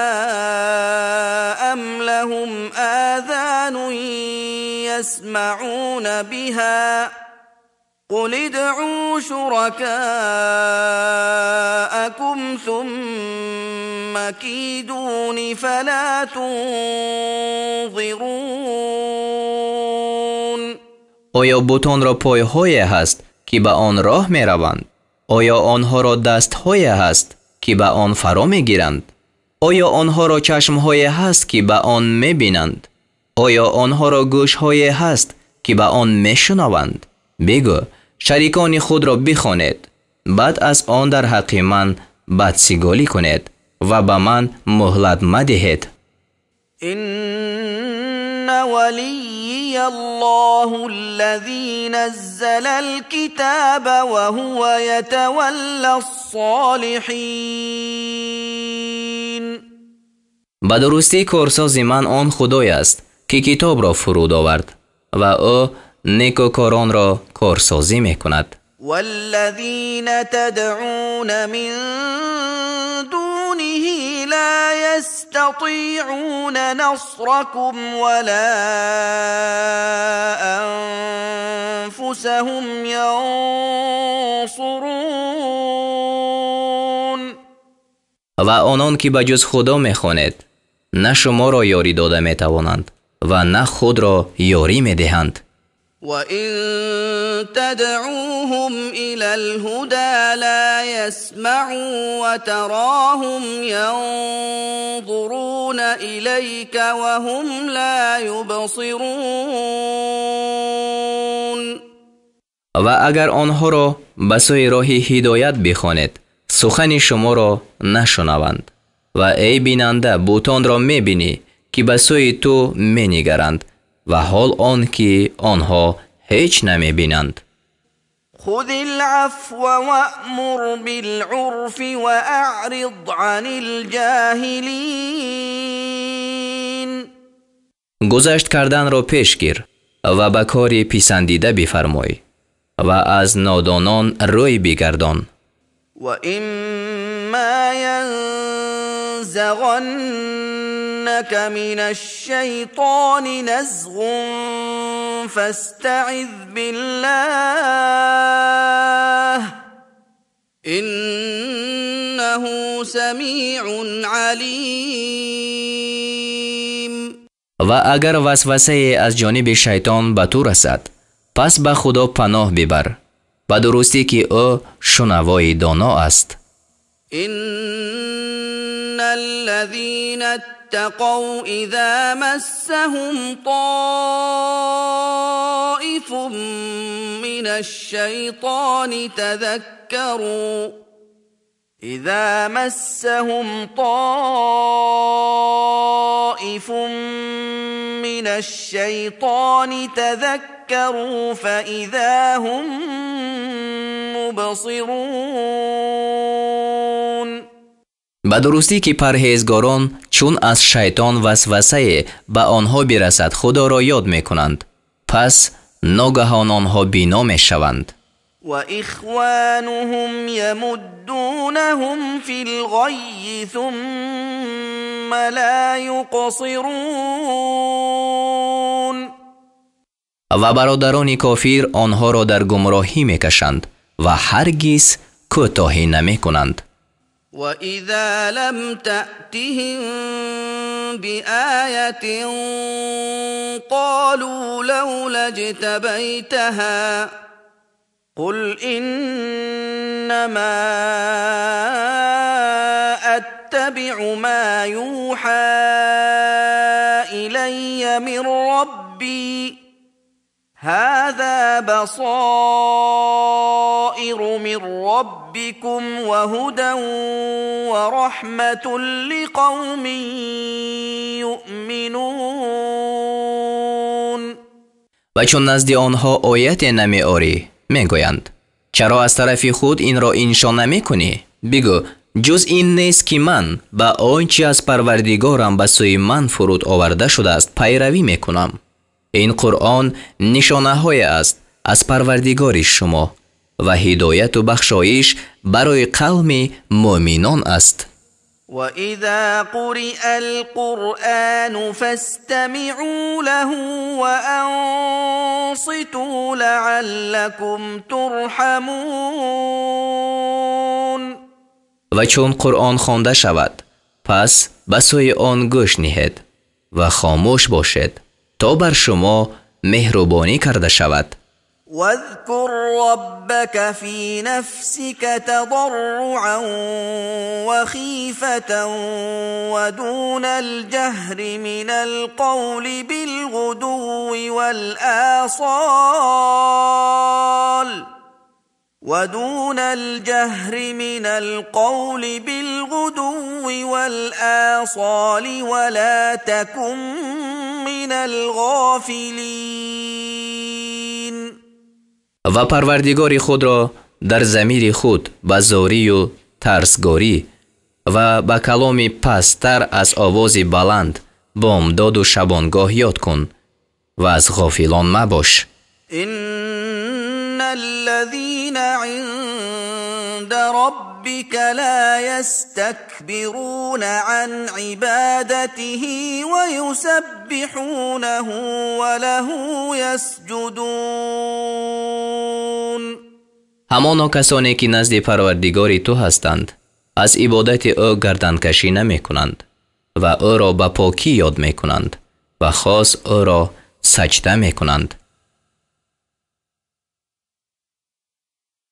أم لهم آذان يسمعون بها قل ادعوا شركاءكم ثم كيدون فلا تنظرون. آیا بتان را پایهای هست که به آن راه می روند؟ آیا آنها را دستهای هست که به آن فرا می گیرند؟ آیا آنها را چشمهای هست که به آن می بینند؟ آیا آنها را گوشهای هست که به آن می شنوند؟ بگو شریکان خود را بخوانید بعد از آن در حق من بدسیگالی کنید و به من مهلت مدهید. إن ولي الله الذي نزل الكتاب وهو يتولى الصالحين. به درستی کارساز من آن خدای است که کتاب را فرود آورد و او نیکوکاران را کارسازی می کند. والذين تدعون من دونه لا يستطيعون نصركم ولا أنفسهم ينصرون. و آنان که به جز خدا می خوانید نه شما را یاری داده می توانند و نه خود را یاری می دهند. وَإِن تَدْعُوهُمْ إِلَى الْهُدَى لَا يَسْمَعُوا وَتَرَاهُمْ يَنظُرُونَ إِلَيْكَ وَهُمْ لَا يُبْصِرُونَ. و اگر آنها را به سوی راه هدایت بخوانید سخن شما را نشنوند و ای بیننده بتان را می بینی که به سوی تو می نگرند و حال آن که آنها هیچ نمی بینند. خذ العفو وأمر بالعرف وأعرض عن الجاهلین. گذشت کردن را پیش گیر و به کاری پسندیده بفرمای و از نادانان روی بگردان. و اما ینزغنک من الشیطان نزغ فاستعذ بالله انه سمیع علیم. و اگر وسوسه از جانب شیطان به تو رسد پس به خدا پناه ببر و درستی که او شنوای دانا است. ان الذين اتقوا اذا مسهم طائف من الشيطان تذكروا إذا مسهم طائف من الشيطان تذكروا فإذا هم مبصرون. به درستی که پرهیزگاران چون از شیطان وسوسه به آنها برسد خدا را یاد می کنند پس ناگهان آنها بینا می شوند. وإخوانهم يمدونهم في الغي ثم لا يقصرون. و برادران کافر آنها را در گمراهی میکشند و هرگز کوتاهی نمی کنند. وَإِذَا لَمْ تَأْتِهِمْ بِآيَةٍ قَالُوا لَوْلَا اجْتَبَيْتَهَا قُلْ إِنَّمَا أَتَّبِعُ مَا يُوحَى إِلَيَّ مِنْ رَبِّي هَذَا بَصَائِرُ مِنْ رَبِّكُمْ وَهُدًى وَرَحْمَةٌ لِقَوْمٍ يُؤْمِنُونَ. و چون نزد آنها آیت نمی آری میگویند چرا از طرف خود این را انشا نمی کنی؟ بگو جز این نیست که من به آنچه از پروردگارم به سوی من فرود آورده شده است پیروی میکنم. این قرآن نشانه های است از پروردگار شما و هدایت و بخشایش برای قوم مؤمنان است. وَإِذَا قُرِئَ الْقُرْآنُ فَاسْتَمِعُوا لَهُ وَأَنصِتُوا لَعَلَّكُمْ تُرْحَمُونَ. و چون قرآن خوانده شود پس به سوی آن گوش نهید و خاموش باشید تا بر شما مهربانی کرده شود. واذكر ربك في نفسك تضرعا وخيفة ودون الجهر من القول بالغدو والآصال ودون الجهر من القول بالغدو والآصال ولا تكن من الغافلين. و پروردگار خود را در ضمیر خود با زاری و ترسگاری و با کلامی پستر از آواز بلند بامداد و شبانگاه یاد کن و از غافلان مباش. ان الذين عند ربك لا يستكبرون عن عبادته ويسبحونه وله يسجدون. همانا کسانی که نزد پروردگار تو هستند از عبادت او گردنکشی نمی کنند و او را به پاکی یاد می کنند و خاص او را سجده می کنند.